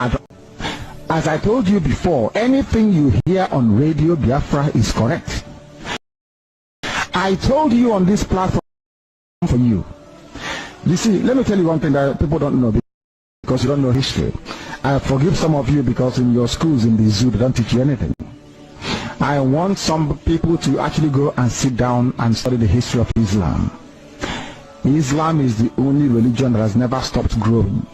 As I told you before, anything you hear on Radio Biafra is correct. I told you on this platform for you. You see, let me tell you one thing that people don't know because you don't know history. I forgive some of you because in your schools in the zoo they don't teach you anything. I want some people to actually go and sit down and study the history of Islam. Islam is the only religion that has never stopped growing.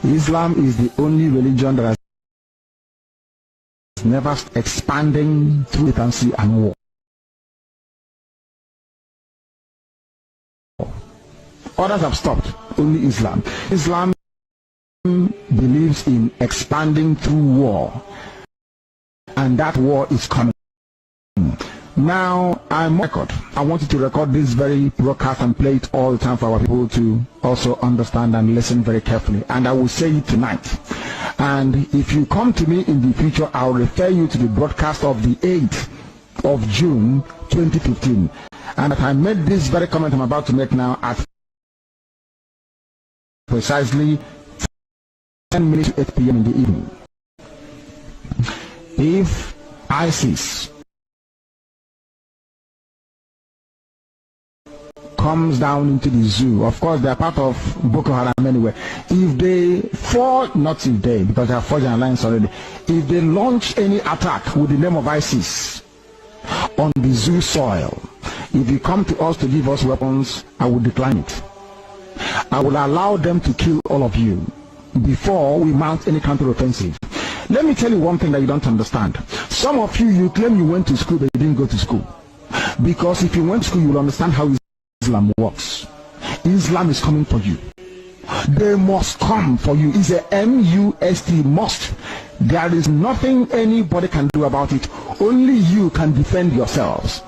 Islam is the only religion that has never stopped expanding through militancy and war. Others have stopped, only Islam. Islam believes in expanding through war, and that war is coming. Now, I want you to record this very broadcast and play it all the time for our people to also understand and listen very carefully. And I will say it tonight. And if you come to me in the future, I'll refer you to the broadcast of the 8th of June 2015. And I made this very comment I'm about to make now at precisely 10 minutes to 8 p.m. in the evening. If ISIS comes down into the zoo, of course they are part of Boko Haram anyway. If they fall, not if they, because they have forged an alliance already, if they launch any attack with the name of ISIS on the zoo soil, if you come to us to give us weapons, I will decline it. I will allow them to kill all of you before we mount any counter-offensive. Let me tell you one thing that you don't understand. Some of you, you claim you went to school, but you didn't go to school. Because if you went to school, you will understand how Islam works. Islam is coming for you. They must come for you. It's a M-U-S-T, must. There is nothing anybody can do about it. Only you can defend yourselves.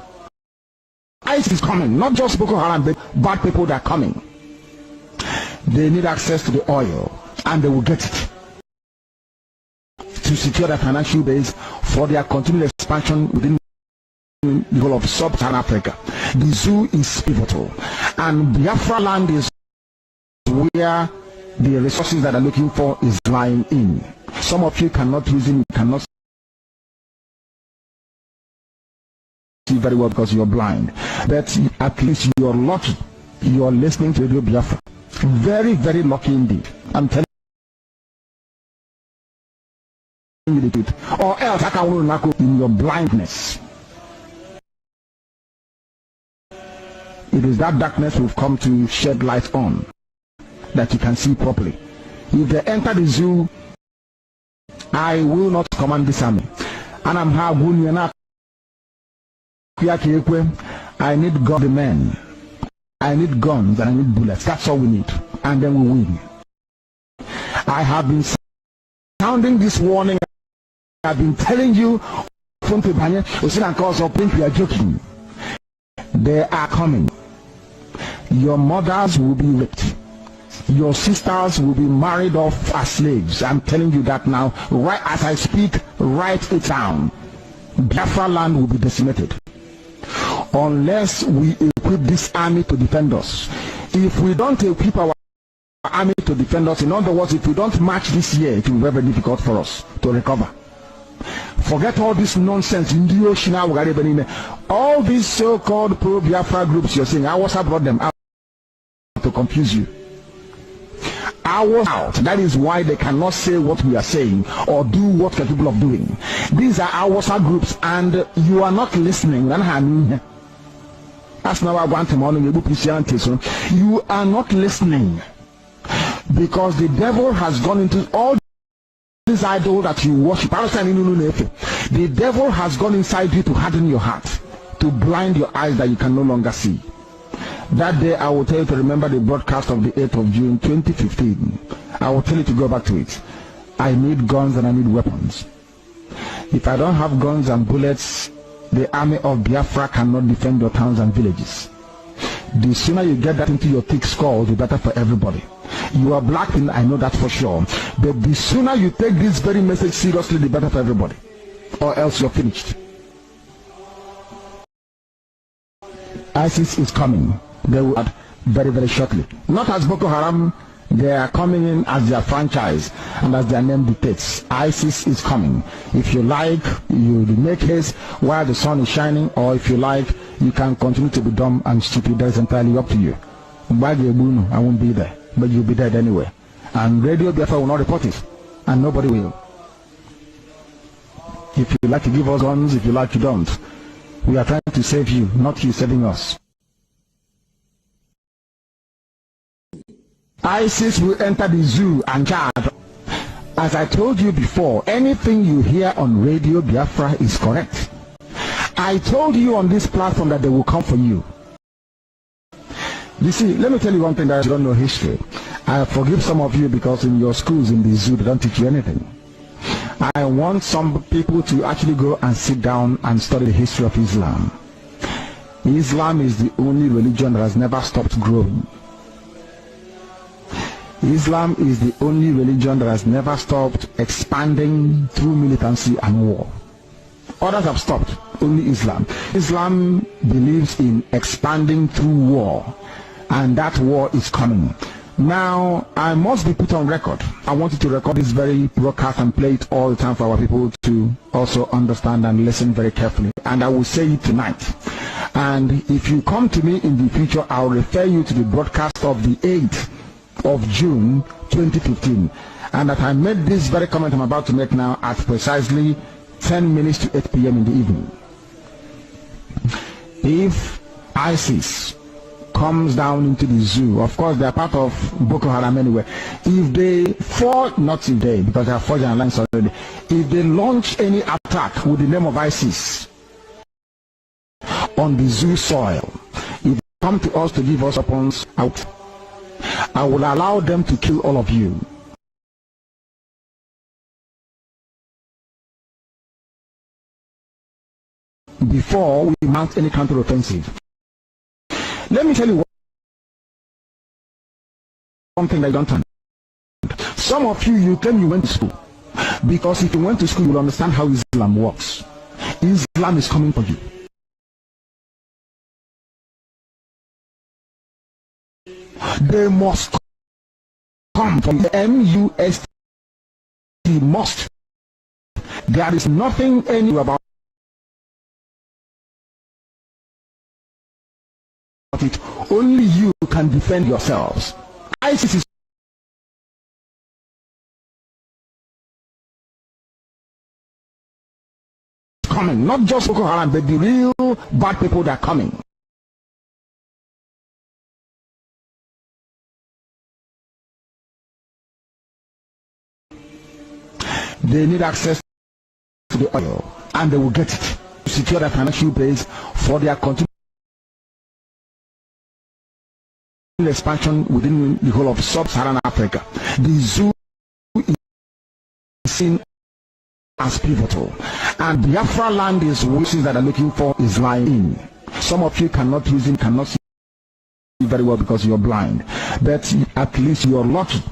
ISIS is coming, not just Boko Haram, but bad people that are coming. They need access to the oil, and they will get it to secure their financial base for their continued expansion within the whole of sub-Saharan Africa. The zoo is pivotal, and Biafra land is where the resources that are looking for is lying in. Some of you cannot reason, you cannot see very well because you're blind, but at least you're lucky. You're listening to Radio Biafra. Very, very lucky indeed. I'm telling you the truth. Or else I can knock in your blindness. It is that darkness we've come to shed light on, that you can see properly. If they enter the zoo, I will not command this army. And I need God the men. I need guns and I need bullets. That's all we need. And then we win. I have been sounding this warning. I've been telling you, we are joking. They are coming. Your mothers will be raped. Your sisters will be married off as slaves. I'm telling you that now. Right as I speak, write it down. Biafra land will be decimated unless we equip this army to defend us. If we don't equip our army to defend us, in other words, if we don't march this year, it will be very difficult for us to recover. Forget all this nonsense. All these so-called pro-Biafra groups you're saying, I was brought them out to confuse you. I was out. That is why they cannot say what we are saying or do what we're capable of doing. These are our groups, and you are not listening. That's now I want to morning. You are not listening because the devil has gone into all this idol that you worship. The devil has gone inside you to harden your heart, to blind your eyes that you can no longer see. That day I will tell you to remember the broadcast of the 8th of June 2015. I will tell you to go back to it. I need guns and I need weapons. If I don't have guns and bullets, the army of Biafra cannot defend your towns and villages. The sooner you get that into your thick skull, the better for everybody. You are black, and I know that for sure. But the sooner you take this very message seriously, the better for everybody. Or else you're finished. ISIS is coming. They will very, very shortly. Not as Boko Haram They are coming in as their franchise and as their name dictates. ISIS is coming. If you like, you make haste while the sun is shining, or if you like, you can continue to be dumb and stupid. That is entirely up to you. I won't be there, but you'll be dead anyway. And Radio Biafra will not report it, and nobody will. If you like to give us guns, if you like, you don't. We are trying to save you, not you saving us. ISIS will enter the zoo and charge. As I told you before, anything you hear on Radio Biafra is correct. I told you on this platform that they will come for you. You see, let me tell you one thing that you don't know history. I forgive some of you because in your schools, in the zoo, they don't teach you anything. I want some people to actually go and sit down and study the history of Islam. Islam is the only religion that has never stopped growing. Islam is the only religion that has never stopped expanding through militancy and war. Others have stopped, only Islam. Islam believes in expanding through war, and that war is coming. Now, I must be put on record. I want you to record this very broadcast and play it all the time for our people to also understand and listen very carefully. And I will say it tonight. And if you come to me in the future, I'll refer you to the broadcast of the 8th of June 2015. And that I made this very comment I'm about to make now at precisely 10 minutes to 8 p.m. in the evening. If ISIS comes down into the zoo, of course they are part of Boko Haram anyway. If they fall, not today because they are forging alliance already, if they launch any attack with the name of ISIS on the zoo soil, if they come to us to give us weapons out, I will allow them to kill all of you. Before we mount any counter-offensive. Let me tell you one thing that I don't understand. Some of you claim you went to school. Because if you went to school, you will understand how Islam works. Islam is coming for you. They must come from the MUST. Must. There is nothing anywhere about it. Only you can defend yourselves. ISIS is coming, not just Boko Haram, but the real bad people that are coming. They need access to the oil, and they will get it to secure their financial base for their continued expansion within the whole of sub-Saharan Africa. The zoo is seen as pivotal, and Biafra land is wishes that are looking for is lying in. Some of you cannot reason, cannot see very well because you're blind, but at least you're lucky.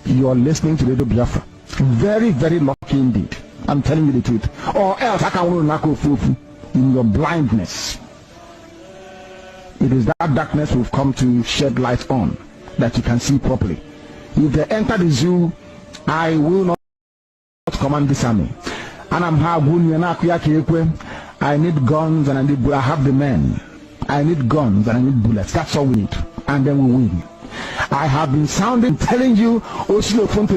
You're listening to Radio Biafra. Very, very lucky indeed. I'm telling you the truth. Or else I can knock off in your blindness. It is that darkness we've come to shed light on, that you can see properly. If they enter the zoo, I will not command this army. And I need guns and I have the men. I need guns and I need bullets. That's all we need. And then we win. I have been sounding, telling you, you think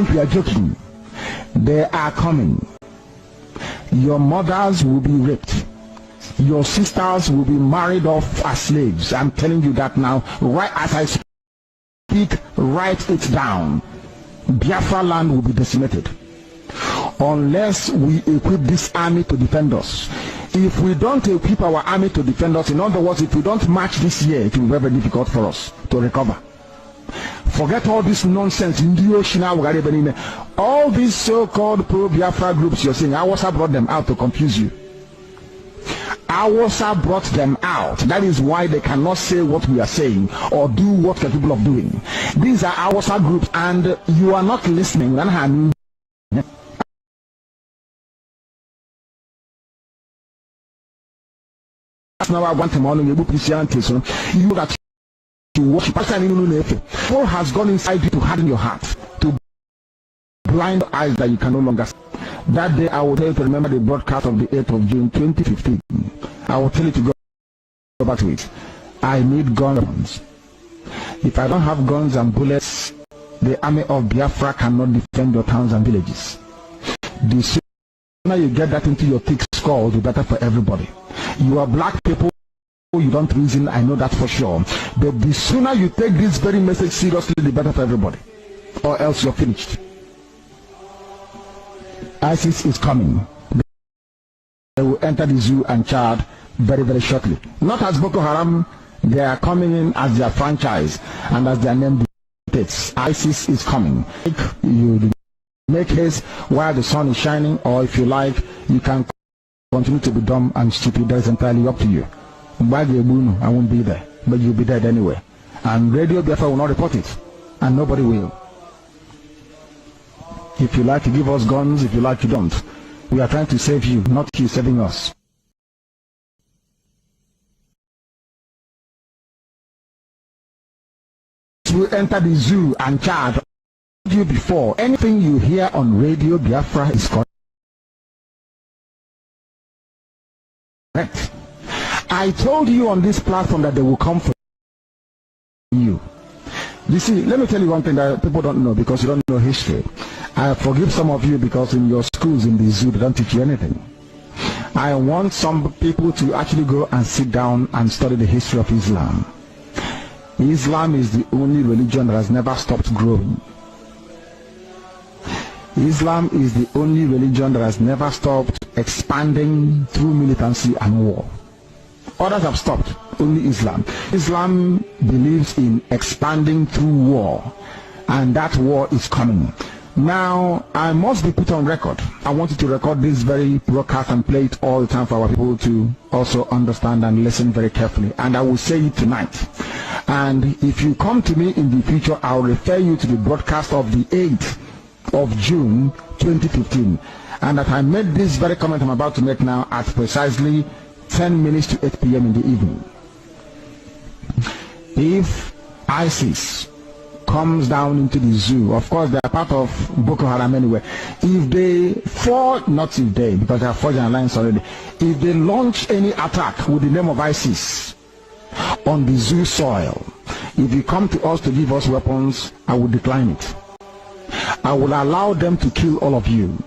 we are joking. They are coming. Your mothers will be raped. Your sisters will be married off as slaves. I'm telling you that now. Right as I speak, write it down. Biafra land will be decimated unless we equip this army to defend us. If we don't equip our army to defend us, in other words, if we don't march this year, it will be very difficult for us to recover. Forget all this nonsense. All these so-called pro-Biafra groups you're saying, Awasa brought them out to confuse you. Awasa brought them out. That is why they cannot say what we are saying or do what we're capable of doing. These are Awasa groups, and you are not listening. Now I want to you that to worship. Paul has gone inside you to harden your heart, to blind eyes that you can no longer see. That day I will tell you to remember the broadcast of the 8th of June 2015. I will tell you to go back to it. I need guns. If I don't have guns and bullets, the army of Biafra cannot defend your towns and villages. The sooner you get that into your thick skull, the better for everybody. You are black people, you don't reason, I know that for sure. But the sooner you take this very message seriously, the better for everybody. Or else you're finished. ISIS is coming. They will enter the zoo and Chad very, very shortly. Not as Boko Haram, they are coming in as their franchise and as their name dictates. ISIS is coming. You make haste while the sun is shining, or if you like, you can continue to be dumb and stupid. That is entirely up to you. I won't be there, but you'll be dead anyway. And Radio Biafra will not report it, and nobody will. If you like, you give us guns. If you like, you don't. We are trying to save you, not you saving us. We enter the zoo and charge you before. Anything you hear on Radio Biafra is correct. I told you on this platform that they will come for you. You see, let me tell you one thing that people don't know because you don't know history. I forgive some of you because in your schools in the zoo they don't teach you anything. I want some people to actually go and sit down and study the history of Islam. Islam is the only religion that has never stopped growing. Islam is the only religion that has never stopped expanding through militancy and war. Others have stopped, only Islam. Islam believes in expanding through war, and that war is coming. Now, I must be put on record. I want you to record this very broadcast and play it all the time for our people to also understand and listen very carefully. And I will say it tonight. And if you come to me in the future, I'll refer you to the broadcast of the 8th of June 2015. And that I made this very comment I'm about to make now at precisely 10 minutes to 8 p.m. in the evening. If ISIS comes down into the zoo, of course they are part of Boko Haram anyway. If they fall, not if they, because they are forging alliance already. If they launch any attack with the name of ISIS on the zoo soil, if you come to us to give us weapons, I will decline it. I will allow them to kill all of you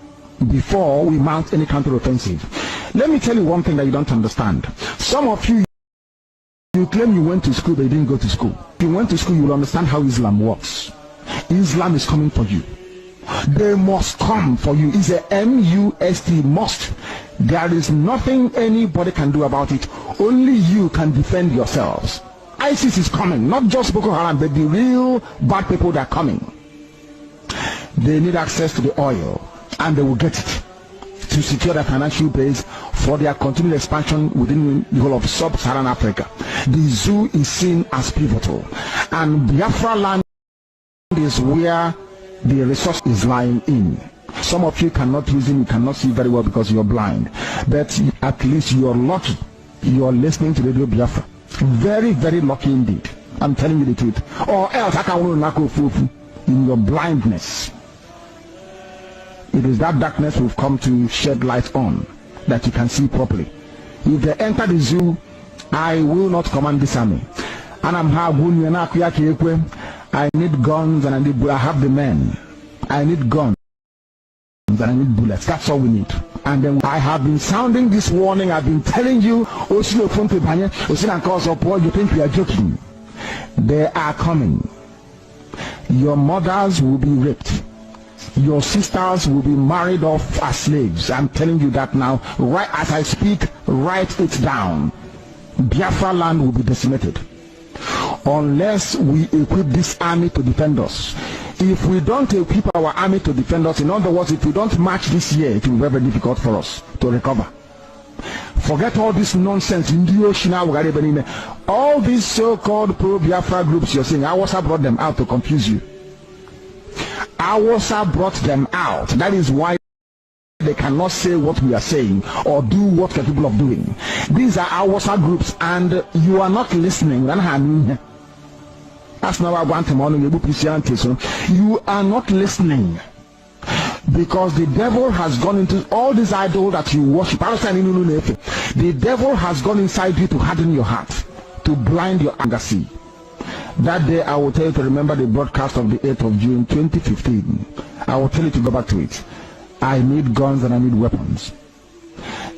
before we mount any counter-offensive. Let me tell you one thing that you don't understand. Some of you claim you went to school, but you didn't go to school. If you went to school, you will understand how Islam works. Islam is coming for you. They must come for you. It's a M-U-S-T, must. There is nothing anybody can do about it. Only you can defend yourselves. ISIS is coming, not just Boko Haram, but the real bad people that are coming. They need access to the oil, and they will get it to secure their financial base for their continued expansion within the whole of sub-Saharan Africa. The zoo is seen as pivotal, and Biafra land is where the resource is lying in. Some of you cannot reason, you cannot see very well because you're blind, but at least you're lucky. You're listening to Radio Biafra. Very, very lucky indeed. I'm telling you the truth. Or else I can knock you in your blindness. It is that darkness we've come to shed light on that you can see properly. If they enter the zoo, I will not command this army. And I need guns and I have the men. I need guns and I need bullets. That's all we need. And then I have been sounding this warning. I've been telling you, you think we are joking. They are coming. Your mothers will be raped. Your sisters will be married off as slaves. I'm telling you that now. Right as I speak, write it down. Biafra land will be decimated unless we equip this army to defend us. If we don't equip our army to defend us, in other words, if we don't march this year, it will be very difficult for us to recover. Forget all this nonsense. All these so-called pro-Biafra groups you're saying, Awasa brought them out to confuse you. Awasa brought them out. That is why they cannot say what we are saying or do what we're capable of doing. These are Awasa groups, and you are not listening. You are not listening. Because the devil has gone into all these idols that you worship. The devil has gone inside you to harden your heart, to blind your anger. See, that day I will tell you to remember the broadcast of the 8th of June 2015. I will tell you to go back to it. I need guns and I need weapons.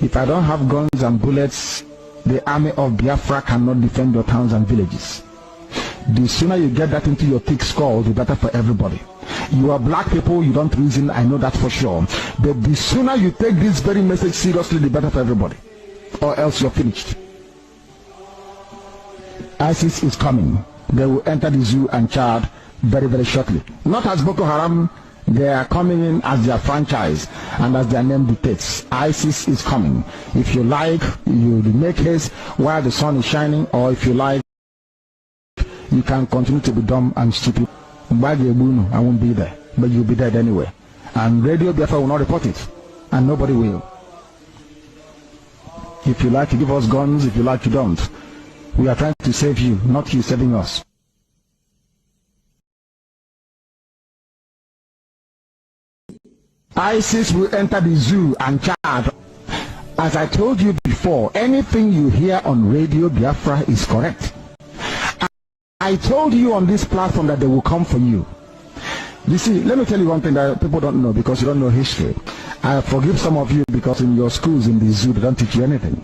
If I don't have guns and bullets, the army of Biafra cannot defend your towns and villages. The sooner you get that into your thick skull, the better for everybody. You are black people, you don't reason, I know that for sure. But the sooner you take this very message seriously, the better for everybody. Or else you're finished. ISIS is coming. They will enter the zoo and Chad very, very shortly. Not as Boko Haram, they are coming in as their franchise and as their name dictates. ISIS is coming. If you like, you make haste while the sun is shining, or if you like, you can continue to be dumb and stupid. I won't be there, but you'll be dead anyway. And Radio Biafra will not report it, and nobody will. If you like, you give us guns. If you like, you don't. We are trying to save you, not you saving us. ISIS will enter the zoo and Chad. As I told you before, anything you hear on Radio Biafra is correct. I told you on this platform that they will come for you. You see, let me tell you one thing that people don't know because you don't know history. I forgive some of you because in your schools in the zoo they don't teach you anything.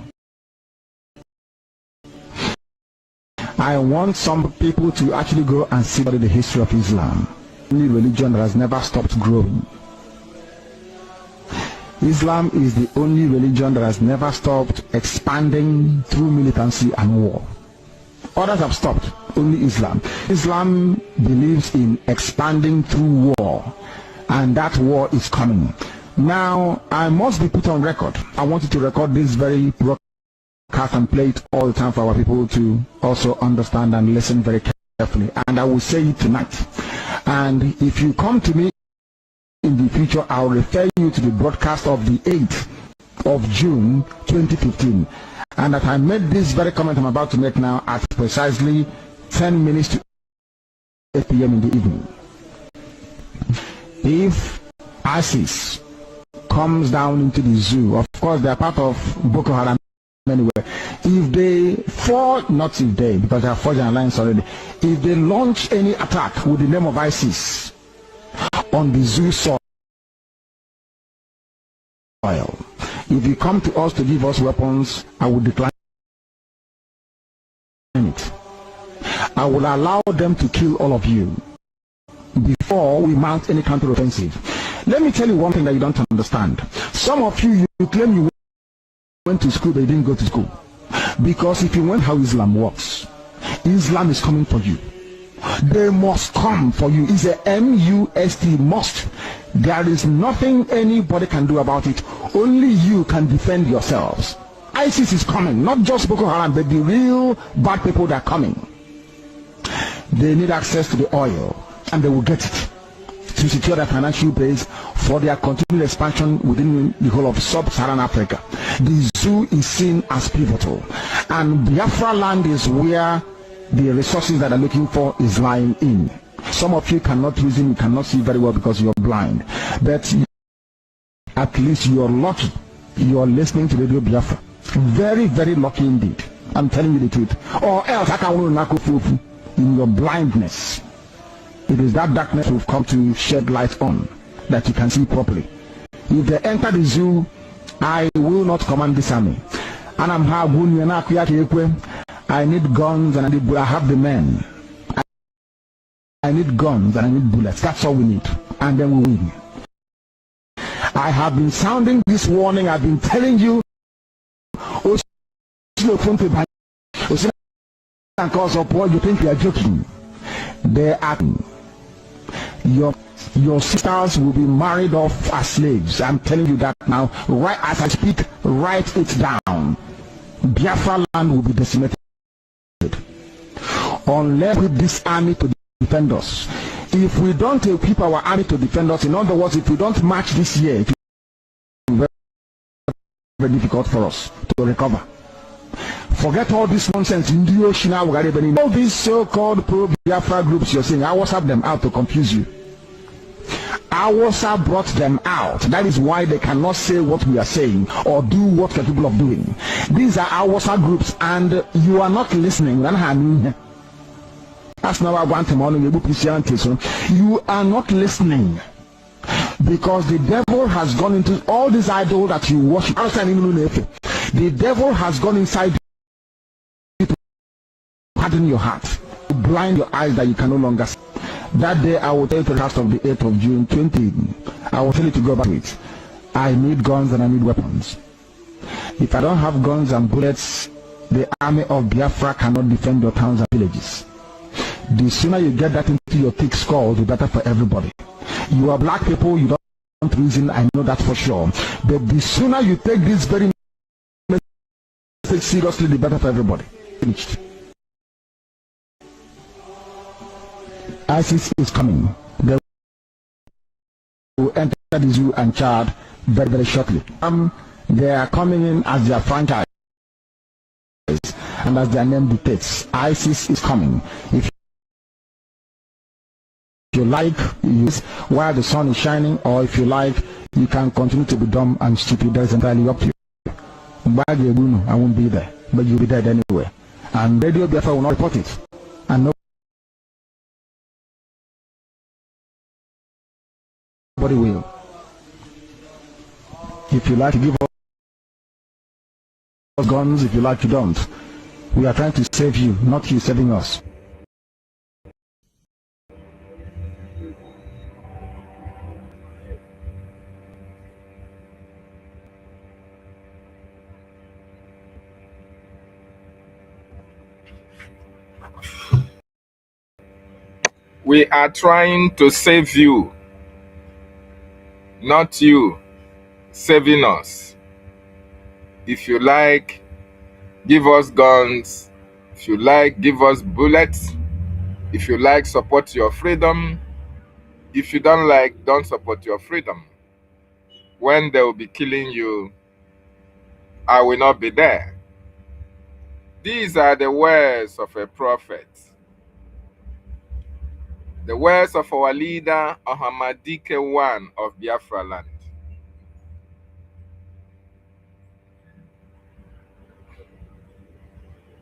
I want some people to actually go and study the history of Islam. Only religion that has never stopped growing. Islam is the only religion that has never stopped expanding through militancy and war. Others have stopped, only Islam. Islam believes in expanding through war, and that war is coming. Now, I must be put on record. I want you to record this very broadcast and play it all the time for our people to also understand and listen very carefully. And I will say it tonight. And if you come to me in the future, I'll refer you to the broadcast of the 8th of June 2015. And that I made this very comment I'm about to make now at precisely 10 minutes to 8 p.m. in the evening. If ISIS comes down into the zoo, of course they are part of Boko Haram anyway. If they fall, not if they, because they have forged an alliance already, if they launch any attack with the name of ISIS on the zoo soil, if you come to us to give us weapons, I will decline it. I will allow them to kill all of you before we mount any counter-offensive. Let me tell you one thing that you don't understand. Some of you claim you went to school, but you didn't go to school. Because if you went how Islam works, Islam is coming for you. They must come for you. It's a M-U-S-T, must. There is nothing anybody can do about it. Only you can defend yourselves. ISIS is coming, not just Boko Haram, but the real bad people that are coming. They need access to the oil, and they will get it to secure their financial base for their continued expansion within the whole of sub-Saharan Africa. The zoo is seen as pivotal, and Biafra land is where the resources that are looking for is lying in. Some of you cannot reason, you cannot see very well because you're blind. But at least you're lucky. You're listening to Radio Biafra. Very, very lucky indeed. I'm telling you the truth. Or else I can in your blindness. It is that darkness we've come to shed light on that you can see properly. If they enter the zoo, I will not command this army. And I need guns and I have the men. I need guns and I need bullets. That's all we need. And then we win. I have been sounding this warning. I've been telling you. You think you are joking. They are. Your sisters will be married off as slaves. I'm telling you that now. Right as I speak, write it down. Biafra land will be decimated. Unless with this army to defend us. If we don't equip our army to defend us, in other words, if we don't march this year, it will be very, very difficult for us to recover. Forget all this nonsense. All these so-called pro-Biafra groups you're saying, I WhatsApp them out to confuse you. I WhatsApp brought them out. That is why they cannot say what we are saying or do what we're capable of doing. These are our WhatsApp groups, and you are not listening. That's not what I want to. You are not listening. Because the devil has gone into all these idols that you worship. The devil has gone inside you to harden your heart, to blind your eyes that you can no longer see. That day I will tell you to the house of the 8th of June 20. I will tell you to go back to it. I need guns and I need weapons. If I don't have guns and bullets, the army of Biafra cannot defend your towns and villages. The sooner you get that into your thick skull, the better for everybody. You are black people, you don't reason, I know that for sure. But the sooner you take this very message seriously, the better for everybody. Finished. ISIS is coming. They will enter the zoo and Chad very, very shortly. They are coming in as their franchise and as their name dictates. ISIS is coming. If you like, use while the sun is shining, or if you like, you can continue to be dumb and stupid. That is entirely up to you. I won't be there, but you'll be dead anyway. And Radio Biafra will not report it. And nobody will. If you like to give us guns, if you like, you don't. We are trying to save you, not you saving us. We are trying to save you, not you saving us. If you like, give us guns. If you like, give us bullets. If you like, support your freedom. If you don't like, don't support your freedom. When they will be killing you, I will not be there. These are the words of a prophet. The words of our leader, Ohamadike I of Biafra land.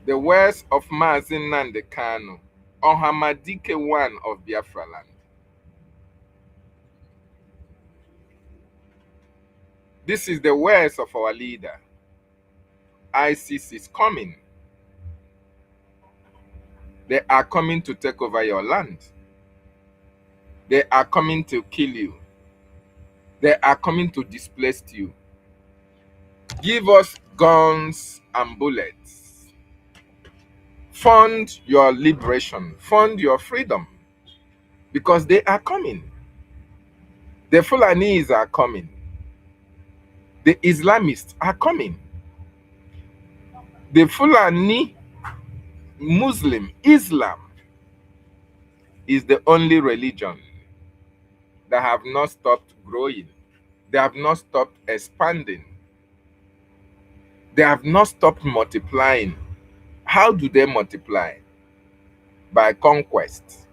The words of Mazin Nnamdi Kanu, Ohamadike I of Biafra land. This is the words of our leader. ISIS is coming. They are coming to take over your land. They are coming to kill you. They are coming to displace you. Give us guns and bullets. Fund your liberation. Fund your freedom. Because they are coming. The Fulanis are coming. The Islamists are coming. The Fulani Muslim Islam is the only religion that have not stopped growing. They have not stopped expanding. They have not stopped multiplying. How do they multiply? By conquest,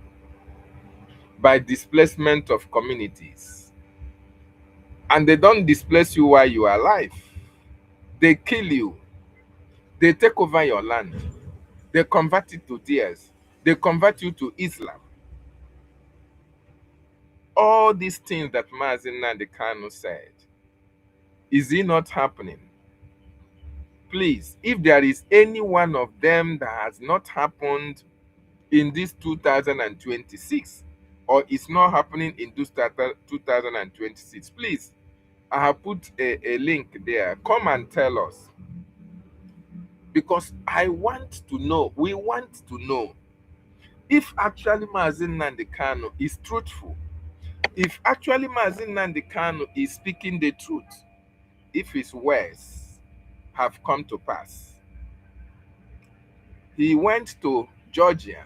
by displacement of communities. And they don't displace you while you are alive. They kill you. They take over your land. They convert it to theirs. They convert you to Islam. All these things that Mazin Nnamdi Kanu said, is it not happening? Please, if there is any one of them that has not happened in this 2026, or it's not happening in this 2026, please, I have put a link there. Come and tell us. Because I want to know, we want to know, if actually Mazin Nnamdi Kanu is truthful, if actually Mazin Nnamdi Kanu is speaking the truth, if his words have come to pass. He went to Georgia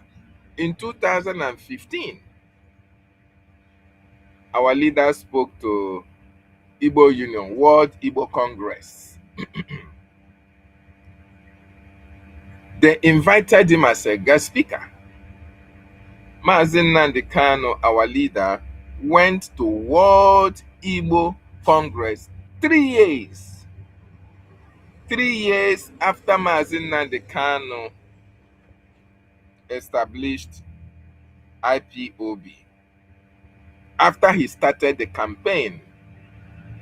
in 2015. Our leader spoke to Igbo Union, World Igbo Congress. They invited him as a guest speaker. Mazi Nnamdi Kanu, our leader, went to World Igbo Congress 3 years. 3 years after Mazi Nnamdi Kanu established IPOB, after he started the campaign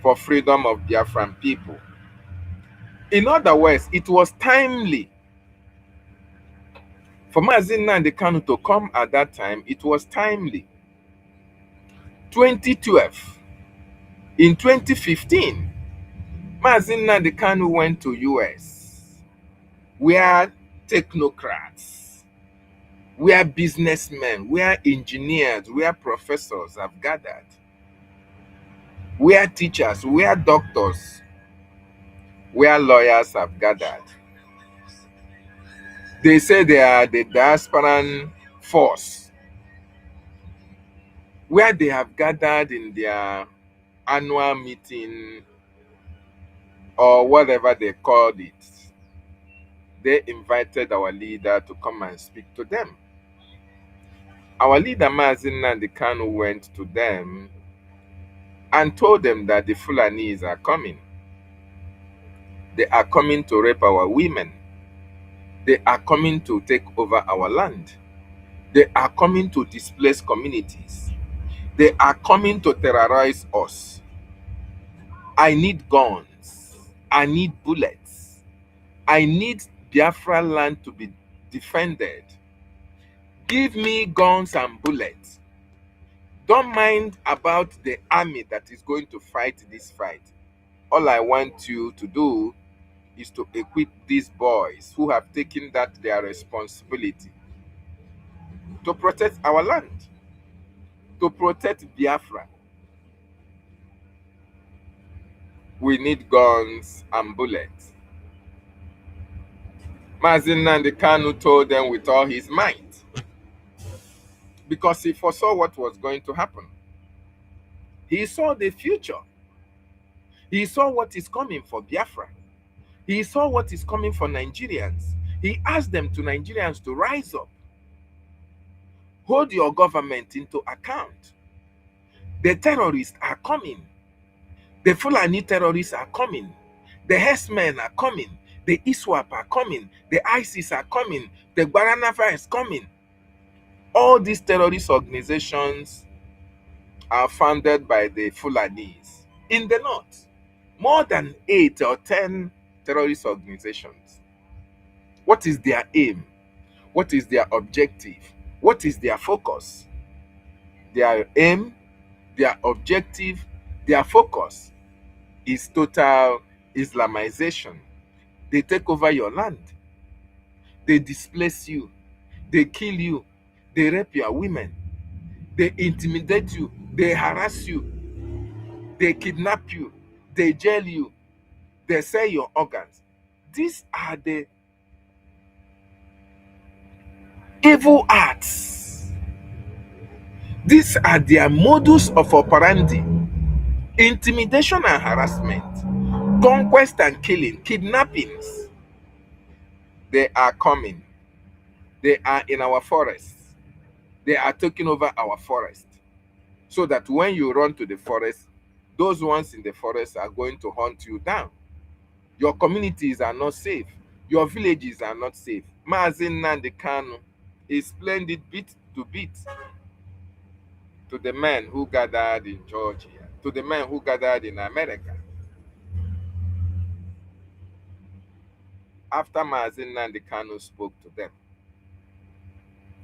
for freedom of Biafran people. In other words, it was timely for Mazi Nnamdi Kanu to come at that time. It was timely. 2012. In 2015, Mazi Nnamdi Kanu went to US, where technocrats, where businessmen, where engineers, where professors have gathered, where teachers, where doctors, where lawyers have gathered. They say they are the diasporan force, where they have gathered in their annual meeting or whatever they called it. They invited our leader to come and speak to them. Our leader Mazi Nnamdi Kanu went to them and told them that the Fulanis are coming. They are coming to rape our women. They are coming to take over our land. They are coming to displace communities. They are coming to terrorize us. I need guns. I need bullets. I need Biafra land to be defended. Give me guns and bullets. Don't mind about the army that is going to fight this fight. All I want you to do is to equip these boys who have taken that their responsibility to protect our land, to protect Biafra. We need guns and bullets. Mazi Nnamdi Kanu told them with all his might, because he foresaw what was going to happen. He saw the future. He saw what is coming for Biafra. He saw what is coming for Nigerians. He asked them, to Nigerians, to rise up. Hold your government into account. The terrorists are coming. The Fulani terrorists are coming. The herdsmen are coming. The ISWAP are coming. The ISIS are coming. The Baranafa is coming. All these terrorist organizations are funded by the Fulanis in the north. More than 8 or 10 terrorist organizations. What is their aim? What is their objective? What is their focus? Their aim, their objective, their focus is total Islamization. They take over your land. They displace you. They kill you. They rape your women. They intimidate you. They harass you. They kidnap you. They jail you. They sell your organs. These are the evil acts. These are their modus of operandi. Intimidation and harassment, conquest and killing, kidnappings. They are coming. They are in our forests. They are taking over our forest. So that when you run to the forest, those ones in the forest are going to hunt you down. Your communities are not safe. Your villages are not safe. Mazi Nnamdi Kanu explained it bit to bit to the men who gathered in Georgia, to the men who gathered in America. After Mazi Nnamdi Kanu spoke to them,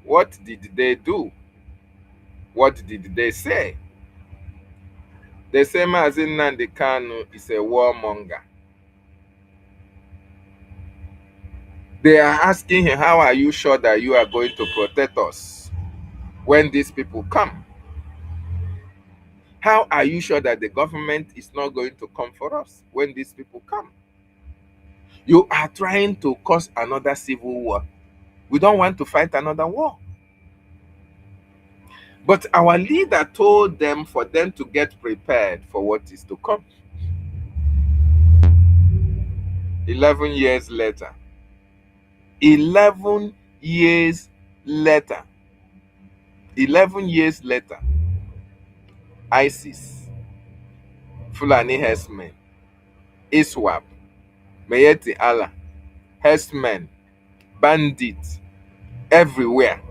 what did they do? What did they say? They say Mazi Nnamdi Kanu is a warmonger. They are asking him, how are you sure that you are going to protect us when these people come? How are you sure that the government is not going to come for us when these people come? You are trying to cause another civil war. We don't want to fight another war. But our leader told them for them to get prepared for what is to come. 11 years later, 11 years later, 11 years later, ISIS, Fulani herdsmen, ISWAP, Mayeti Allah, herdsmen, bandits, everywhere.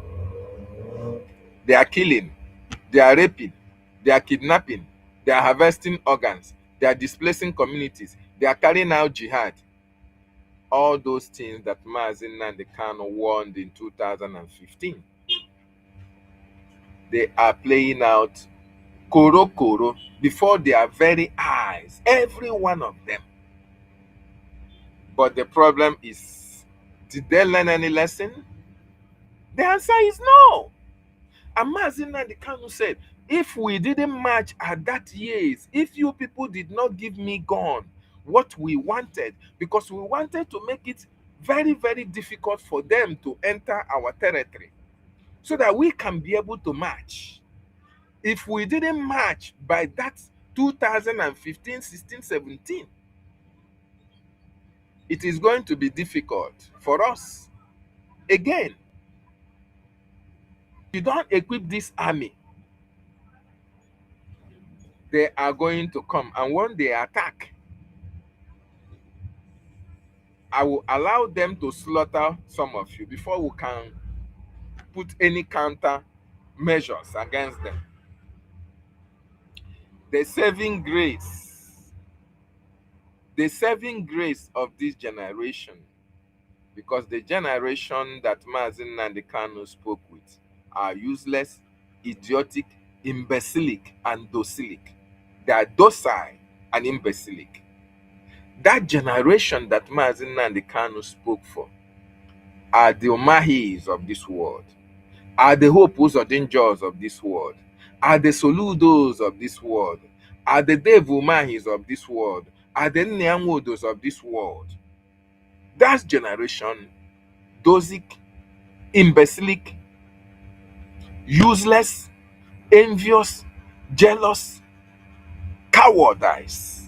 They are killing, they are raping, they are kidnapping, they are harvesting organs, they are displacing communities, they are carrying out jihad. All those things that Mazi Nnamdi Kanu warned in 2015. They are playing out koro koro before their very eyes, every one of them. But the problem is, did they learn any lesson? The answer is no. And Mazi Nnamdi Kanu said, if we didn't march at that years, if you people did not give me gun, what we wanted, because we wanted to make it very, very difficult for them to enter our territory so that we can be able to march. If we didn't march by that 2015, 16, 17, it is going to be difficult for us. Again, you don't equip this army, they are going to come. And when they attack, I will allow them to slaughter some of you before we can put any counter measures against them. The saving grace, the saving grace of this generation, because the generation that Mazi Nnamdi Kanu spoke with are useless, idiotic, imbecilic, and docilic. They are docile and imbecilic. That generation that Mazi Nnamdi Kanu spoke for are the Omahis of this world, are the Hopus Odinjos of this world, are the Soludos of this world, are the Dave Umahis of this world, are the Nyanwodos of this world. That generation, dosic, imbecilic, useless, envious, jealous, cowardice.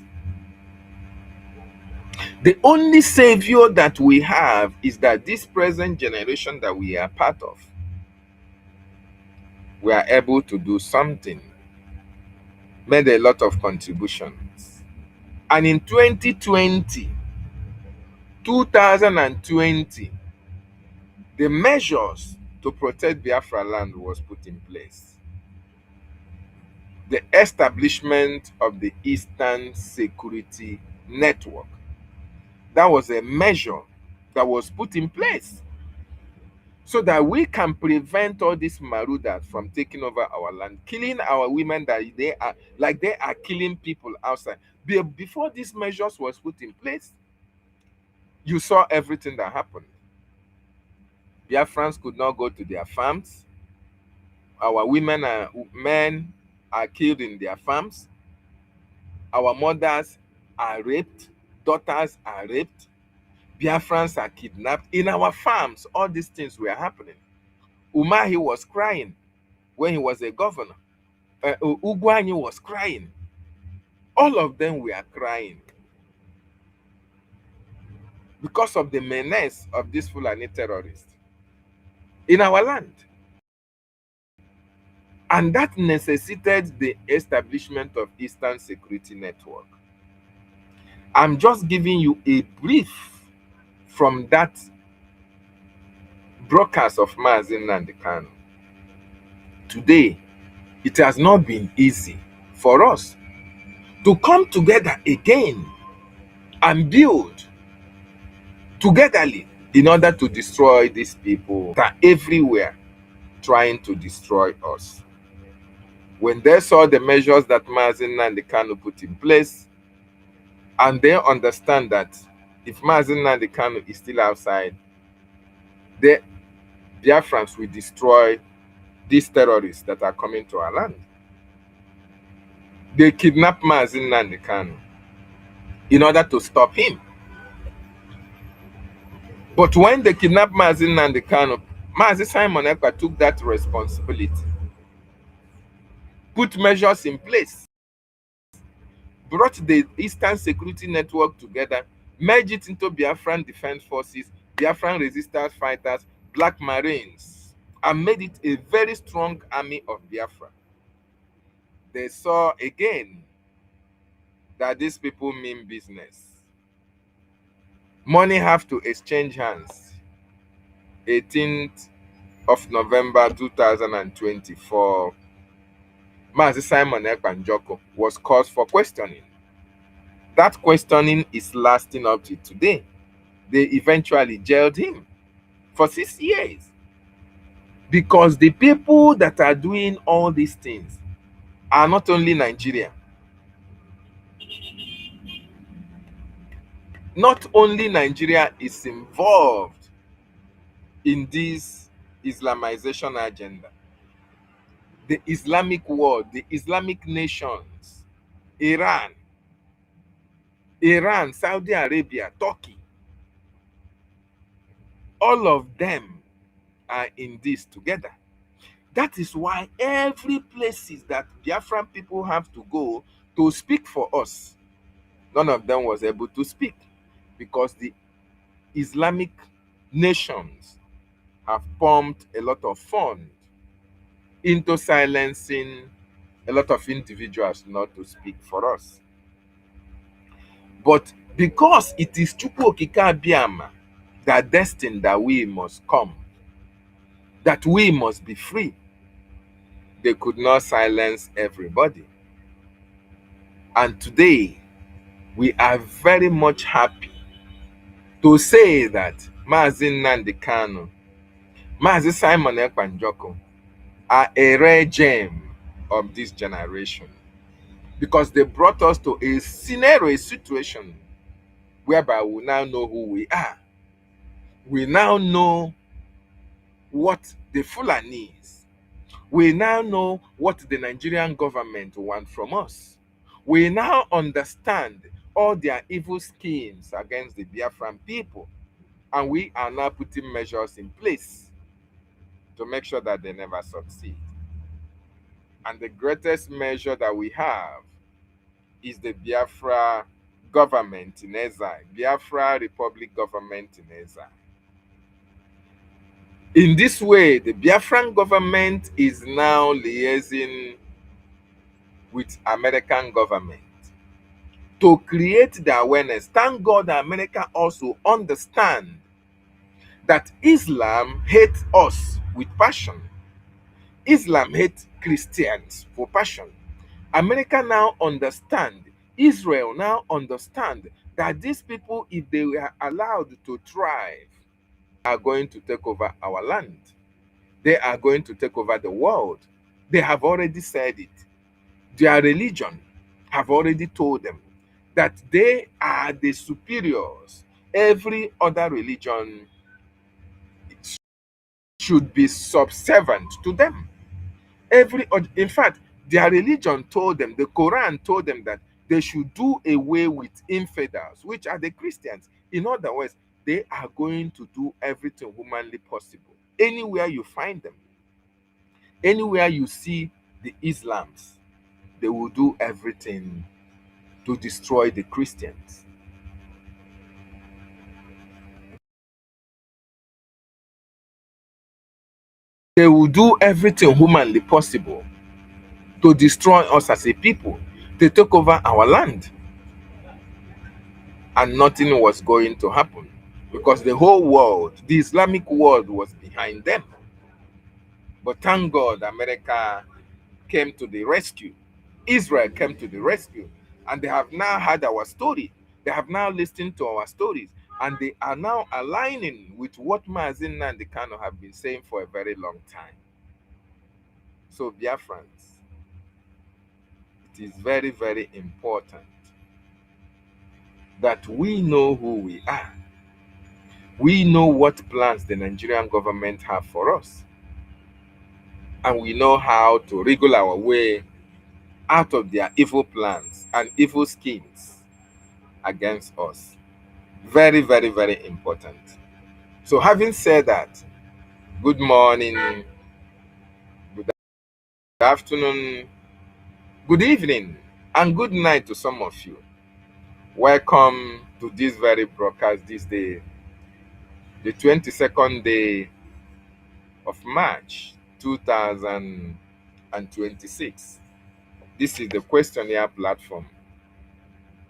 The only savior that we have is that this present generation that we are part of, we are able to do something, made a lot of contributions. And in 2020, the measures to protect Biafra land was put in place. The establishment of the Eastern Security Network. That was a measure that was put in place so that we can prevent all these marauders from taking over our land, killing our women that they are killing people outside. Before these measures was put in place, you saw everything that happened. Biafrans could not go to their farms. Our women and men are killed in their farms. Our mothers are raped. Daughters are raped. Biafrans are kidnapped in our farms. All these things were happening. Umahi was crying when he was a governor. Ugwanyi was crying. All of them were crying because of the menace of these Fulani terrorists in our land. And that necessitated the establishment of Eastern Security Network. I'm just giving you a brief from that broadcast of Mazi Nnamdi Kanu. Today, it has not been easy for us to come together again and build togetherly in order to destroy these people that are everywhere trying to destroy us. When they saw the measures that Mazi Nnamdi Kanu put in place, and they understand that if Mazi Nnamdi Kanu is still outside, the Biafrans will destroy these terrorists that are coming to our land. They kidnapped Mazi Nnamdi Kanu in order to stop him. But when they kidnapped Mazi Nnamdi Kanu, Mazi Simon Ekpa took that responsibility, put measures in place, brought the Eastern Security Network together, merged it into Biafran Defense Forces, Biafran resistance fighters, Black Marines, and made it a very strong army of Biafra. They saw again that these people mean business. Money have to exchange hands. 18th of November 2024, Mazi Simon Ekpanjoko was called for questioning. That questioning is lasting up to today. They eventually jailed him for 6 years because the people that are doing all these things are not only Nigeria. Not only Nigeria is involved in this Islamization agenda. The Islamic world, the Islamic nations, Iran, Saudi Arabia, Turkey, all of them are in this together. That is why every places that Biafran people have to go to speak for us, none of them was able to speak because the Islamic nations have pumped a lot of funds into silencing a lot of individuals not to speak for us. But because it is Chukwu Okike Abiama that destined that we must come, that we must be free, they could not silence everybody. And today, we are very much happy to say that Mazi Nnamdi Kanu, Mazi Simon Ekpanjoko are a rare gem of this generation because they brought us to a scenario, a situation whereby we now know who we are. We now know what the Fulani is. We now know what the Nigerian government wants from us. We now understand all their evil schemes against the Biafran people. And we are now putting measures in place to make sure that they never succeed. And the greatest measure that we have is the Biafra government in exile, Biafra Republic government in exile. In this way, the Biafran government is now liaising with American government to create the awareness. Thank God that America also understand that Islam hates us with passion. Islam hates Christians for passion. America now understand, Israel now understand that these people, if they were allowed to thrive, are going to take over our land. They are going to take over the world. They have already said it. Their religion have already told them that they are the superiors. Every other religion should be subservient to them. In fact, their religion told them, the Quran told them that they should do away with infidels, which are the Christians. In other words, they are going to do everything humanly possible. Anywhere you find them, anywhere you see the Islams, they will do everything to destroy the Christians. They will do everything humanly possible to destroy us as a people, to take over our land. And nothing was going to happen because the whole world, the Islamic world, was behind them. But thank God, America came to the rescue. Israel came to the rescue. And they have now heard our story. They have now listened to our stories. And they are now aligning with what Mazi Nnamdi Kanu have been saying for a very long time. So, Biafrans, it is very, very important that we know who we are. We know what plans the Nigerian government have for us. And we know how to wriggle our way out of their evil plans and evil schemes against us. Very, very, very important. So having said that, good morning, good afternoon, good evening, and good night to some of you. Welcome to this very broadcast this day, the 22nd day of March 2026. This is the questionnaire platform.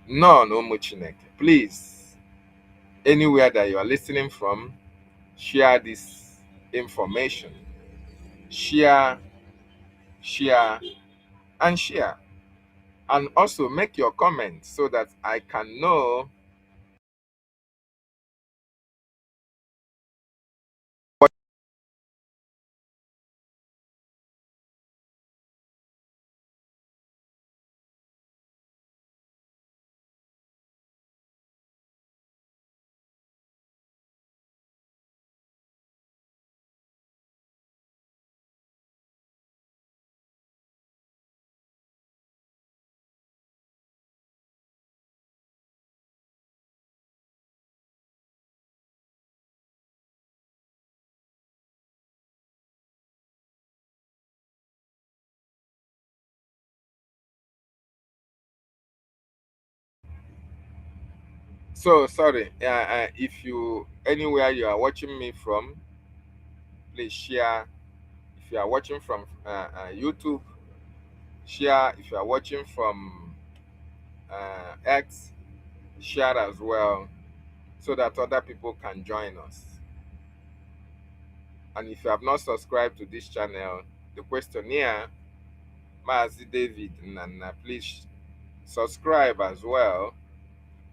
None Omuchinek. Please, anywhere that you are listening from, share this information. Share, share, and share. And also make your comments so that I can know what. So sorry. If you anywhere you are watching me from, please share. If you are watching from YouTube, share. If you are watching from X, share as well, so that other people can join us. And if you have not subscribed to this channel, the questionnaire, Mazi David Nana, please subscribe as well,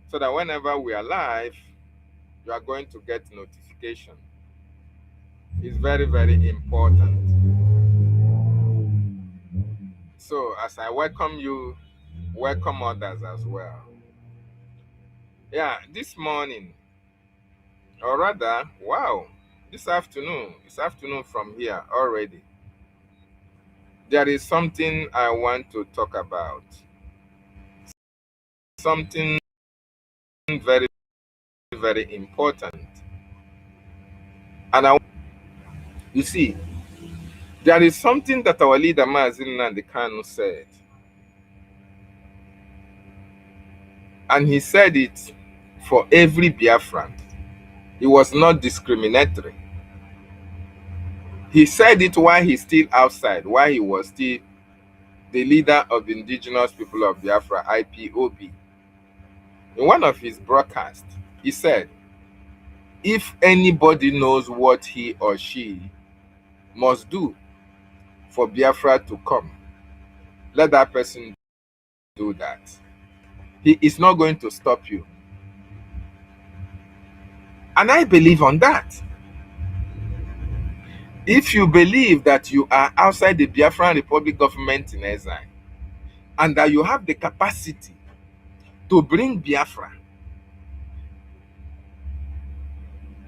so that whenever we are live, you are going to get notification. It's very, very important. So as I welcome you, welcome others as well. Yeah, this morning, or rather, wow, this afternoon from here already, there is something I want to talk about. Something very, very important. And you see, there is something that our leader Mazin Nandekano said. And he said it for every Biafran. He was not discriminatory. He said it while he's still outside, while he was still the leader of the indigenous people of Biafra, IPOB. In one of his broadcasts, he said, if anybody knows what he or she must do for Biafra to come, let that person do that. He is not going to stop you. And I believe on that. If you believe that you are outside the Biafran Republic government in exile, and that you have the capacity to bring Biafra,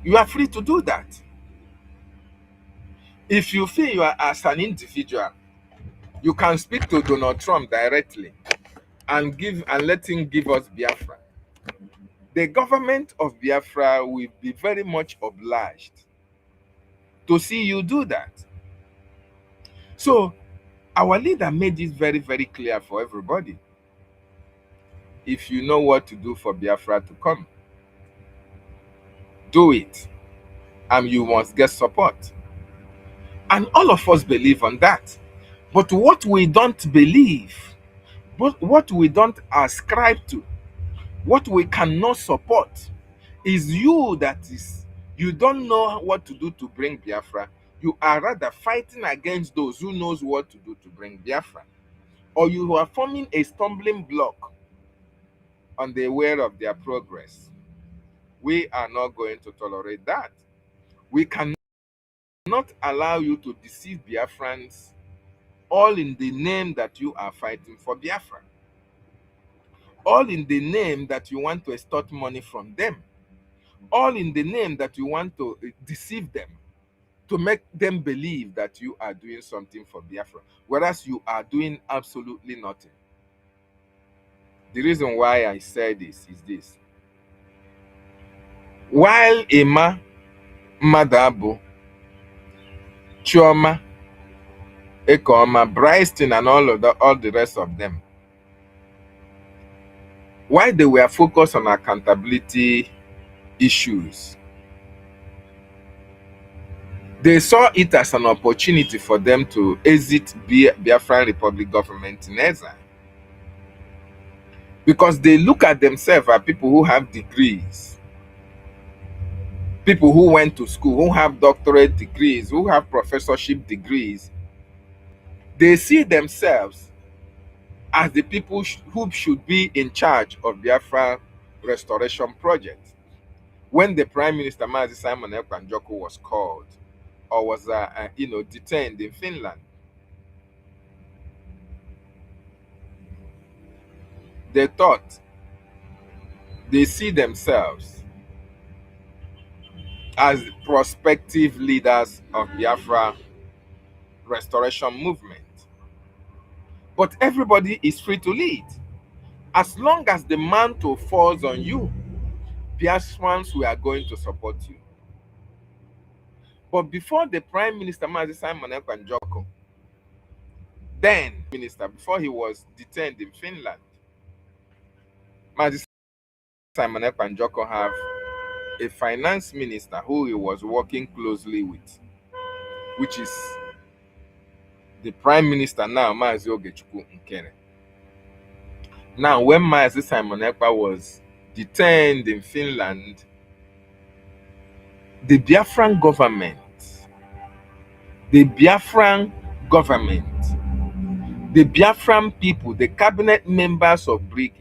you are free to do that. If you feel you are as an individual, you can speak to Donald Trump directly and let him give us Biafra. The government of Biafra will be very much obliged to see you do that. So our leader made it very, very clear for everybody. If you know what to do for Biafra to come, do it, and you must get support. And all of us believe on that. But what we don't believe, but what we don't ascribe to, what we cannot support, is you don't know what to do to bring Biafra. You are rather fighting against those who knows what to do to bring Biafra. Or you are forming a stumbling block on the way of their progress. We are not going to tolerate that. We cannot allow you to deceive Biafrans, all in the name that you are fighting for Biafra. All in the name that you want to extort money from them. All in the name that you want to deceive them, to make them believe that you are doing something for Biafra, whereas you are doing absolutely nothing. The reason why I say this is this. While Emma, Madabo, Chioma, Ekoma, Bryston, and all the rest of them, why they were focused on accountability issues, They saw it as an opportunity for them to exit Biafran Republic government in exile, because they look at themselves as people who have degrees, people who went to school, who have doctorate degrees, who have professorship degrees. They see themselves as the people who should be in charge of Biafra restoration project. When the Prime Minister Mazi Simon Ekpanjoko was called, or was detained in Finland, they thought, they see themselves as prospective leaders of Biafra restoration movement. But everybody is free to lead. As long as the mantle falls on you, Biafrans, we are going to support you. But before the Prime Minister Mazi Simon Ekpanjoko, then minister, before he was detained in Finland, Mazi Simon Ekpanjoko have a finance minister who he was working closely with, which is the Prime Minister now, Mazi Ogechukwu Nkere. Now, when Mazi Simon Ekpa was detained in Finland, the Biafran government, the Biafran people, the cabinet members of Brgie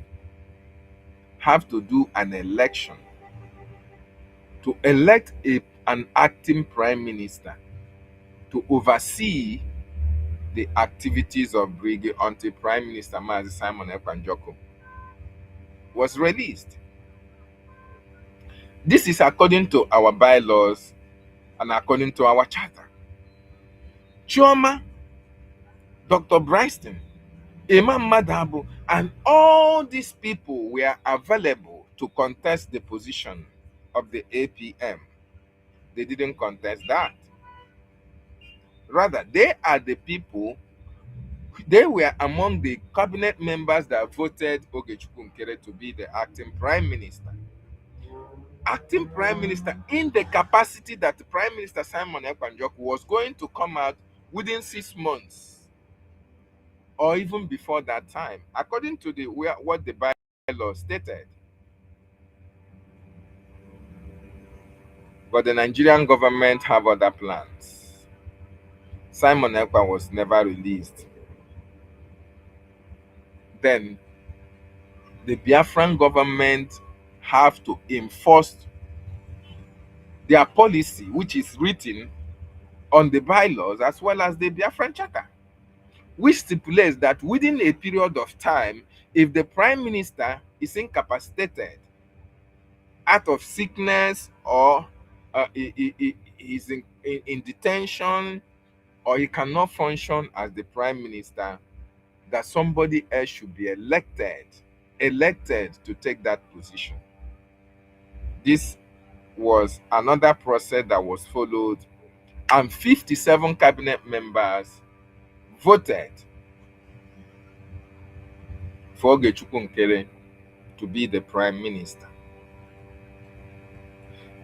have to do an election to elect an acting prime minister to oversee the activities of Brgie until Prime Minister Mazi Simon Ekpanjoko was released. This is according to our bylaws and according to our charter. Chioma, Dr. Bryston, Imam Madabu, and all these people were available to contest the position of the APM. They didn't contest that. Rather, they are the people, they were among the cabinet members that voted Ogechukwu Nkere to be the acting prime minister. Acting prime minister in the capacity that the Prime Minister Simon Ekpanjoko was going to come out within 6 months or even before that time, according to what the bylaw stated. But the Nigerian government have other plans. Simon Ekpa was never released. Then the Biafran government have to enforce their policy, which is written on the bylaws as well as the Biafran charter, which stipulates that within a period of time, if the prime minister is incapacitated out of sickness, or he is in detention, or he cannot function as the prime minister, that somebody else should be elected to take that position. This was another process that was followed, and 57 cabinet members voted for Ogechukwu Nkere to be the prime minister,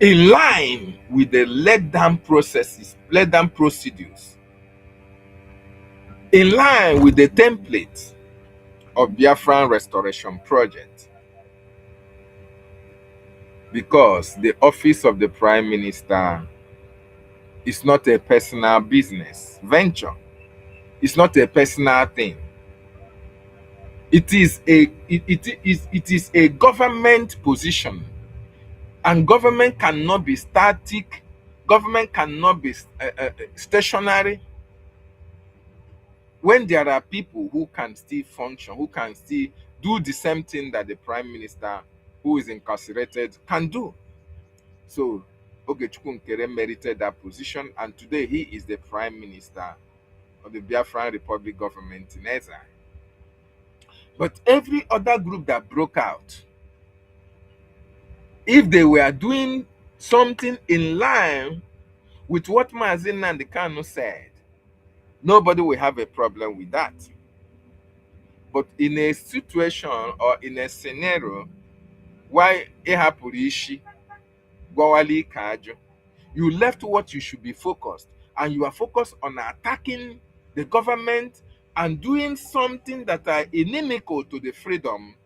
in line with the let-down procedures, in line with the template of Biafran Restoration Project, because the office of the prime minister is not a personal business venture. It's not a personal thing. It is a government position, and government cannot be static. Government cannot be stationary. When there are people who can still function, who can still do the same thing that the prime minister who is incarcerated can do. So Ogechukwu Nkere merited that position, and today he is the prime minister of the Biafran Republic government in exile. But every other group that broke out, if they were doing something in line with what Mazi Nnamdi Kanu said, nobody will have a problem with that. But in a situation or in a scenario why Ehapurishi Gwawali Kajo, You left what you should be focused, and you are focused on attacking the government and doing something that are inimical to the freedom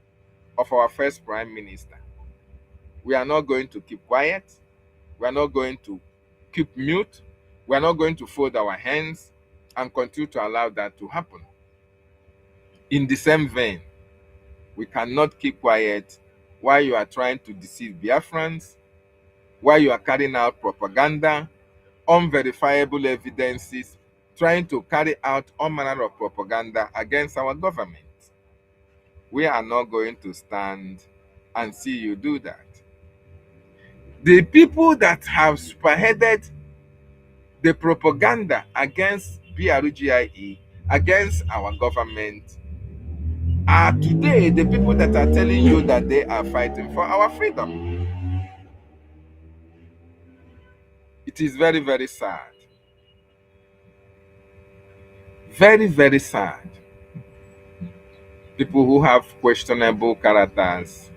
of our first prime minister. We are not going to keep quiet. We are not going to keep mute. We are not going to fold our hands and continue to allow that to happen. In the same vein, we cannot keep quiet while you are trying to deceive Biafrans, while you are carrying out propaganda, unverifiable evidences, trying to carry out all manner of propaganda against our government. We are not going to stand and see you do that. The people that have spearheaded the propaganda against Brgie, against our government, are today the people that are telling you that they are fighting for our freedom. It is very, very sad. Very, very sad. People who have questionable characters,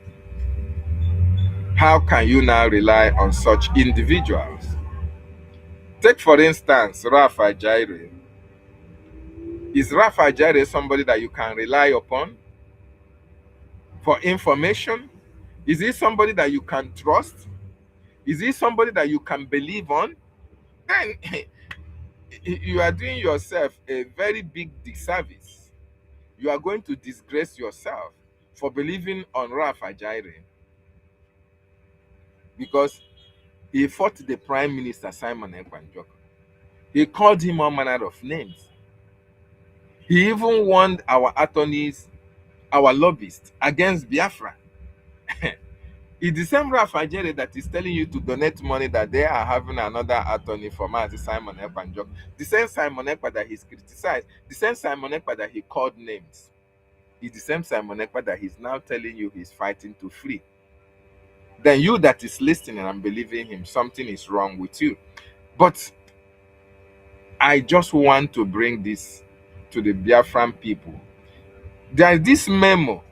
how can you now rely on such individuals? Take, for instance, Rafa Jaire. Is Rafa Jaire somebody that you can rely upon for information? Is he somebody that you can trust? Is he somebody that you can believe on? Then you are doing yourself a very big disservice. You are going to disgrace yourself for believing on Rafa Jaire, because he fought the Prime Minister Simon Ekpanjok. He called him all manner of names. He even warned our attorneys, our lobbyists, against Biafra. It's the same Rafa Jaire that is telling you to donate money that they are having another attorney for Mazi Simon Ekpanjok. The same Simon Ekpa that he's criticized, the same Simon Ekpa that he called names, is the same Simon Ekpa that he's now telling you he's fighting to free. Then you that is listening and believing him, something is wrong with you. But I just want to bring this to the Biafran people. There is this memo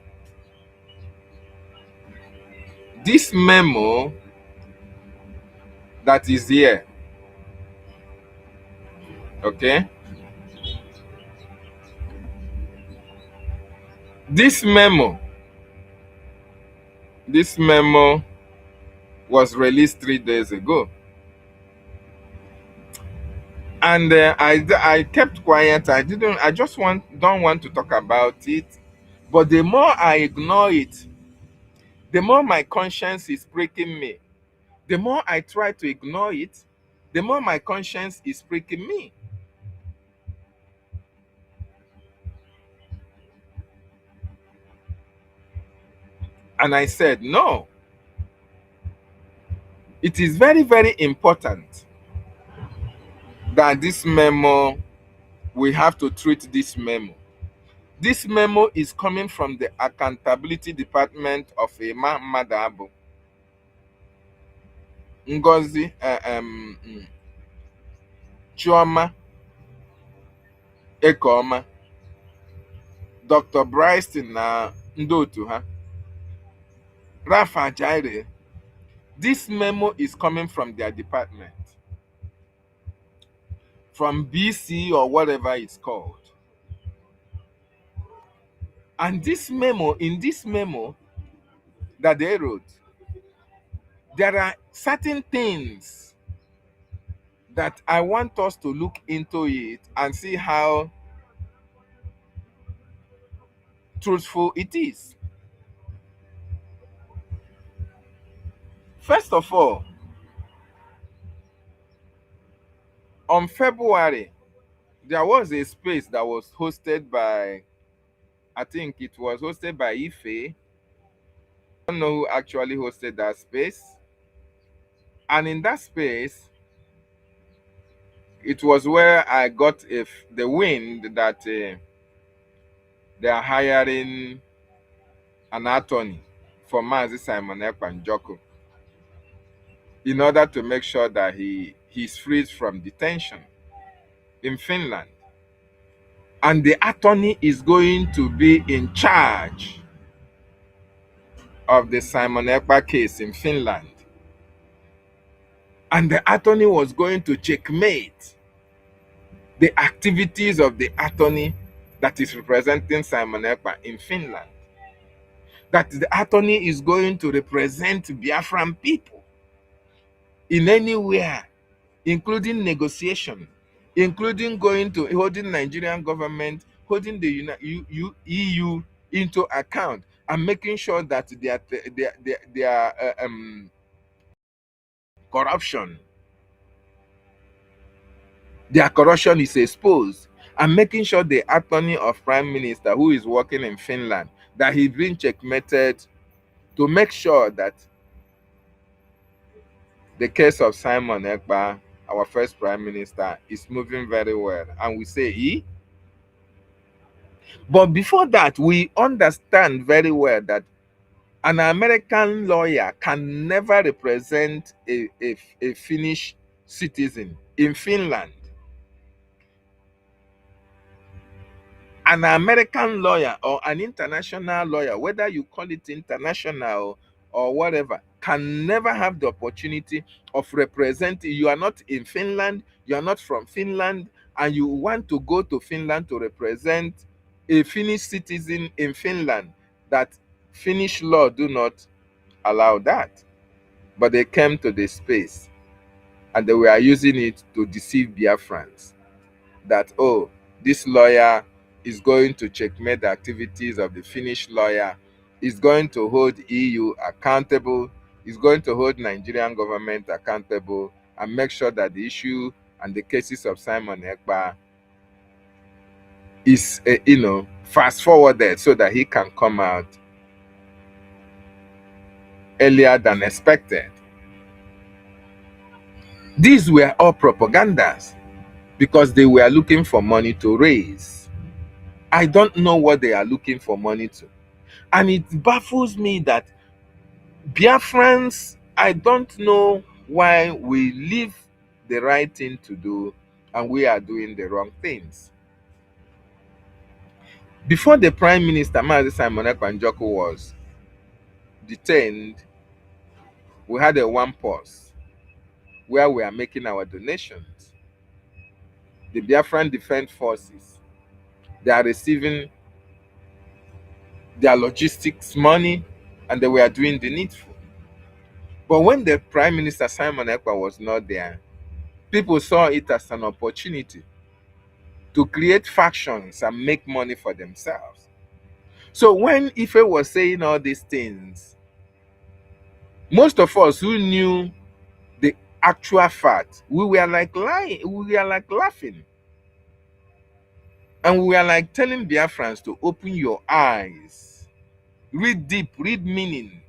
that is here. Okay? This memo was released 3 days ago. And I kept quiet. I just don't want to talk about it. But the more I ignore it, the more my conscience is breaking me. The more I try to ignore it, the more my conscience is breaking me. And I said, no. It is very, very important that this memo, we have to treat this memo. This memo is coming from the Accountability Department of Emma Madabo, Ngozi, Chioma Ekoma, Dr. Bryson na Ndotu ha, Rafa Jaire. This memo is coming from their department, from BC or whatever it's called. And this memo, in this memo that they wrote, there are certain things that I want us to look into it and see how truthful it is. First of all, on February, there was a space that was hosted by, I think it was hosted by Ife. I don't know who actually hosted that space. And in that space, it was where I got the wind that they are hiring an attorney for Mazi Simon Ekpanjok in order to make sure that he's freed from detention in Finland. And the attorney is going to be in charge of the Simon Ekpa case in Finland. And the attorney was going to checkmate the activities of the attorney that is representing Simon Ekpa in Finland. That the attorney is going to represent Biafran people in anywhere, including negotiation, including going to holding Nigerian government, holding the EU into account, and making sure that their corruption, their corruption is exposed, and making sure the attorney of prime minister who is working in Finland, that he's been checkmated, to make sure that the case of Simon Ekpa, our first prime minister, is moving very well. And we say he. But before that, we understand very well that an American lawyer can never represent a Finnish citizen in Finland. An American lawyer or an international lawyer, whether you call it international or whatever, can never have the opportunity of representing. You are not in Finland, you are not from Finland, and you want to go to Finland to represent a Finnish citizen in Finland. That Finnish law do not allow that. But they came to the space and they were using it to deceive Biafrans. That, oh, this lawyer is going to checkmate the activities of the Finnish lawyer, is going to hold EU accountable, is going to hold Nigerian government accountable, and make sure that the issue and the cases of Simon Ekpa is, fast forwarded so that he can come out earlier than expected. These were all propagandas because they were looking for money to raise. I don't know what they are looking for money to. And it baffles me that Biafrans, I don't know why we leave the right thing to do and we are doing the wrong things. Before the Prime Minister, Mazi Simon Ekpa was detained, we had a one pause where we are making our donations. The Biafran Defense Forces, they are receiving their logistics money and they were doing the needful. But when the Prime Minister Simon Ekpa was not there, people saw it as an opportunity to create factions and make money for themselves. So when Ife was saying all these things, most of us who knew the actual fact, we were like lying, we were like laughing. And we were like telling Biafrans to open your eyes, read deep, read meaning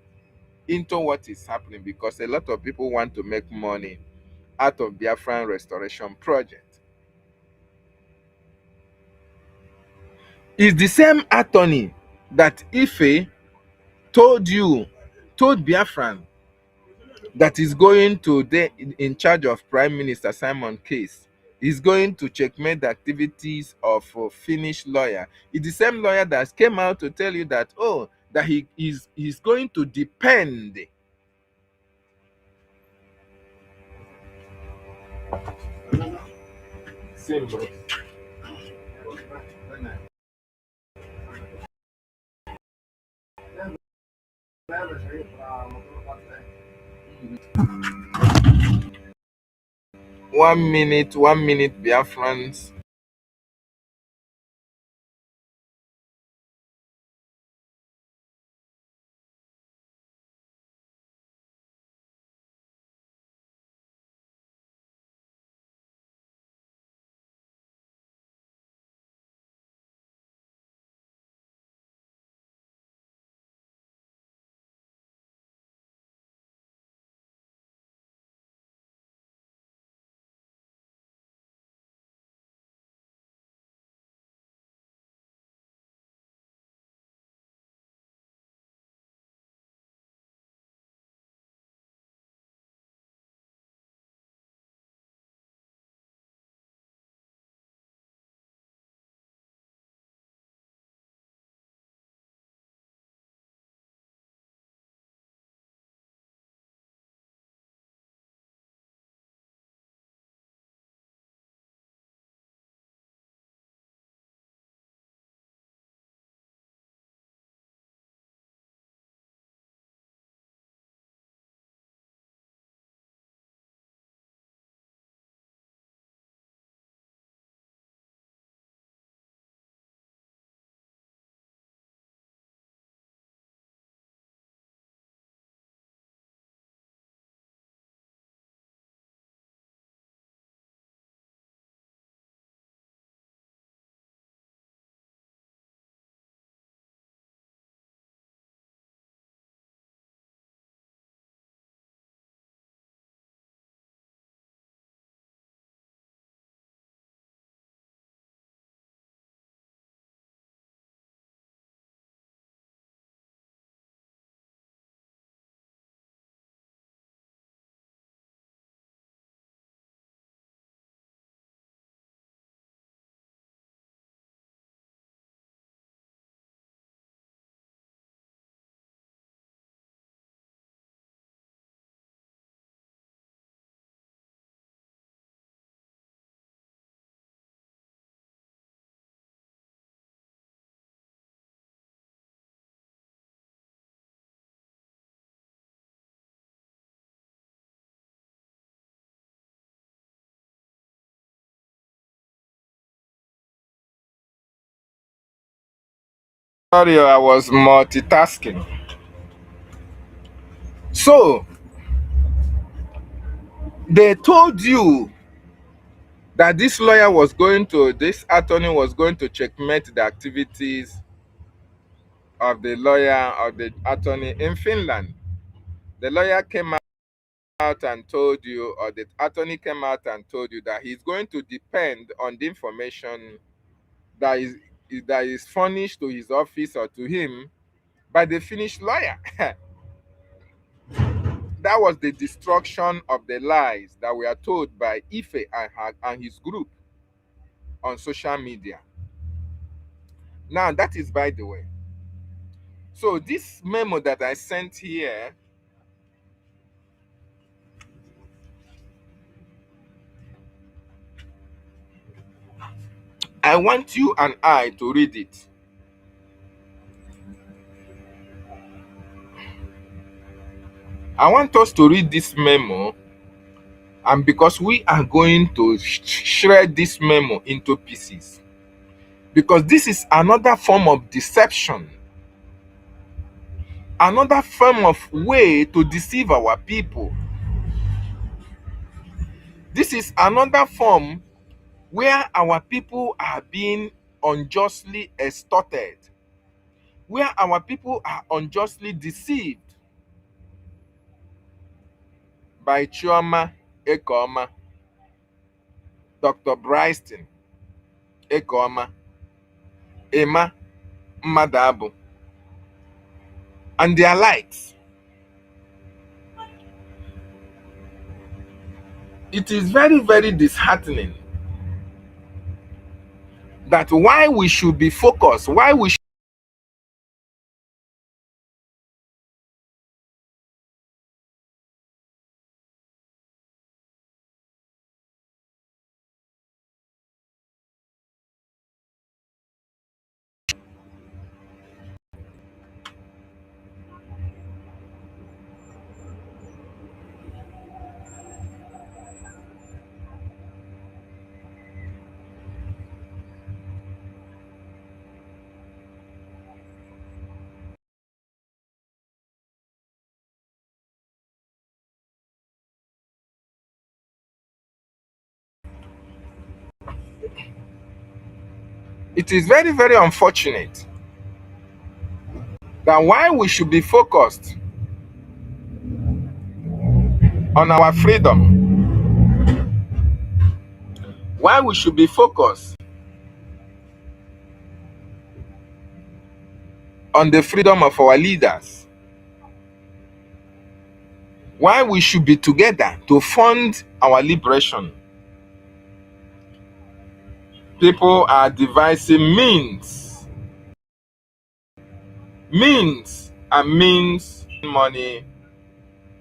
into what is happening, because a lot of people want to make money out of Biafran restoration project. It's the same attorney that Ife told Biafran that is going to in charge of Prime Minister Simon case. Is going to checkmate the activities of a Finnish lawyer. It's the same lawyer that came out to tell you that, oh, that he's going to depend one minute, Biafrans. Sorry, I was multitasking. So they told you that this attorney was going to checkmate the activities of the lawyer or the attorney in Finland. The lawyer came out and told you, or the attorney came out and told you that he's going to depend on the information that is furnished to his office or to him by the Finnish lawyer. That was the destruction of the lies that were told by Ife and his group on social media. Now, that is by the way. So, this memo that I sent here, I want you and I to read it. I want us to read this memo, and because we are going to shred this memo into pieces, because this is another form of deception, another form of way to deceive our people. This is another form where our people are being unjustly extorted, where our people are unjustly deceived by Chioma Ekoma, Dr. Bryston Ekoma, Emma Madabu, and their likes. It is very, very disheartening that why we should be focused, why we should it is very, very unfortunate that why we should be focused on our freedom, why we should be focused on the freedom of our leaders, why we should be together to fund our liberation. People are devising means money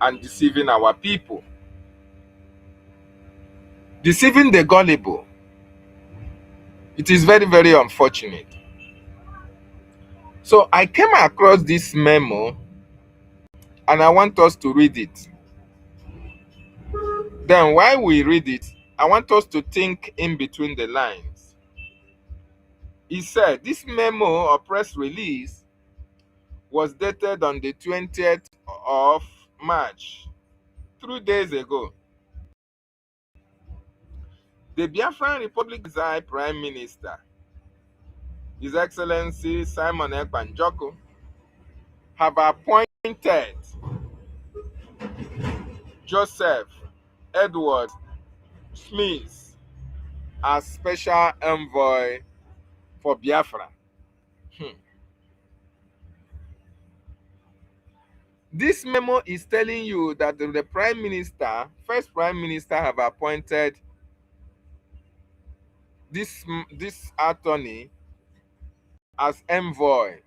and deceiving our people, deceiving the gullible. It is very, very unfortunate. So I came across this memo and I want us to read it. Then while we read it, I want us to think in between the lines. He said this memo or press release was dated on the 20th of March, 3 days ago. The Biafran Republic's Prime Minister, His Excellency Simon Ekpanjoko, have appointed Joseph Edward Smith as special envoy for Biafra. This memo is telling you that the Prime Minister, first Prime Minister, have appointed this attorney as envoy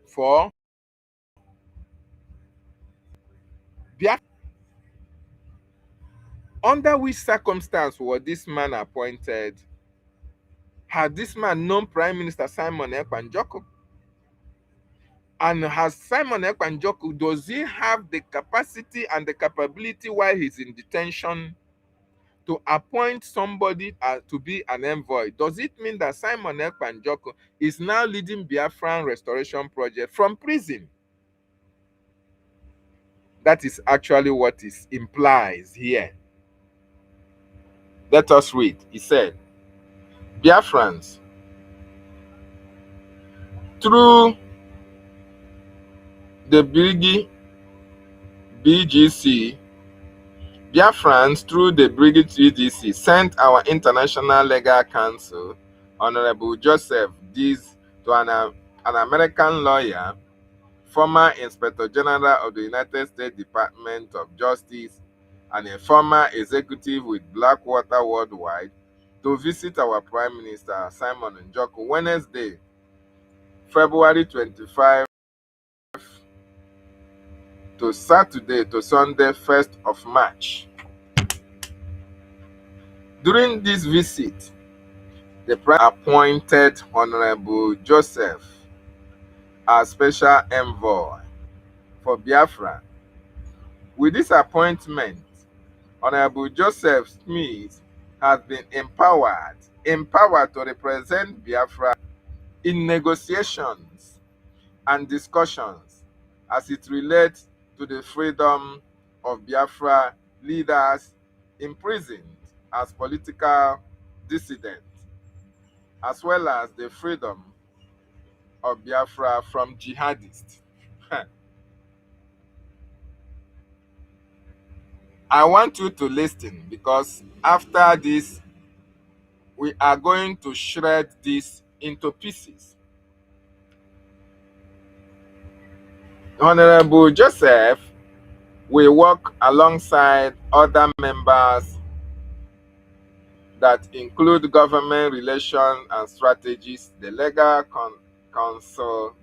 for Biafra. Under which circumstance was this man appointed? Had this man known Prime Minister Simon Ekpanjoko? And has Simon Ekpanjoko, does he have the capacity and the capability while he's in detention to appoint somebody to be an envoy, does it mean that Simon Ekpa Njoku is now leading Biafran restoration project from prison? That is actually what is implies here. Let us read. He said, Biafrans, through the BGC, Biafrans, through the Brgie TDC, sent our international legal counsel, Honorable Joseph Dees, to an American lawyer, former Inspector General of the United States Department of Justice, and a former executive with Blackwater Worldwide, to visit our Prime Minister, Simon Njoku, Wednesday, February 25 to Saturday to Sunday, 1st of March. During this visit, the Prime appointed Honorable Joseph as special envoy for Biafra. With this appointment, Honorable Joseph Smith has been empowered to represent Biafra in negotiations and discussions as it relates to the freedom of Biafra leaders imprisoned as political dissidents, as well as the freedom of Biafra from jihadists. I want you to listen, because after this, we are going to shred this into pieces. Honorable Joseph will work alongside other members that include government relations and strategies, the legal counsel,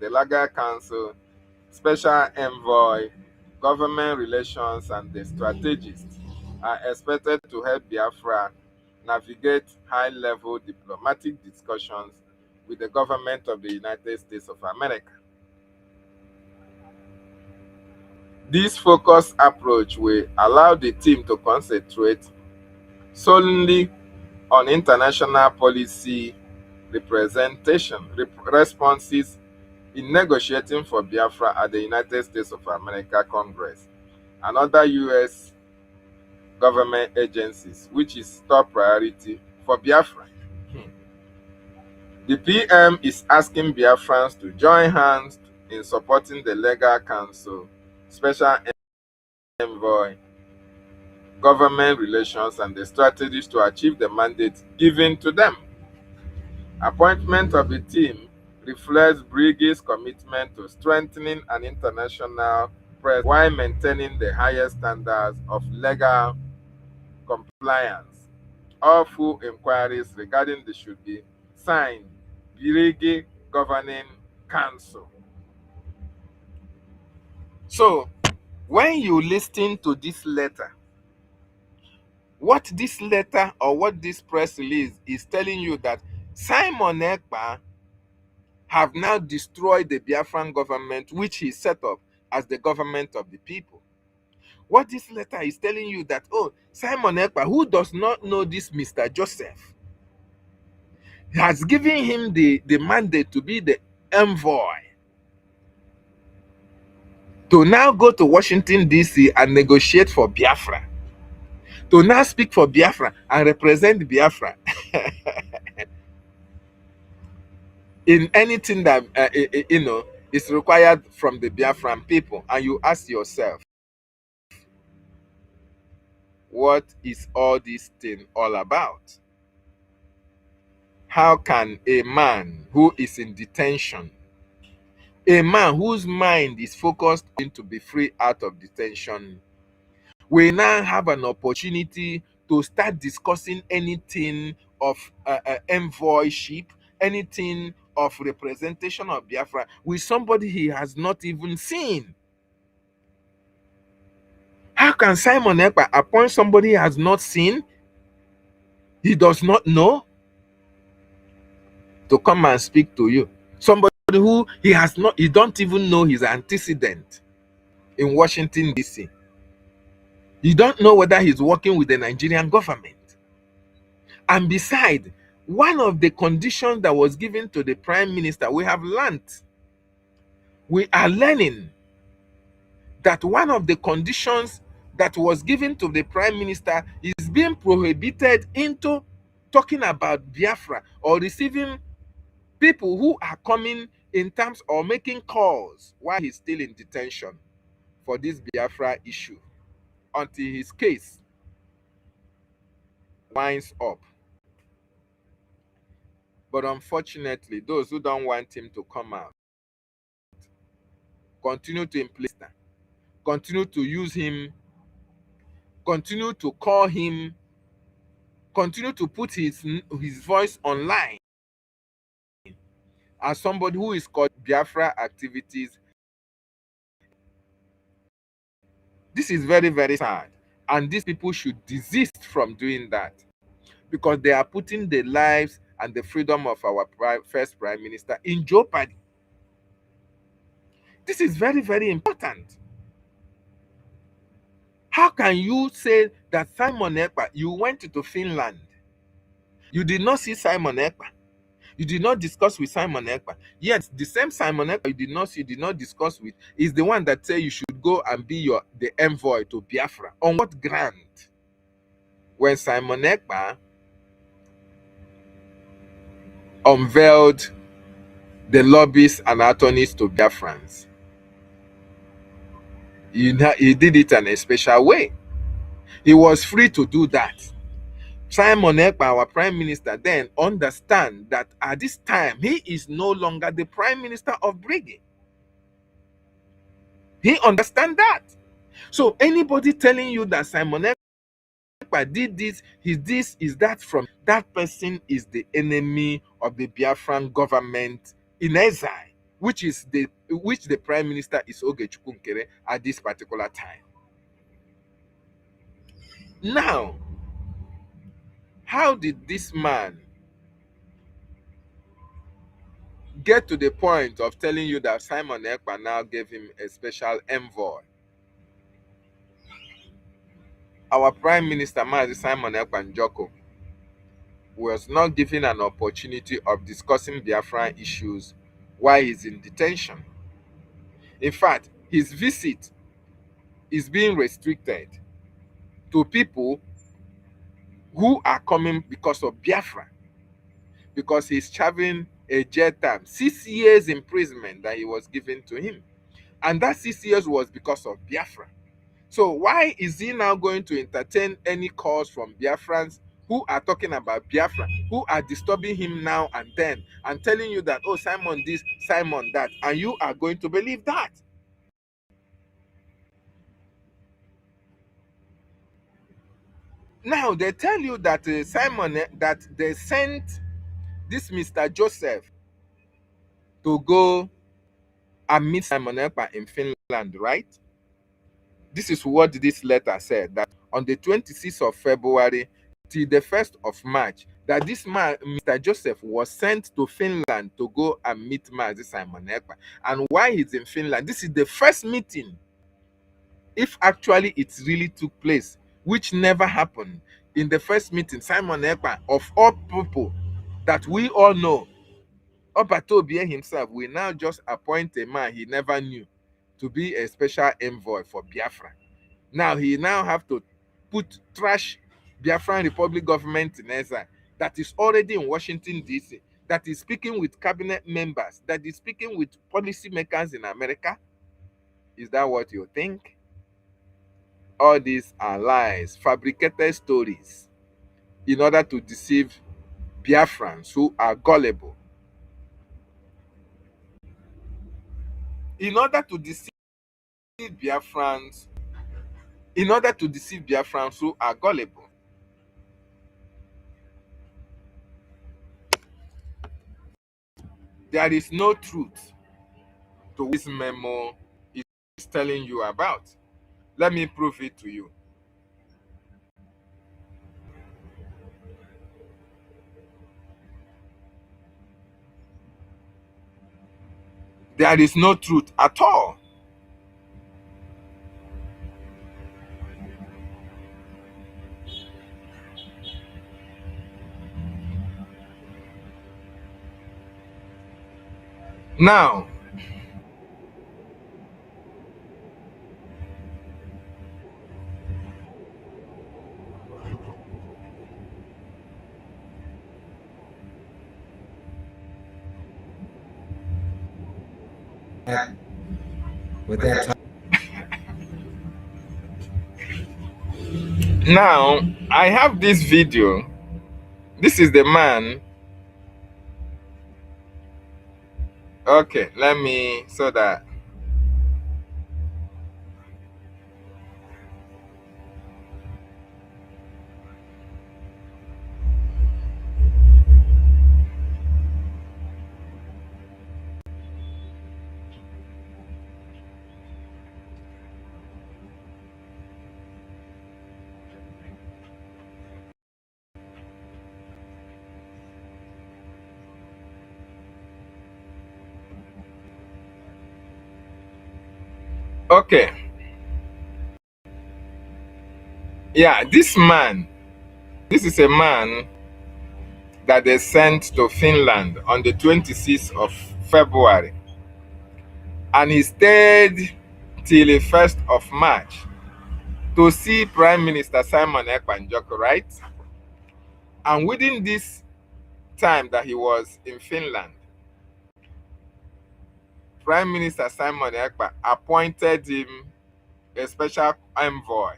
special envoy, government relations, and the strategists are expected to help Biafra navigate high-level diplomatic discussions with the government of the United States of America. This focused approach will allow the team to concentrate solely on international policy responses in negotiating for Biafra at the United States of America Congress and other U.S. government agencies, which is top priority for Biafra. The PM is asking Biafrans to join hands in supporting the legal counsel, special envoy, government relations, and the strategies to achieve the mandate given to them. Appointment of the team reflects Brigie's commitment to strengthening an international presence while maintaining the highest standards of legal compliance. All full inquiries regarding this should be signed Brgie Governing Council. So, when you listen to this letter, what this letter or what this press release is telling you that Simon Ekpa have now destroyed the Biafran government, which he set up as the government of the people. What this letter is telling you that, oh, Simon Ekpa, who does not know this Mr. Joseph, has given him the mandate to be the envoy, to now go to Washington, D.C. and negotiate for Biafra, to now speak for Biafra and represent Biafra in anything that, is required from the Biafran people. And you ask yourself, what is all this thing all about? How can a man who is in detention, a man whose mind is focused on to be free out of detention, we now have an opportunity to start discussing anything of envoyship, anything of representation of Biafra with somebody he has not even seen? How can Simon Ekpa appoint somebody he has not seen, he does not know, to come and speak to you? Somebody who he don't even know his antecedent in Washington, D.C. You don't know whether he's working with the Nigerian government. And beside, one of the conditions that was given to the prime minister, we have learned, we are learning that one of the conditions that was given to the prime minister is being prohibited into talking about Biafra or receiving people who are coming in terms or making calls while he's still in detention for this Biafra issue until his case winds up. But unfortunately, those who don't want him to come out continue to implicit, continue to use him, continue to call him, continue to put his voice online as somebody who is called Biafra activities. This is very, very sad. And these people should desist from doing that because they are putting the lives and the freedom of our first prime minister in jeopardy. This is very, very important. How can you say that Simon Ekpa, you went to Finland, you did not see Simon Ekpa, you did not discuss with Simon Ekpa, yet the same Simon Ekpa you did not see, did not discuss with, is the one that say you should go and be the envoy to Biafra? On what ground? When Simon Ekpa unveiled the lobbyists and attorneys to Biafrans, he did it in a special way. He was free to do that. Simon Ekpa, our prime minister, then understand that at this time, he is no longer the prime minister of Brgie. He understands that. So anybody telling you that Simon Ekpa did this, is that from, that person is the enemy of the Biafran government in exile, which the prime minister is Ogechukwu Nkere at this particular time. Now, how did this man get to the point of telling you that Simon Ekpa now gave him a special envoy? Our Prime Minister, Mazi Simon Ekpa Njoko, was not given an opportunity of discussing Biafran issues while he's in detention. In fact, his visit is being restricted to people who are coming because of Biafra, because he's serving a jail term, 6 years imprisonment that he was given to him. And that 6 years was because of Biafra. So why is he now going to entertain any calls from Biafrans who are talking about Biafra, who are disturbing him now and then and telling you that, oh, Simon this, Simon that, and you are going to believe that? Now they tell you that that they sent this Mr. Joseph to go and meet Simon Ekpa in Finland, right? This is what this letter said, that on the 26th of February till the 1st of March, that this man, Mr. Joseph, was sent to Finland to go and meet Mazi Simon Ekpa. And why he's in Finland, this is the first meeting, if actually it really took place, which never happened. In the first meeting, Simon Ekpa, of all people that we all know, Obatobie himself will now just appoint a man he never knew to be a special envoy for Biafra. Now he now have to trash Biafran Republic government in exile that is already in Washington, D.C., that is speaking with cabinet members, that is speaking with policymakers in America. Is that what you think? All these are lies, fabricated stories in order to deceive Biafrans who are gullible. In order to deceive Biafrans, who are gullible. There is no truth to this memo is telling you about. Let me prove it to you. There is no truth at all. Now, with that now I have this video. This is the man. Okay, let me so that okay. Yeah, this man, this is a man that they sent to Finland on the 26th of February. And he stayed till the 1st of March to see Prime Minister Simon Ekpa, right? And within this time that he was in Finland, Prime Minister Simon Ekpa appointed him a special envoy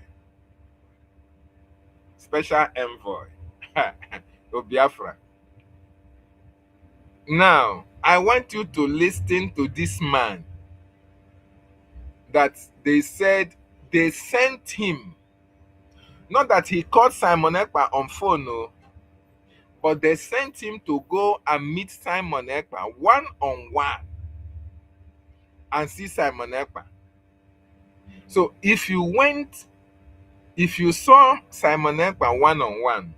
to Biafra. Now, I want you to listen to this man that they said they sent him. Not that he called Simon Ekpa on phone, no, but they sent him to go and meet Simon Ekpa one on one and see Simon Ekpa. So if you saw Simon Ekpa one on one,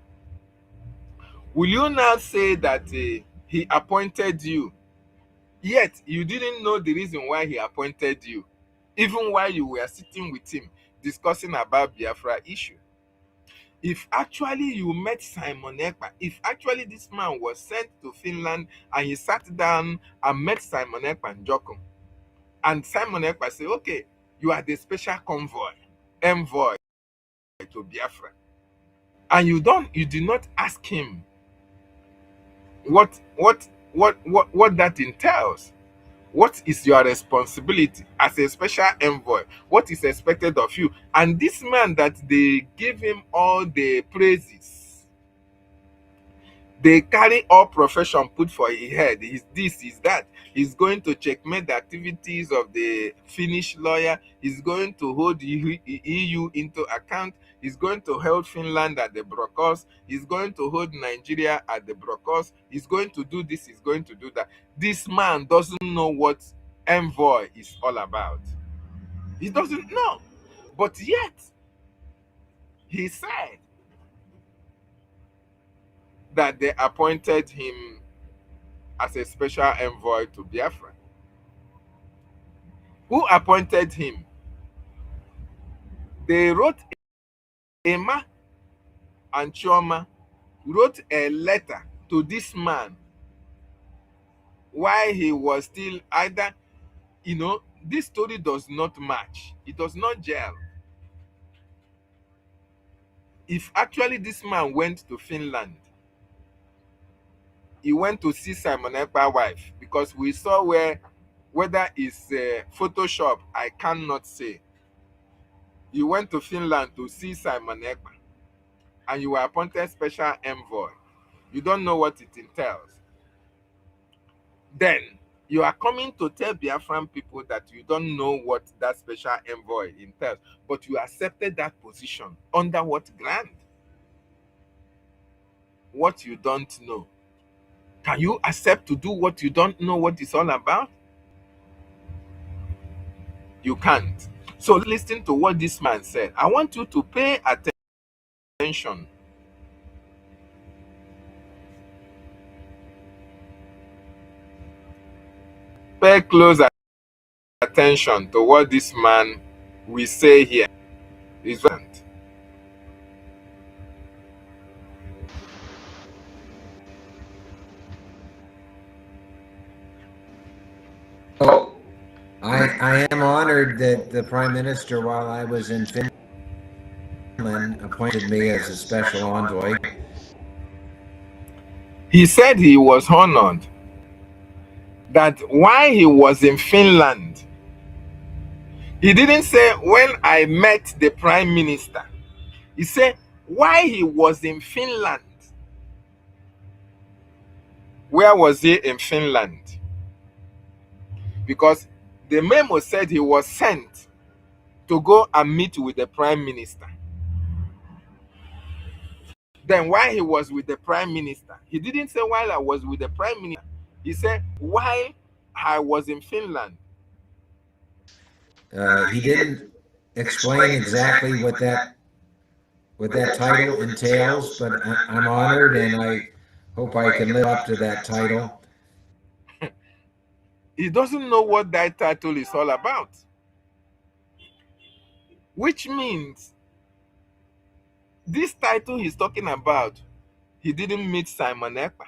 will you now say that he appointed you? Yet you didn't know the reason why he appointed you, even while you were sitting with him discussing about Biafra issue. If actually you met Simon Ekpa, if actually this man was sent to Finland and he sat down and met Simon Ekpa and Jokum, and Simon Ekpa said, okay, you are the special envoy to Biafra, and you did not ask him what that entails. What is your responsibility as a special envoy? What is expected of you? And this man that they give him all the praises, they carry all profession put for his head. He's this, he's that. He's going to checkmate the activities of the Finnish lawyer. He's going to hold the EU into account. He's going to hold Finland at the Brokos. He's going to hold Nigeria at the Brokos. He's going to do this. He's going to do that. This man doesn't know what envoy is all about. He doesn't know. But yet, he said that they appointed him as a special envoy to Biafra. Who appointed him? They wrote, Emma and Chioma wrote a letter to this man while he was still either, this story does not match. It does not gel. If actually this man went to Finland, he went to see Simon Ekpa's wife, because we saw whether it's Photoshop, I cannot say. You went to Finland to see Simon Ekpa, and you were appointed special envoy. You don't know what it entails. Then you are coming to tell Biafran people that you don't know what that special envoy entails, but you accepted that position under what grant? What you don't know. Can you accept to do what you don't know what it's all about? You can't. So listen to what this man said. I want you to pay attention. Pay close attention to what this man will say here. Is right. I am honored that the Prime Minister, while I was in Finland, appointed me as a special envoy. He said he was honored that while he was in Finland, he didn't say when I met the prime minister. He said while he was in Finland. Where was he in Finland? Because the memo said he was sent to go and meet with the prime minister. Then while he was with the prime minister, he didn't say while I was with the prime minister. He said while I was in Finland. He didn't explain exactly what that title entails, but I'm honored and I hope I can live up to that title. He doesn't know what that title is all about. Which means this title he's talking about, he didn't meet Simon Ekpa.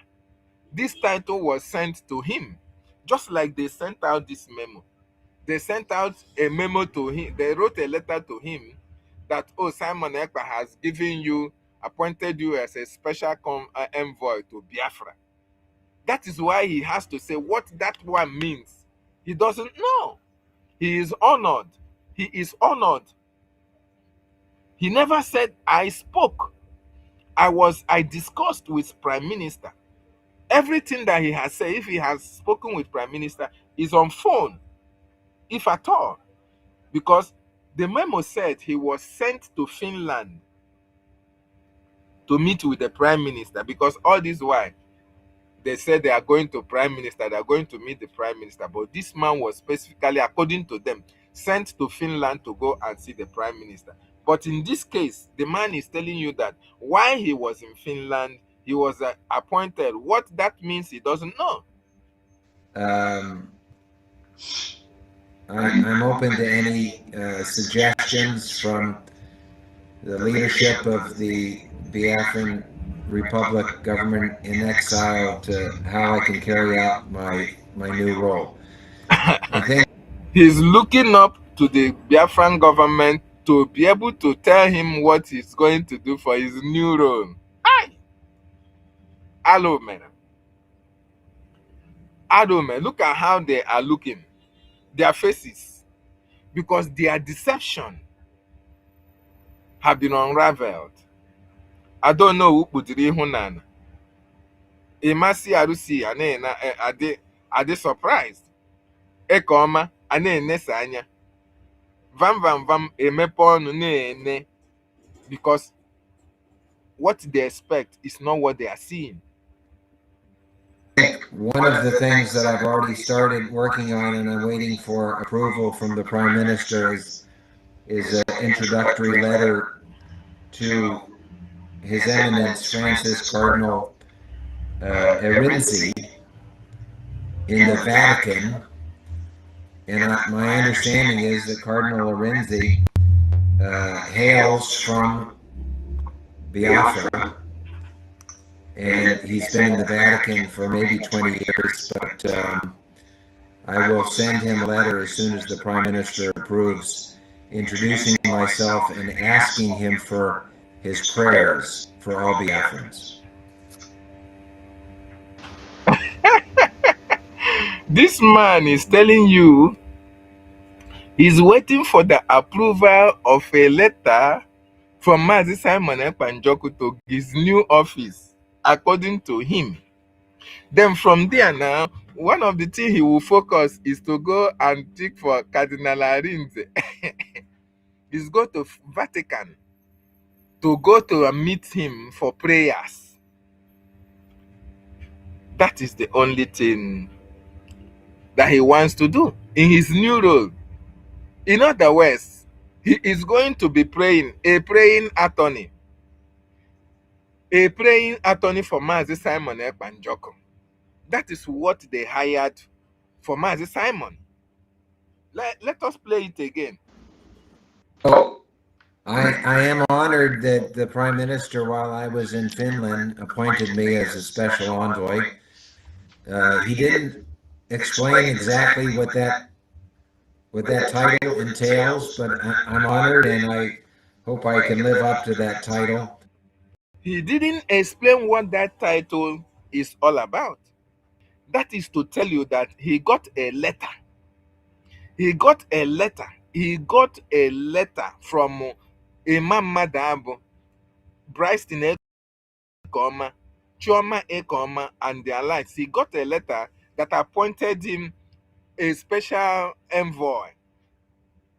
This title was sent to him, just like they sent out this memo. They sent out a memo to him. They wrote a letter to him that, oh, Simon Ekpa has given you, appointed you as a special envoy to Biafra. That is why he has to say what that one means. He doesn't know. He is honored. He is honored. He never said, I spoke. I discussed with Prime Minister. Everything that he has said, if he has spoken with Prime Minister, is on phone, if at all. Because the memo said he was sent to Finland to meet with the Prime Minister. Because all this while, they said they are going to Prime Minister, they are going to meet the Prime Minister. But this man was specifically, according to them, sent to Finland to go and see the Prime Minister. But in this case, the man is telling you that while he was in Finland, he was appointed. What that means, he doesn't know. I'm open to any suggestions from the leadership of the Biafran Republic government in exile to how I can carry out my new role. I think he's looking up to the Biafran government to be able to tell him what he's going to do for his new role. Hello, man. Hello, man. Look at how they are looking. Their faces. Because their deception have been unraveled. I don't know who put it in. Imasi Arusi ade surprised. Ekoma ane sanya. Vam emeponu ne. Because what they expect is not what they are seeing. One of the things that I've already started working on and I'm waiting for approval from the Prime Minister is an introductory letter to His Eminence Francis Cardinal Arinze in the Vatican. And my understanding is that Cardinal Arinze hails from Biafra. And he's been in the Vatican for maybe 20 years, but I will send him a letter as soon as the Prime Minister approves, introducing myself and asking him for his prayers for all Biafrans. This man is telling you he's waiting for the approval of a letter from Mazi Simon Ekpa to his new office, according to him. Then from there now, one of the things he will focus is to go and seek for Cardinal Arinze. He's go to Vatican to go to meet him for prayers. That is the only thing that he wants to do in his new role. In other words, he is going to be a praying attorney for Mazi Simon Ekpa. That is what they hired for Mazi Simon. Let us play it again. Oh, I am honored that the Prime Minister, while I was in Finland, appointed me as a special envoy. He didn't explain exactly what what that title entails, but I'm honored and I hope I can live up to that title. He didn't explain what that title is all about. That is to tell you that he got a letter. He got a letter. He got a letter from Imam Madabo, Bryson Ekoma, Chioma Ekoma, and their likes. He got a letter that appointed him a special envoy.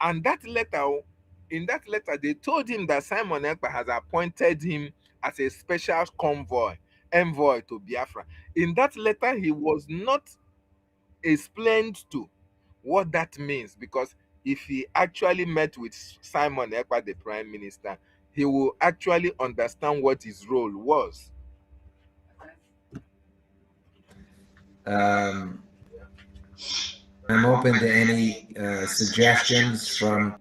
And in that letter, they told him that Simon Ekpa has appointed him as a special envoy to Biafra. In that letter, he was not explained to what that means, because if he actually met with Simon Ekpa, the prime minister, he will actually understand what his role was. I'm open to any suggestions from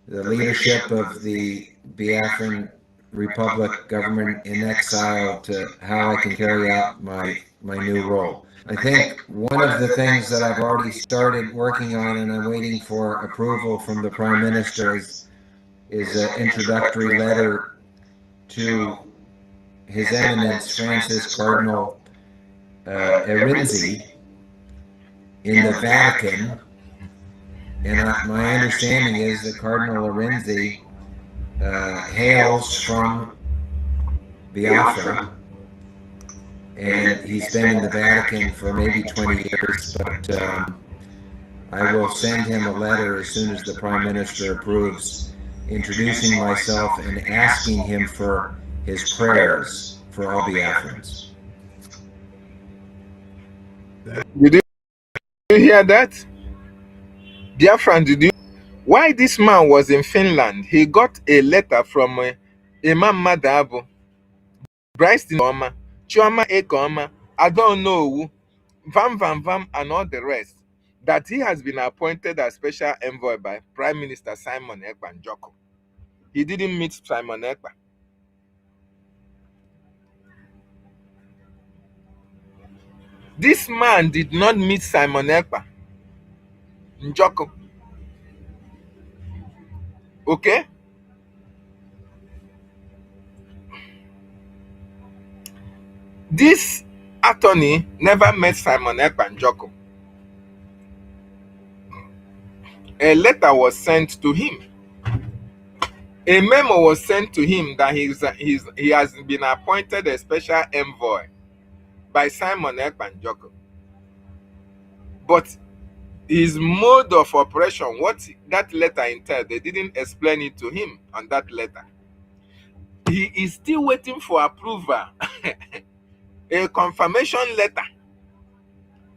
the leadership of the Biafran Republic government in exile to how I can carry out my new role. I think one of the things that I've already started working on and I'm waiting for approval from the Prime Minister is an introductory letter to His Eminence Francis Cardinal Arinze in the Vatican. And my understanding is that Cardinal Arinze hails from Biafra, and he's been in the Vatican for maybe 20 years, but I will send him a letter as soon as the Prime Minister approves, introducing myself and asking him for his prayers for all Biafrans. Did you hear that? Biafran, did you? Why this man was in Finland, he got a letter from Imam Madabo, Bryson Ekoma, Chioma Ekoma, I don't know, Vam, and all the rest, that he has been appointed as special envoy by Prime Minister Simon Ekpa Njoko. He didn't meet Simon Ekpa. This man did not meet Simon Ekpa Njoko. Okay? This attorney never met Simon Ekpa Njoko. A letter was sent to him. A memo was sent to him that he has been appointed a special envoy by Simon Ekpa Njoko. But his mode of operation, what that letter entailed, they didn't explain it to him on that letter. He is still waiting for approval, a confirmation letter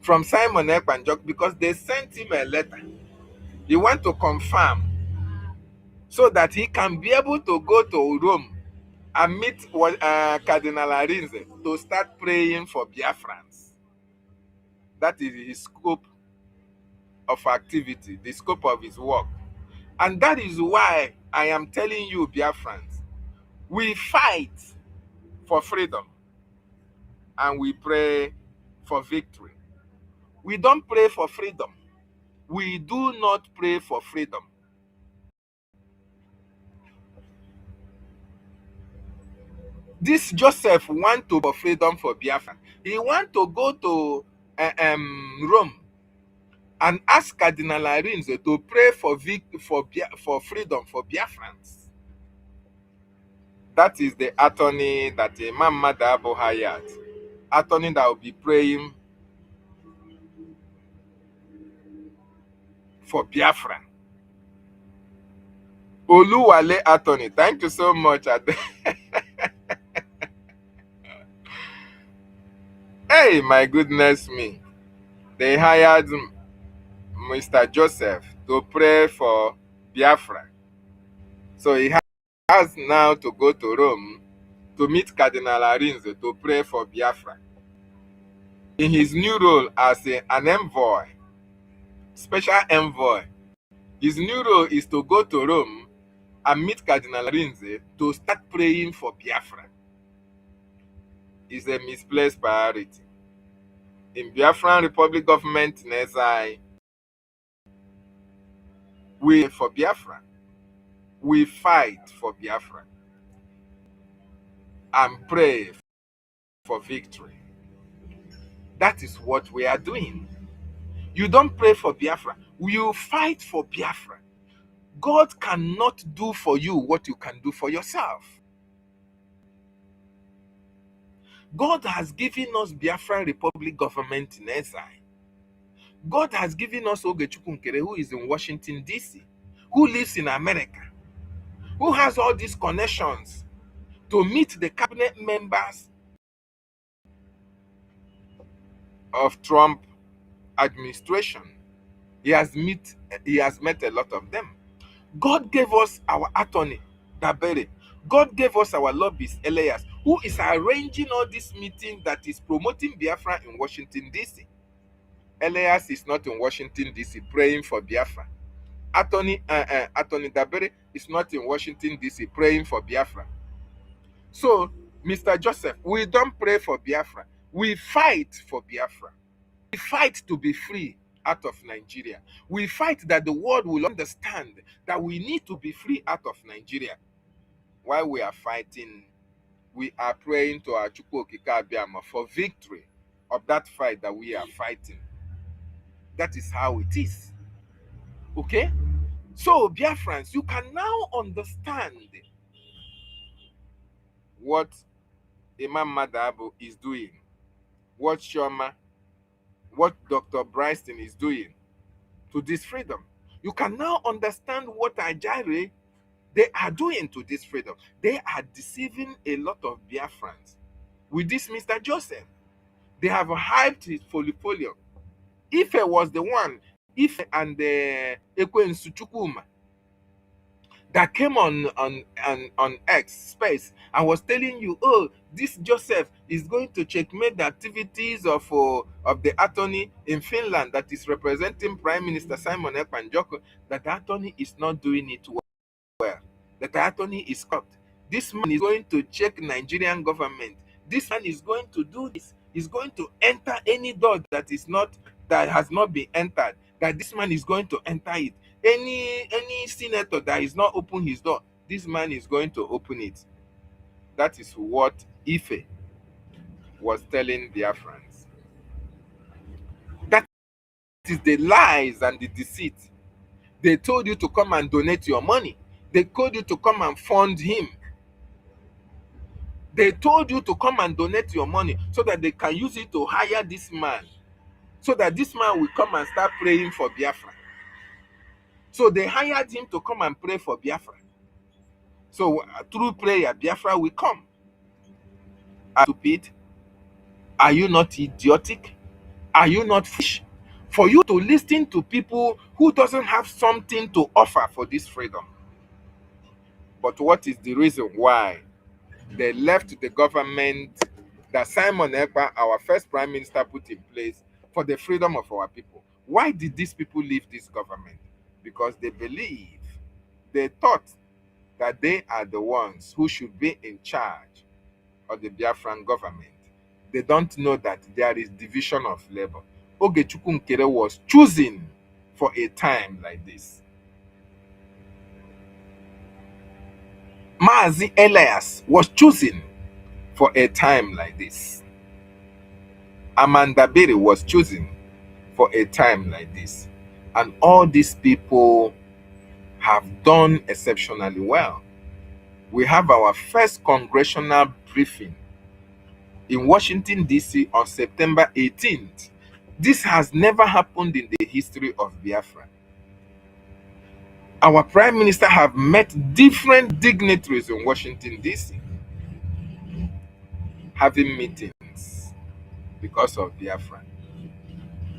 from Simon Ekpa Njoko, because they sent him a letter. He want to confirm so that he can be able to go to Rome and meet Cardinal Arinze to start praying for Biafrans. That is his scope of activity, the scope of his work. And that is why I am telling you, Biafrans, we fight for freedom and we pray for victory. We don't pray for freedom. We do not pray for freedom. This Joseph want to for freedom for Biafra. He want to go to Rome and ask Cardinal Arinze to pray for freedom for Biafrans. That is the attorney that Imam Madabo hired. Attorney that will be praying for Biafra. Oluwale attorney, thank you so much. Hey, my goodness me. They hired Mr. Joseph to pray for Biafra. So he has now to go to Rome to meet Cardinal Arinze to pray for Biafra. In his new role as an envoy, special envoy, his new role is to go to Rome and meet Cardinal Arinze to start praying for Biafra. It's a misplaced priority. In Biafran Republic government in exile, We for Biafra. We fight for Biafra and pray for victory. That is what we are doing. You don't pray for Biafra. You fight for Biafra. God cannot do for you what you can do for yourself. God has given us Biafran Republic government in exile. God has given us Ogechukwu Nkere, who is in Washington, D.C., who lives in America, who has all these connections to meet the cabinet members of Trump administration. He has met a lot of them. God gave us our attorney, Dabere. God gave us our lobbyist, Elias, who is arranging all this meeting that is promoting Biafra in Washington, D.C. Elias is not in Washington, D.C. praying for Biafra. Attorney Dabere is not in Washington, D.C. praying for Biafra. So, Mr. Joseph, we don't pray for Biafra. We fight for Biafra. We fight to be free out of Nigeria. We fight that the world will understand that we need to be free out of Nigeria. While we are fighting, we are praying to our Chukwu Okike Abiama for victory of that fight that we are fighting. That is how it is. Okay? So, Biafrans, you can now understand what Imam Madabu is doing, what Shoma, what Dr. Bryston is doing to this freedom. You can now understand what Ajare they are doing to this freedom. They are deceiving a lot of Biafrans with this Mr. Joseph. They have hyped his portfolio. Ife was the one, Ife and the Ekwe Nsuchukwuma, that came on X space and was telling you, oh, this Joseph is going to checkmate the activities of the attorney in Finland that is representing Prime Minister Simon Ekpanjoko, that the attorney is not doing it well. That the attorney is corrupt. This man is going to check Nigerian government. This man is going to do this. He's going to enter any door that has not been entered. That this man is going to enter it. Any senator that is not open his door, this man is going to open it. That is what Ife was telling Biafrans. That is the lies and the deceit. They told you to come and donate your money. They told you to come and fund him. They told you to come and donate your money so that they can use it to hire this man. So that this man will come and start praying for Biafra. So they hired him to come and pray for Biafra. So through prayer, Biafra will come. Are you stupid? Are you not idiotic? Are you not foolish? For you to listen to people who doesn't have something to offer for this freedom. But what is the reason why they left the government that Simon Ekpa, our first prime minister, put in place for the freedom of our people? Why did these people leave this government? Because they thought that they are the ones who should be in charge of the Biafran government. They don't know that there is division of labor. Ogechukwu Nkere was chosen for a time like this. Mazi Elias was chosen for a time like this. Amanda Berry was chosen for a time like this. And all these people have done exceptionally well. We have our first congressional briefing in Washington, D.C. on September 18th. This has never happened in the history of Biafra. Our prime minister have met different dignitaries in Washington, D.C. having meetings because of Biafra.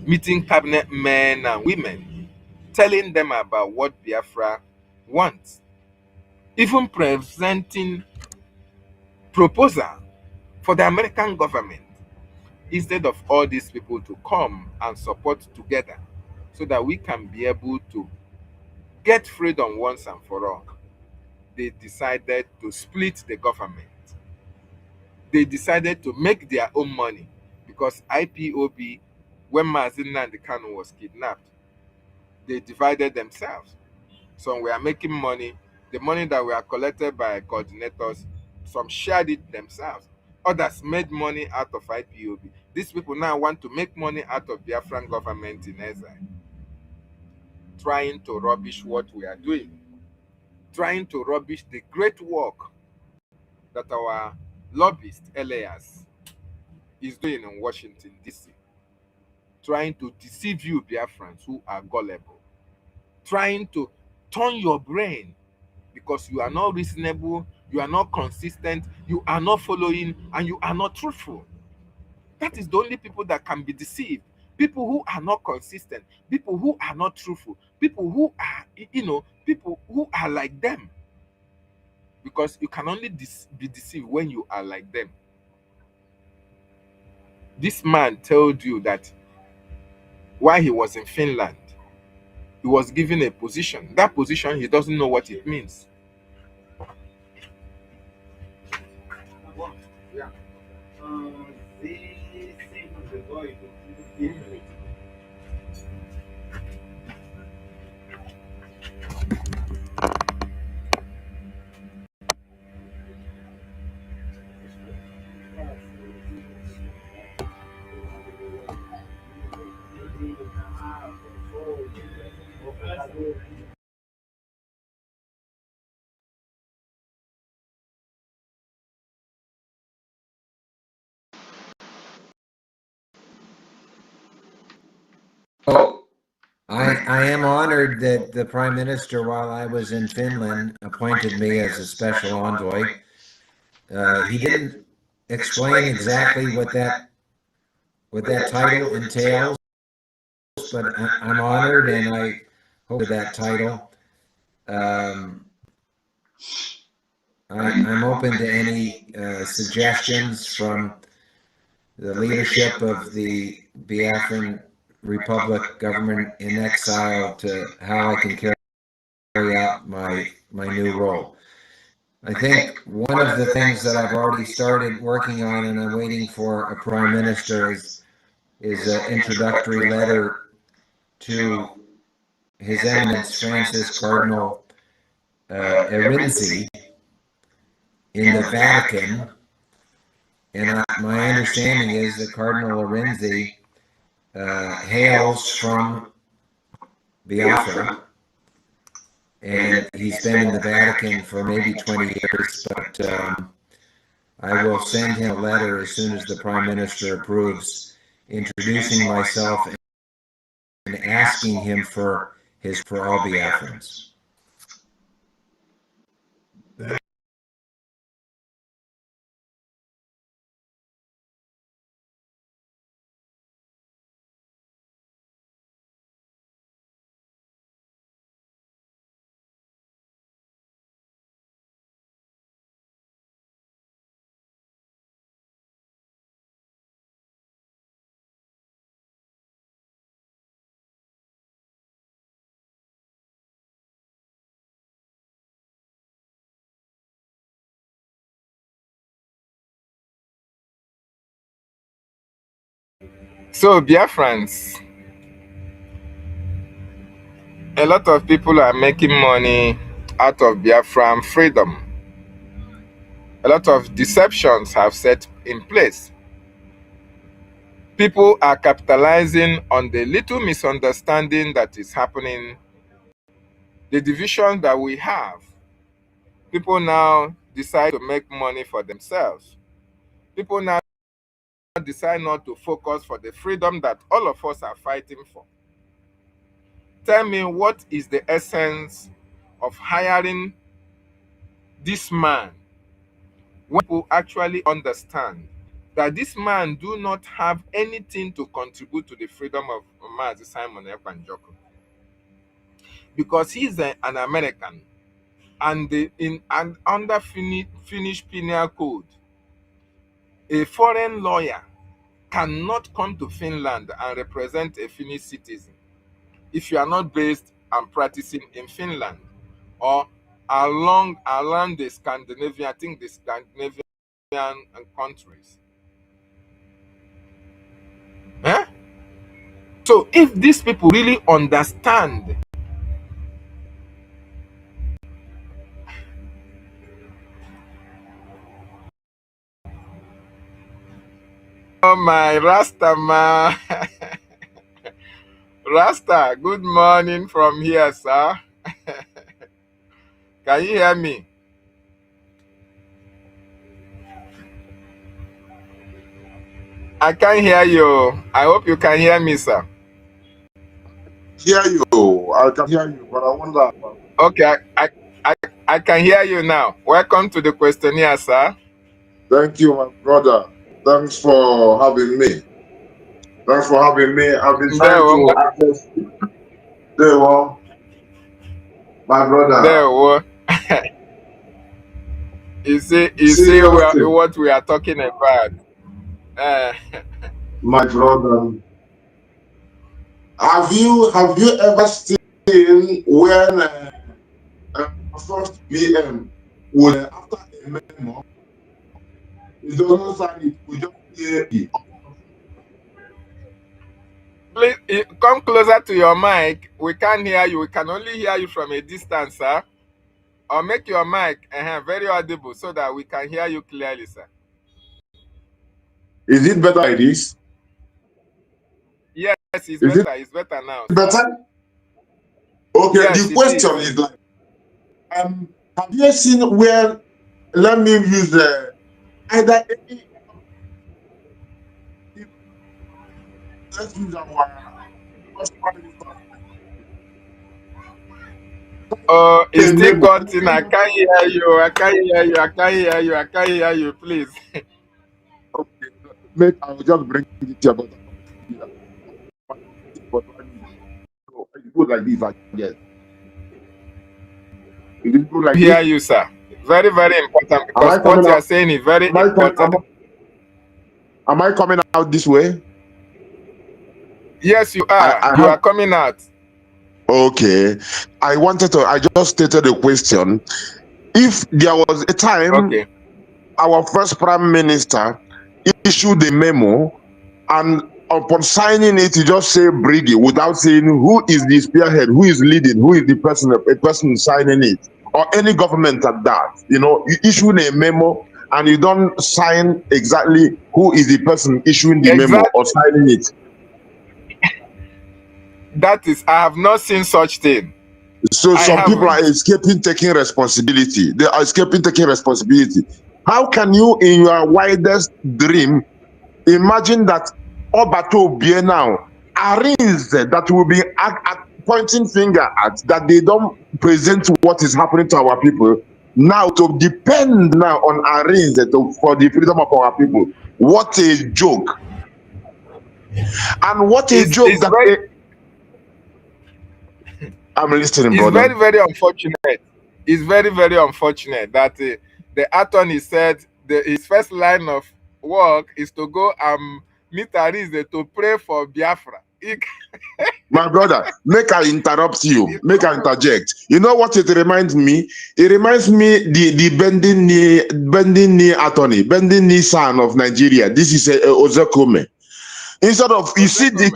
Meeting cabinet men and women, telling them about what Biafra wants. Even presenting proposal for the American government, instead of all these people to come and support together so that we can be able to get freedom once and for all. They decided to split the government. They decided to make their own money because IPOB, when Mazin Nnamdi Kanu was kidnapped, they divided themselves. Some were making money. The money that were collected by coordinators, some shared it themselves. Others made money out of IPOB. These people now want to make money out of Biafran government in exile, trying to rubbish what we are doing, trying to rubbish the great work that our lobbyist, Elias, is doing in Washington, D.C., trying to deceive you, Biafrans, who are gullible, trying to turn your brain because you are not reasonable, you are not consistent, you are not following, and you are not truthful. That is the only people that can be deceived. People who are not consistent, people who are not truthful, people who are, people who are like them. Because you can only be deceived when you are like them. This man told you that while he was in Finland, he was given a position. That position, he doesn't know what it means. Yeah. Oh, I am honored that the Prime Minister, while I was in Finland, appointed me as a special envoy. He didn't explain exactly what that title entails, but I'm honored and I hope for that title. I'm open to any suggestions from the leadership of the Biafran Republic government in exile to how I can carry out my new role. I think one of the things that I've already started working on and I'm waiting for a prime minister is an introductory letter to His Eminence Francis Cardinal Arinze in the Vatican. And my understanding is that Cardinal Arinze hails from Biafra, and he's been in the Vatican for maybe 20 years, but I will send him a letter as soon as the Prime Minister approves, introducing myself and asking him for all Biafrans. So, Biafrans, a lot of people are making money out of Biafran freedom. A lot of deceptions have set in place. People are capitalizing on the little misunderstanding that is happening, the division that we have. People now decide to make money for themselves. People now decide not to focus for the freedom that all of us are fighting for. Tell me, what is the essence of hiring this man when people actually understand that this man do not have anything to contribute to the freedom of Mazi Simon Ekwanjoko? Because he's an American, and under Finnish Penal Code, a foreign lawyer cannot come to Finland and represent a Finnish citizen if you are not based and practicing in Finland or around the Scandinavian, I think the Scandinavian countries. Eh? So if these people really understand my Rasta man. Rasta, good morning from here, sir. Can you hear me? I can't hear you. I hope you can hear me, sir. Hear you. I can hear you, but I wonder. Okay, I can hear you now. Welcome to the questionnaire, sir. Thank you, my brother. Thanks for having me. Thanks for having me. I've been There, trying to access. There, well, my brother. there. You see what we are talking about. My brother. Have you ever seen when first PM would after a memo, it doesn't sign it, we just say it. Please come closer to your mic. We can't hear you. We can only hear you from a distance, sir. Or make your mic very audible so that we can hear you clearly, sir. Is it better like this? Yes, it's better. It's better now. Better? Okay, yes, the question is like, have you seen where, let me use either any, let's use our first prime minister. Oh, it's still cutting. I can't hear you. I can't hear you. I can't hear you. I can't hear you. Please. Okay, I will just bring it here, but it goes like this, I guess. It goes like hear you, sir. Very, very important, because what you are saying is very important. Am I coming out this way? Yes, you are. You are coming out. Okay. I just stated a question. If there was a time our first prime minister issued a memo, and upon signing it, you just say Brgie without saying who is the spearhead, who is leading, who is the person signing it, or any government at that. You know, you issue a memo and you don't sign exactly who is the person issuing the memo or signing it. That is, I have not seen such thing. So some people are escaping taking responsibility. They are escaping taking responsibility. How can you, in your wildest dream, imagine that Obato Bie now arrange that will be pointing finger at that they don't present what is happening to our people now, to depend now on arrange for the freedom of our people? What a joke! And what a joke that I'm listening, brother. It's very, very unfortunate. It's very, very unfortunate that the attorney said his first line of work is to go and meet Arise to pray for Biafra. My brother, make I interrupt you. Make I interject. You know what it reminds me? It reminds me the bending knee attorney, bending knee son of Nigeria. This is Ozekome. Instead of, you see the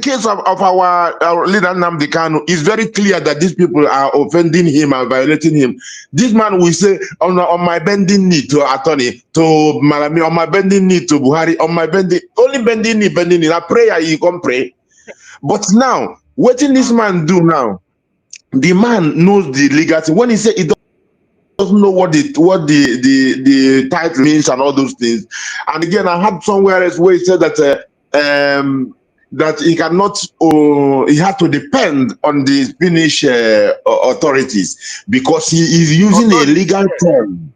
case of our leader Nnamdi Kanu, is very clear that these people are offending him and violating him. This man will say, on my bending knee to attorney, to Malami, on my bending knee to Buhari, on my bending knee, a prayer you come pray. But now, what did this man do now? The man knows the legality. When he said he doesn't know what the title means and all those things. And again, I had somewhere else where he said that that he cannot, he has to depend on the Finnish authorities, because he is using a legal term.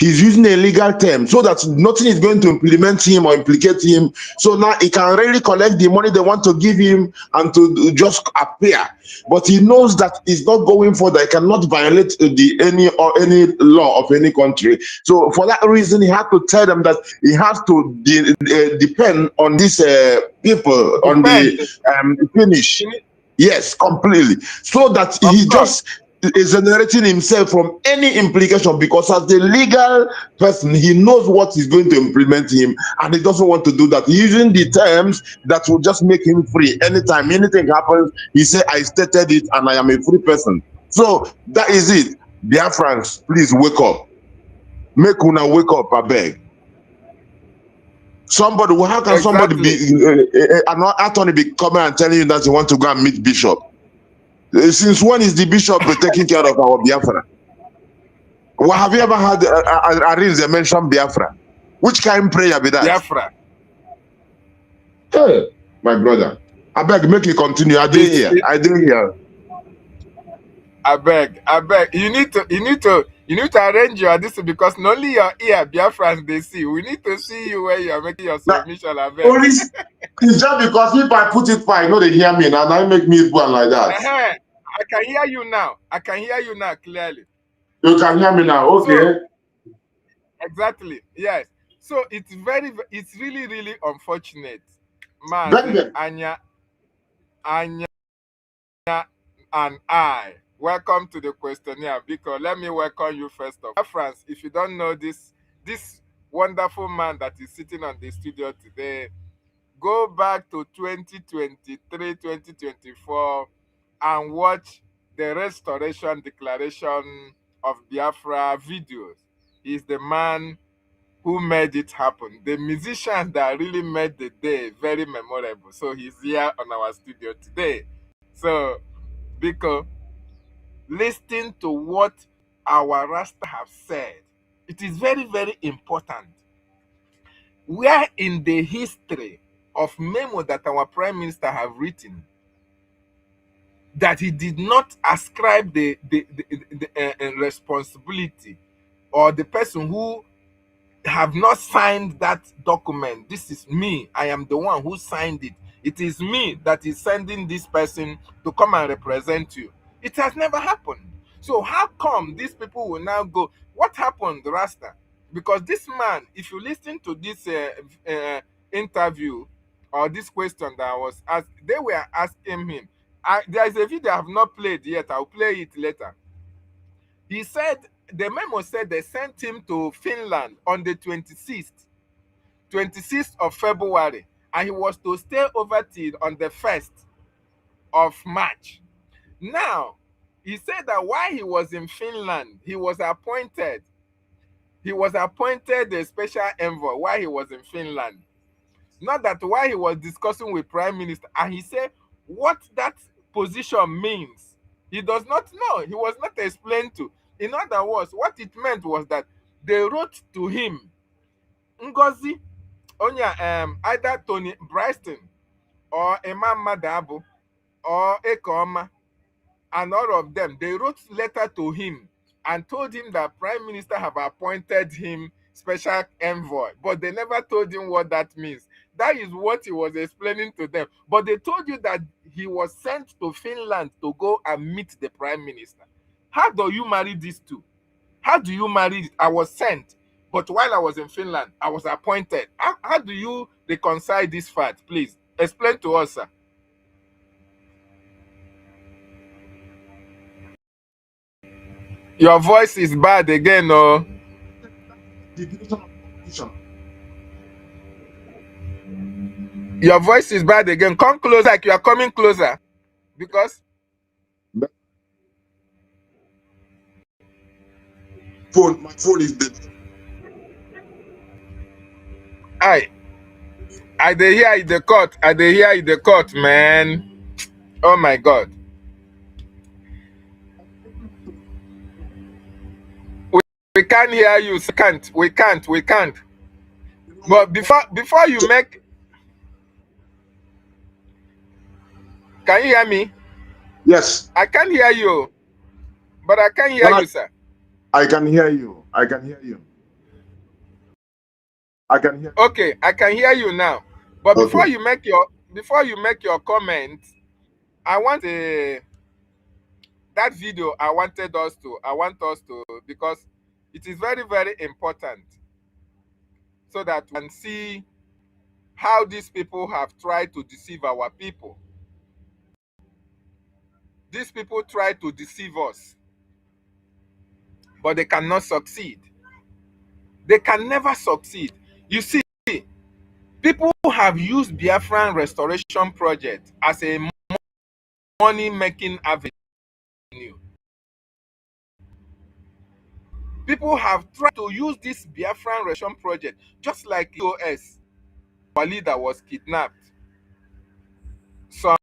He's using a legal term so that nothing is going to implement him or implicate him. So now he can really collect the money they want to give him and to just appear. But he knows that he's not going for that. He cannot violate any law of any country. So for that reason, he had to tell them that he has to depend on these people, on the Finnish. Yes, completely. So that he just exonerating himself from any implication, because as the legal person, he knows what is going to implement him, and he doesn't want to do that. He's using the terms that will just make him free. Anytime anything happens, he say, I stated it and I am a free person. So that is it. Biafrans, please wake up. Make una wake up, I beg. Somebody, well, how can somebody Exactly. be an attorney be coming and telling you that you want to go and meet bishop? Since when is the bishop taking care of our Biafra? Well, have you ever had Arinze mention Biafra? Which kind of prayer be that? Biafra. Hey, my brother, I beg, make you continue. I didn't It's hear. it, I didn't hear. I beg, I beg. You need to arrange your this because not only your ear Biafrans they see. We need to see you where you are making your Now, submission. I beg. only it's just because if I put it fine, you know they hear me and I make me go like that. I can hear you now. I can hear you now clearly. You can hear me now, okay? So exactly, yes. So it's really, really unfortunate, Beg Mazi them. Anya, and I. Welcome to the questionnaire. Because let me welcome you first of all. France, if you don't know this wonderful man that is sitting on the studio today, go back to 2023, 2024 and watch the Restoration Declaration of Biafra videos. He's the man who made it happen. The musician that really made the day very memorable. So he's here on our studio today. So, because listen to what our Rasta have said. It is very, very important. Where in the history of memo that our Prime Minister have written that he did not ascribe the responsibility or the person who have not signed that document. This is me. I am the one who signed it. It is me that is sending this person to come and represent you. It has never happened. So how come these people will now go? What happened, Rasta? Because this man, if you listen to this interview or this question that I was asked, they were asking him. There is a video I have not played yet. I'll play it later. He said the memo said they sent him to Finland on the 26th of February, and he was to stay over till on the 1st of March. Now, he said that while he was in Finland, he was appointed a special envoy while he was in Finland. Not that while he was discussing with Prime Minister, and he said what that position means. He does not know. He was not explained to. In other words, what it meant was that they wrote to him, Ngozi, either Tony Bryston or Imam Madabo or Ekoma, and all of them, they wrote letter to him and told him that Prime Minister have appointed him special envoy, but they never told him what that means. That is what he was explaining to them. But they told you that he was sent to Finland to go and meet the Prime Minister. How do you marry these two? How do you marry? I was sent, but while I was in Finland, I was appointed. How do you reconcile this fact? Please explain to us, sir. Your voice is bad again, no? Your voice is bad again. Come closer, like you are coming closer. Because My phone is dead. I dey hear in the court. I dey hear in the court, man. Oh my God. We can't hear you. We can't. But before you make, can you hear me? Yes. I can't hear you, but I can hear you, sir. I can hear you. I can hear you. I can hear. Okay, I can hear you now. But Okay. before you make your comment, I want that video. I want us to because it is very, very important so that we can see how these people have tried to deceive our people. These people try to deceive us, but they cannot succeed. They can never succeed. You see, people have used Biafran Restoration Project as a money-making avenue. People have tried to use this Biafran Restoration Project just like EOS leader was kidnapped. Some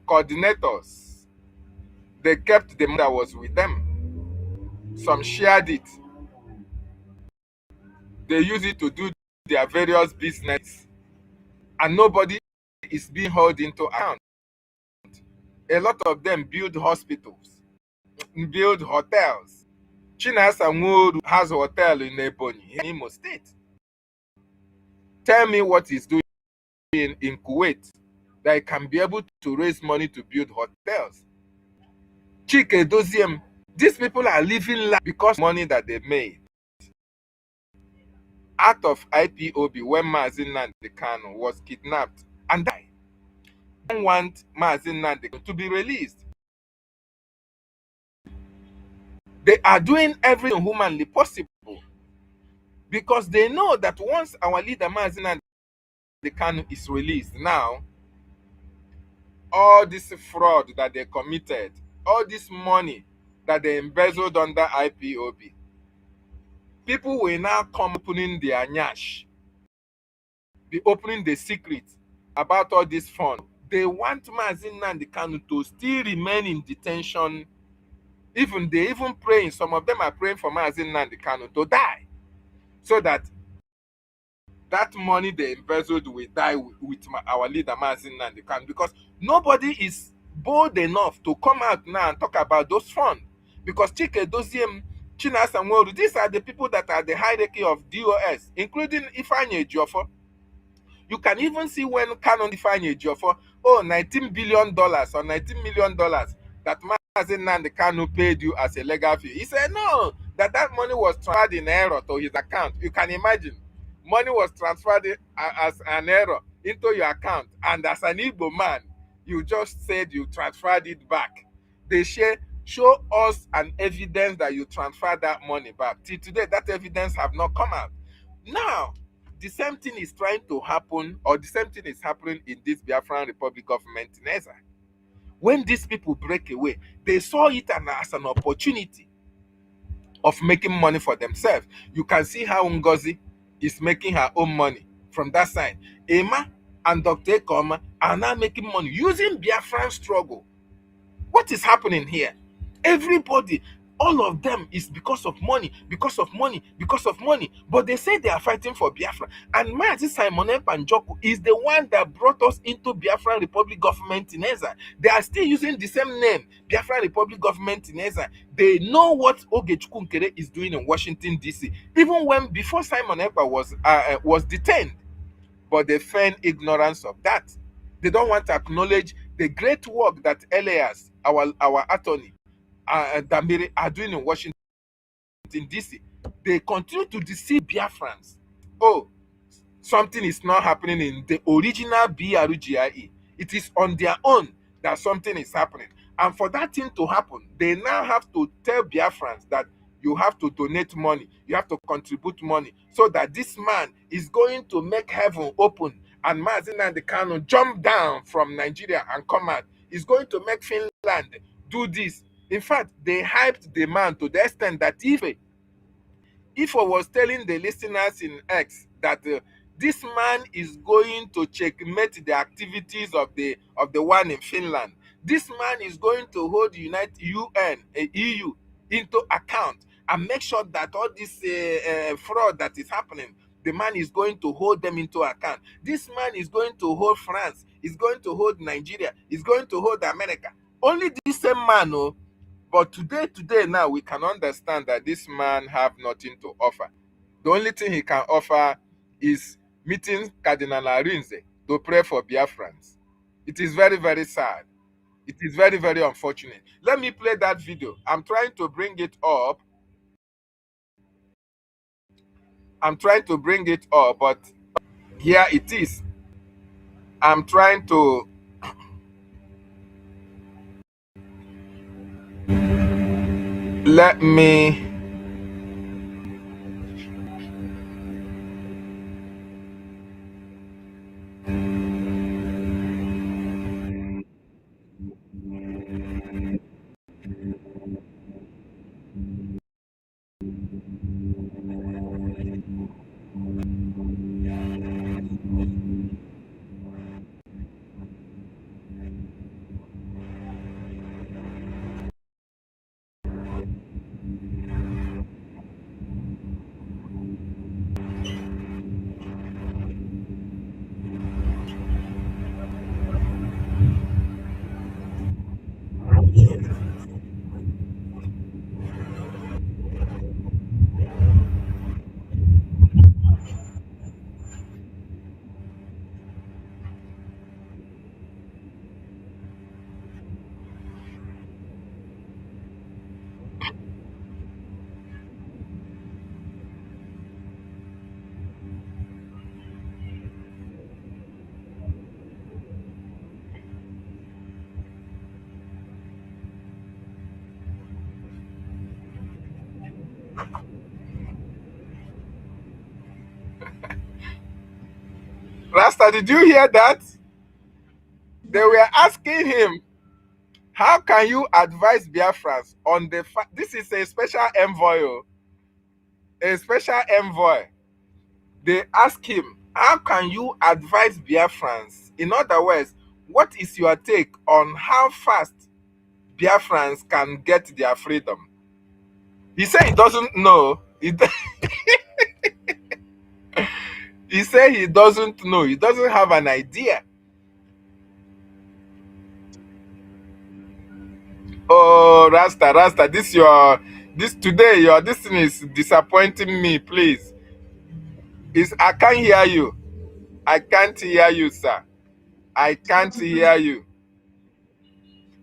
coordinators, they kept the money that was with them. Some shared it. They use it to do their various business, and nobody is being held into account. A lot of them build hospitals, build hotels. Chinasa Nworu has a hotel in Ebonyi, in Imo State. Tell me what he's doing in Kuwait that he can be able to raise money to build hotels. Chike Doziem, these people are living life because of money that they made. Out of IPOB, when Mazi Nnamdi Kanu was kidnapped and died, they don't want Mazi Nnamdi Kanu to be released. They are doing everything humanly possible because they know that once our leader Mazi Nnamdi Kanu is released, now all this fraud that they committed, all this money that they embezzled under IPOB, people will now come opening their nyash, be opening the secret about all this fund. They want Mazi Nnamdi Kanu to still remain in detention. Even they even praying, some of them are praying for Mazi Nnamdi Kanu to die, so that that money they embezzled will die with our leader Mazi Nnamdi Kanu, because nobody is bold enough to come out now and talk about those funds. Because Chike Doziem, Chinasa Nworu, these are the people that are the hierarchy of DOS, including Ifeanyi Ejiofor. You can even see when Canon Ifeanyi Ejiofor, $19 billion or $19 million that Mazi Nnamdi Kanu paid you as a legal fee. He said no, that money was transferred in error to his account. You can imagine, money was transferred as an error into your account, and as an Igbo man, you just said you transferred it back. They show us an evidence that you transferred that money back. Till today, that evidence have not come out. Now, the same thing is trying to happen, or the same thing is happening in this Biafran Republic government in Eza. When these people break away, they saw it as an opportunity of making money for themselves. You can see how Ngozi is making her own money from that side. Emma and Dr. Ekoma are now making money using Biafran struggle. What is happening here? Everybody, all of them is because of money, because of money, because of money. But they say they are fighting for Biafra. And Mazi Simon Panjoku is the one that brought us into Biafran Republic government in Eza. They are still using the same name, Biafran Republic government in Eza. They know what Ogechukwu Nkere is doing in Washington, D.C. Even when, before Simon Ekpa was detained. But they feign ignorance of that. They don't want to acknowledge the great work that Elias, our attorney, Damiri, are doing in Washington, D.C. They continue to deceive Biafrans. Oh, something is not happening in the original BRGIE. It is on their own that something is happening. And for that thing to happen, they now have to tell Biafrans that you have to donate money, you have to contribute money, so that this man is going to make heaven open and Mazi Nnamdi Kanu jump down from Nigeria and come out. He's going to make Finland do this. In fact, they hyped the man to the extent that if I was telling the listeners in X that this man is going to checkmate the activities of the one in Finland. This man is going to hold EU into account and make sure that all this fraud that is happening, the man is going to hold them into account. This man is going to hold France, is going to hold Nigeria, is going to hold America. Only this same man, oh. But today now, we can understand that this man have nothing to offer. The only thing he can offer is meeting Cardinal Arinze to pray for Biafrans. It is very, very sad. It is very, very unfortunate. Let me play that video. I'm trying to bring it up. But here it is. I'm trying to... Let me... Rasta, did you hear that? They were asking him, how can you advise Biafrans on the fact this is a special envoy, a special envoy. They ask him, how can you advise Biafrans? In other words, what is your take on how fast Biafrans can get their freedom? He said he doesn't know. He said he doesn't know. He doesn't have an idea. Oh, Rasta, this thing is disappointing me, please. I can't hear you. I can't hear you, sir. I can't hear you.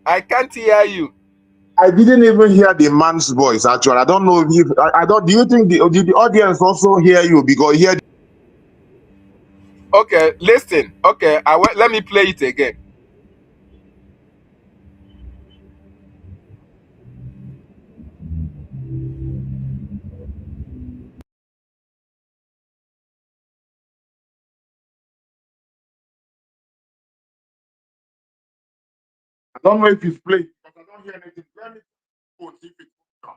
I can't hear you. I didn't even hear the man's voice. Actually, I don't know if I don't. Do you think did the audience also hear you? Because hear. Okay, listen. Okay, let me play it again. I don't know if it's played, but I don't hear anything. Let me go see if it's done.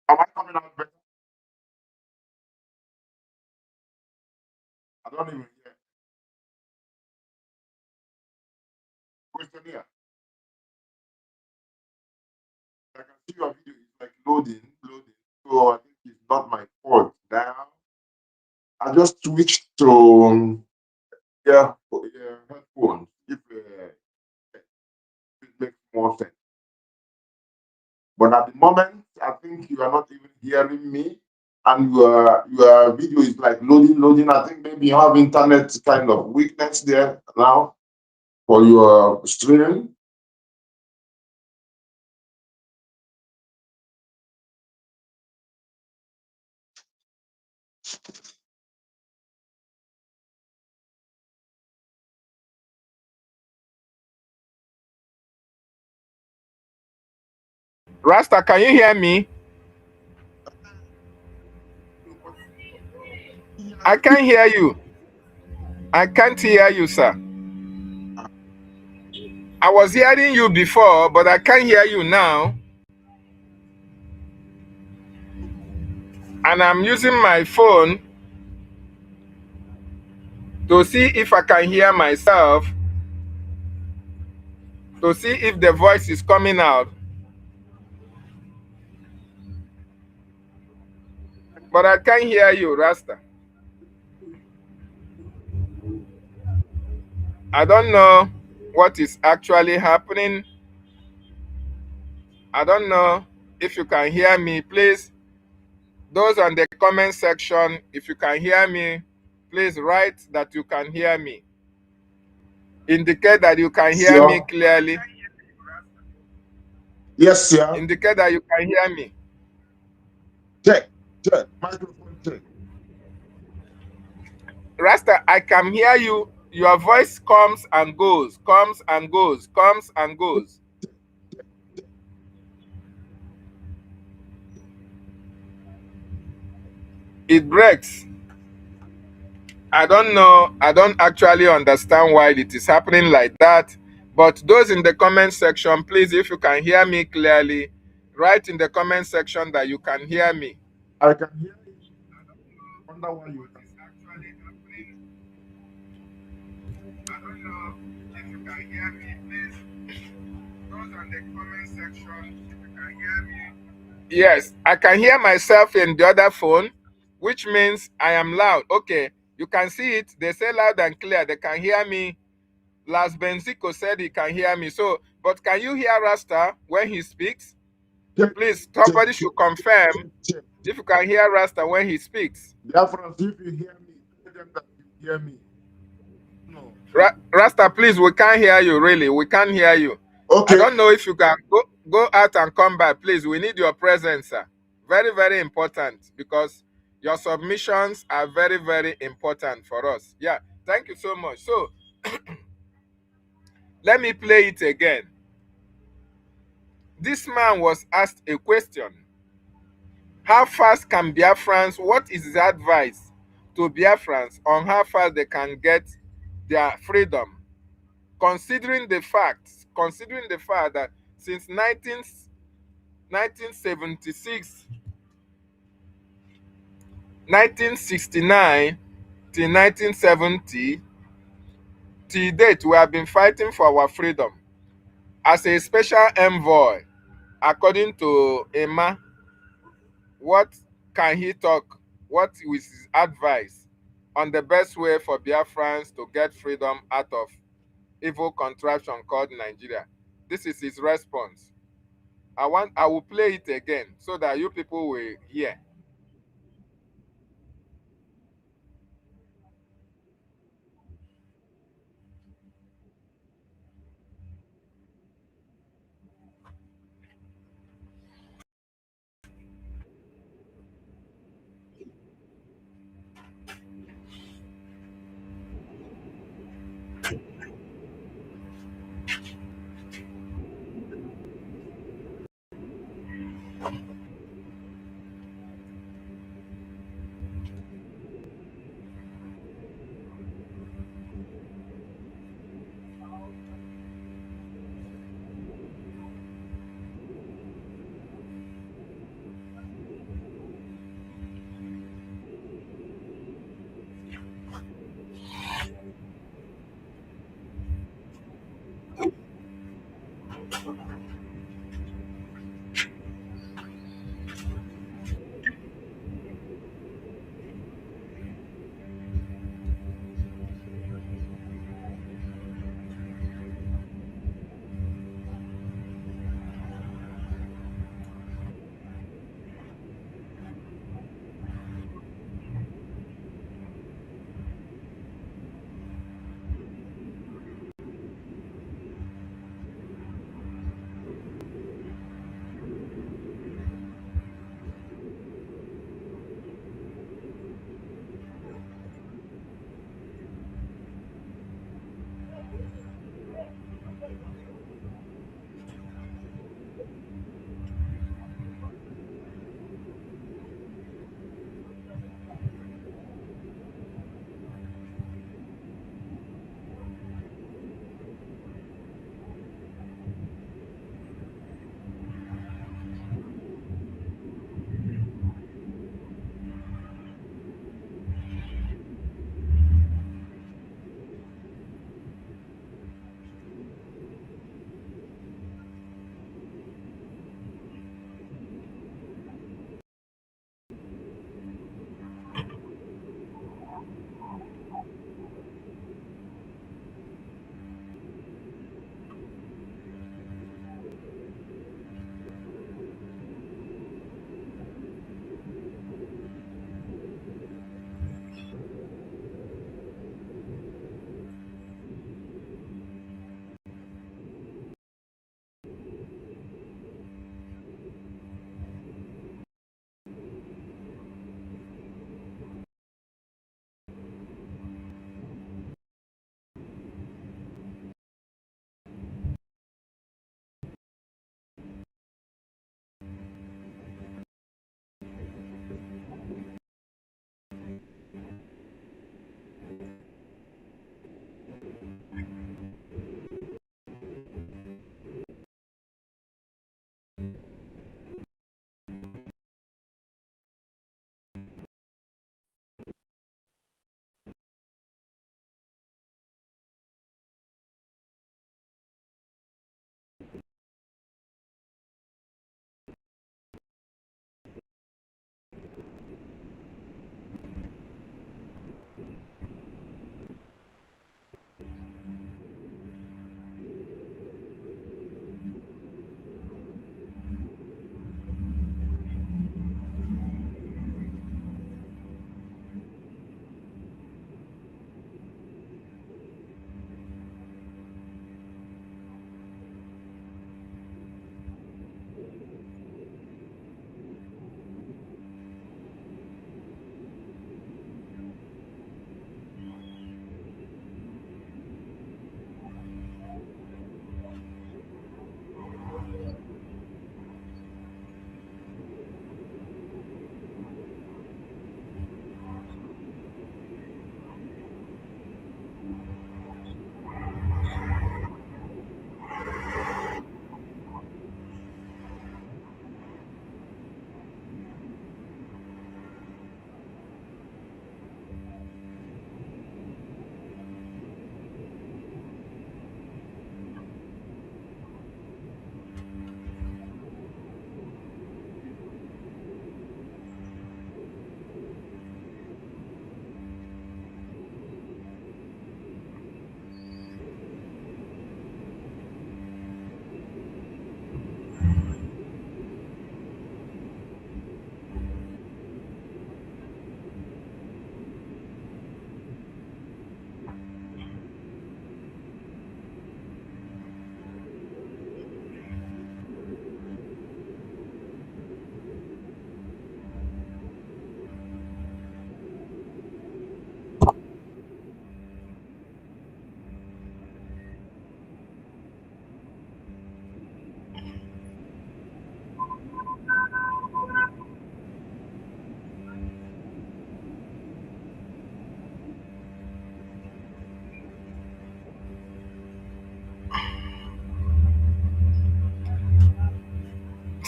Am I coming out better? I don't even hear. Question here. I can see your video is like loading. So I think it's not my fault. Now I just switched to headphones. If it makes more sense. But at the moment, I think you are not even hearing me, and your video is like loading. I think maybe you have internet kind of weakness there now for your streaming. Rasta, can you hear me? I can't hear you. I can't hear you, sir. I was hearing you before, but I can't hear you now. And I'm using my phone to see if I can hear myself, to see if the voice is coming out. But I can't hear you, Rasta. I don't know what is actually happening. I don't know if you can hear me. Please, those on the comment section, if you can hear me, please write that you can hear me. Indicate that you can hear me clearly. Yes, sir. Indicate that you can hear me. Check. Microphone check. Rasta, I can hear you. Your voice comes and goes, comes and goes, comes and goes. It breaks. I don't know. I don't actually understand why it is happening like that. But those in the comment section, please, if you can hear me clearly, write in the comment section that you can hear me. I can hear you. I wonder why you can. I don't know if you can hear me, please. Those on the comment section, if you can hear me. Yes, I can hear myself in the other phone, which means I am loud. Okay, you can see it. They say loud and clear. They can hear me. Las Benzico said he can hear me. So, but can you hear Rasta when he speaks? Please, somebody should confirm if you can hear Rasta when he speaks. Biafrans, if you hear me, them that you hear me. No. Rasta, please, we can't hear you, really. We can't hear you. Okay. I don't know if you can go out and come back, please. We need your presence, sir. Very, very important, because your submissions are very, very important for us. Yeah, thank you so much. So, let me play it again. This man was asked a question. How fast can Biafrans, what is his advice to Biafrans on how fast they can get their freedom? Considering the fact that since 1976, 1969 till 1970, till date, we have been fighting for our freedom. As a special envoy, according to Emma, what can he talk? What is his advice on the best way for Biafrans to get freedom out of evil contraption called Nigeria? This is his response. I will play it again so that you people will hear.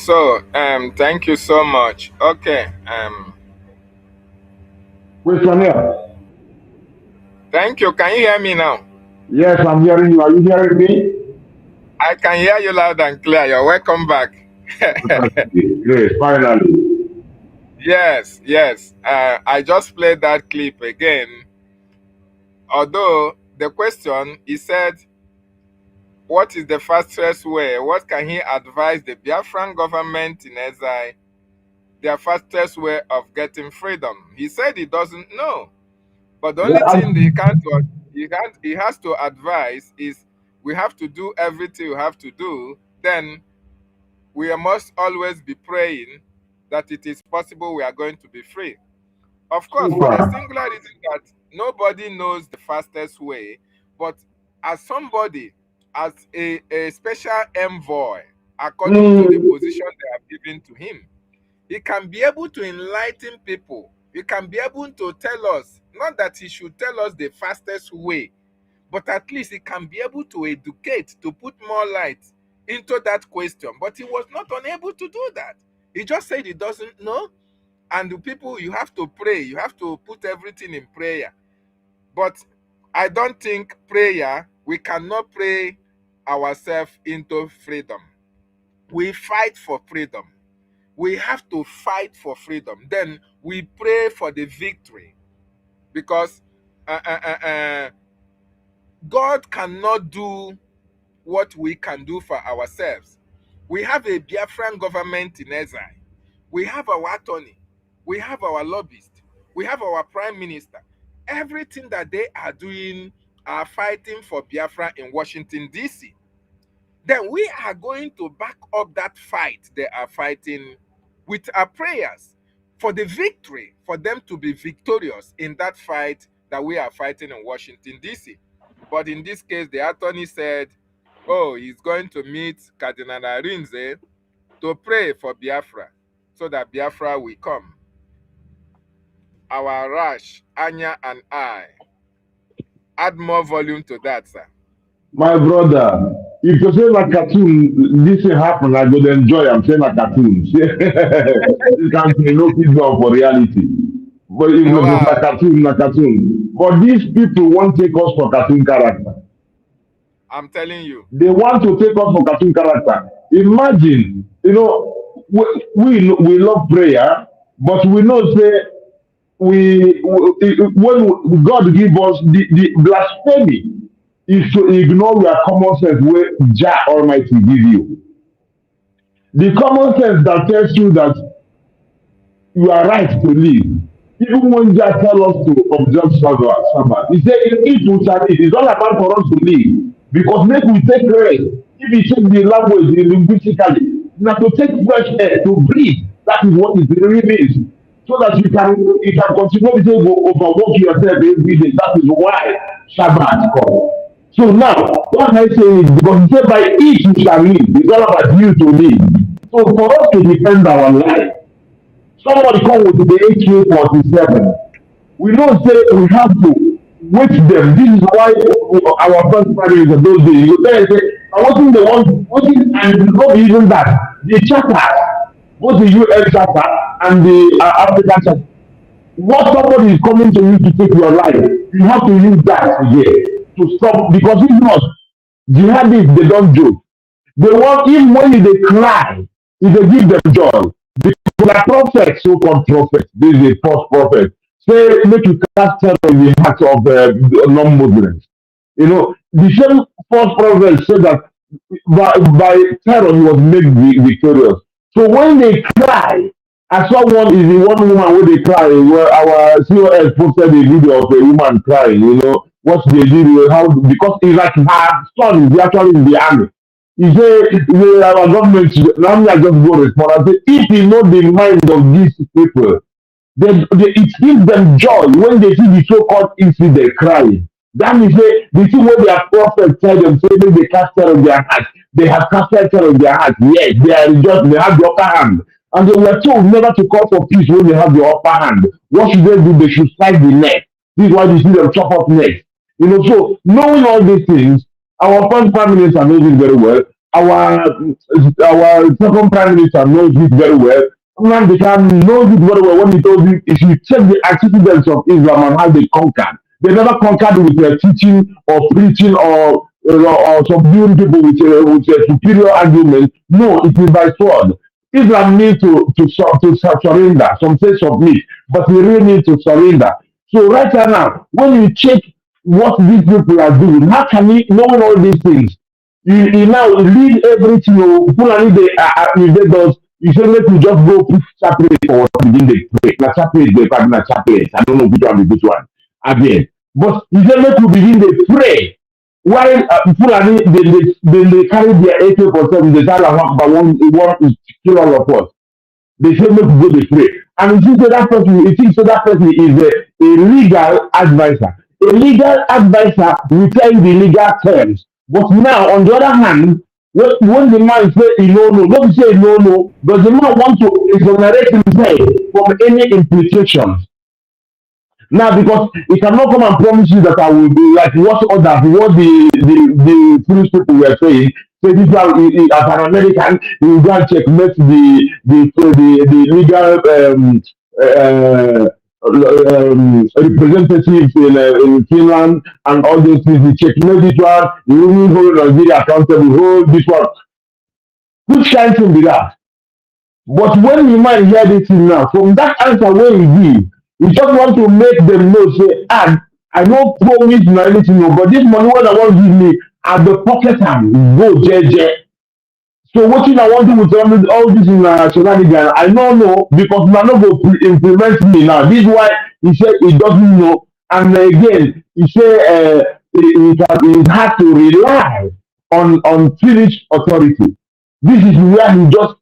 So, thank you so much. Okay. Wait, Chanel. Thank you. Can you hear me now? Yes, I'm hearing you. Are you hearing me? I can hear you loud and clear. You're welcome back. Great, finally. Yes, yes. I just played that clip again. Although the question, he said, what is the fastest way? What can he advise the Biafran government in exile? Their fastest way of getting freedom. He said he doesn't know. But the only thing he has to advise is we have to do everything we have to do. Then we must always be praying that it is possible we are going to be free. Of course, for the singular reason that nobody knows the fastest way, but as somebody, as a special envoy, according to the position they have given to him, he can be able to enlighten people. He can be able to tell us, not that he should tell us the fastest way, but at least he can be able to educate, to put more light into that question. But he was not unable to do that. He just said he doesn't know. And the people, you have to pray. You have to put everything in prayer. But I don't think prayer, we cannot pray ourselves into freedom. We fight for freedom. We have to fight for freedom. Then we pray for the victory. Because God cannot do what we can do for ourselves. We have a Biafran government in exile. We have our attorney. We have our lobbyist. We have our prime minister. Everything that they are doing are fighting for Biafra in Washington, D.C. Then we are going to back up that fight they are fighting with our prayers for the victory, for them to be victorious in that fight that we are fighting in Washington, D.C. But in this case, the attorney said, oh, he's going to meet Cardinal Arinze to pray for Biafra so that Biafra will come. Our Rash, Anya, and I. Add more volume to that, sir. My brother, if you say like cartoon, this thing happen, I go enjoy. I'm saying like cartoon. This can't be no feedback for reality. But if you say like cartoon, like cartoon. But these people won't take us for cartoon character. I'm telling you. They want to take us for cartoon character. Imagine, you know, we love prayer, but we know say when God give us the blasphemy is to ignore your common sense where Jah Almighty give you. The common sense that tells you that you are right to live. Even when Jah tell us to observe Sabbath, he said, "Eat we shall eat." It's all about for us to live. Because make we take rest. If you take the language linguistically, now to take fresh air, to breathe, that is what it really means. So that you can continue to overwork yourself every day. That is why Shabbat comes. So now, what I say is because he said by each you shall live. It's all about you to live. So for us to defend our life, somebody come with the AK-47. We don't say we have to wait them. This is why our first party is those days. You tell say, I wasn't the one, wasn't, and not even that. The charter, both the UN charter and the African charter. What somebody is coming to you to take your life, you have to use that again to stop. Because if not, jihadists, they don't joke. They want, even when they cry, if they give them joy. The prophet, so-called prophet, this is a false prophet, say, make you cast terror in the hearts of non-Muslims. You know, the same false prophet said that by terror he was made victorious. So when they cry, I saw one is the one woman where they cry, where our COS posted a video of a woman crying, you know, what they did, how, because it's like her son is actually in the army. He said, our government, now I just go respond. I say, if you know the mind of these people, it gives them joy when they see the so-called incident crying. That means they see what their prophet tell them, say they cast terror on their heart. They have casted terror on their heart. Yes, they are just, they have the upper hand. And they were told never to call for peace when they have the upper hand. What should they do? They should strike the neck. This is why you see them chop off necks. You know, so knowing all these things, our first prime minister knows it very well. our second prime minister knows it very well. Nnamdi Kanu knows it very well when he told you if you check the antecedents of Islam and how they conquered, they never conquered with teaching or preaching or subduing people with a superior argument. No, it is by sword. Islam needs to surrender. Some say submit, but we really need to surrender. So right now, when you check what these people are doing, how can you knowing all these things? You now leave everything. Fulani they does. You say let me just go put separate or begin the pray. Na separate the part na separate. I don't know which one is which one. Again, but you say let me begin the pray. While Fulani they carry their AK-47, they tell about one is kill all of us. They say make we go dey pray. And you think so that person is a legal advisor. A legal advisor will tell you the legal terms. But now, on the other hand, when the man say he no, don't say no, but the man want to exonerate himself from any implications. Now, because he cannot come and promise you that I will be like what the British people were saying. Say this guy, as an American, he will go and checkmate the legal representatives in Finland and all those things. He checkmate this one. He will hold Nigeria accountable. Hold this one. Which kind of thing be that? But when you might hear this thing now, from that answer where you give, you just want to make them know, say, I no promise you anything, no, but this money what I want to give me, at the pocket and go, JJ. So what I want to do with all this in shenanigans, I don't know, because I no go implement me now. This is why he said he doesn't know. And again, he said he had to rely on Finnish authority. This is where he just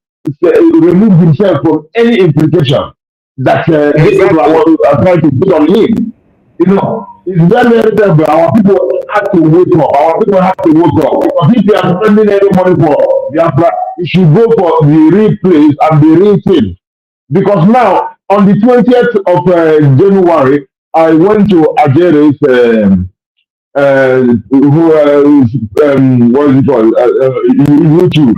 removed himself from any implication that these people are trying to put on him. You know, it's very, very terrible. Our people have to wake up. Our people have to wake up. Because if they are spending any money for Biafra, you should go for the real place and the real thing. Because now, on the 20th of January, I went to Ajere's, what is it called? YouTube.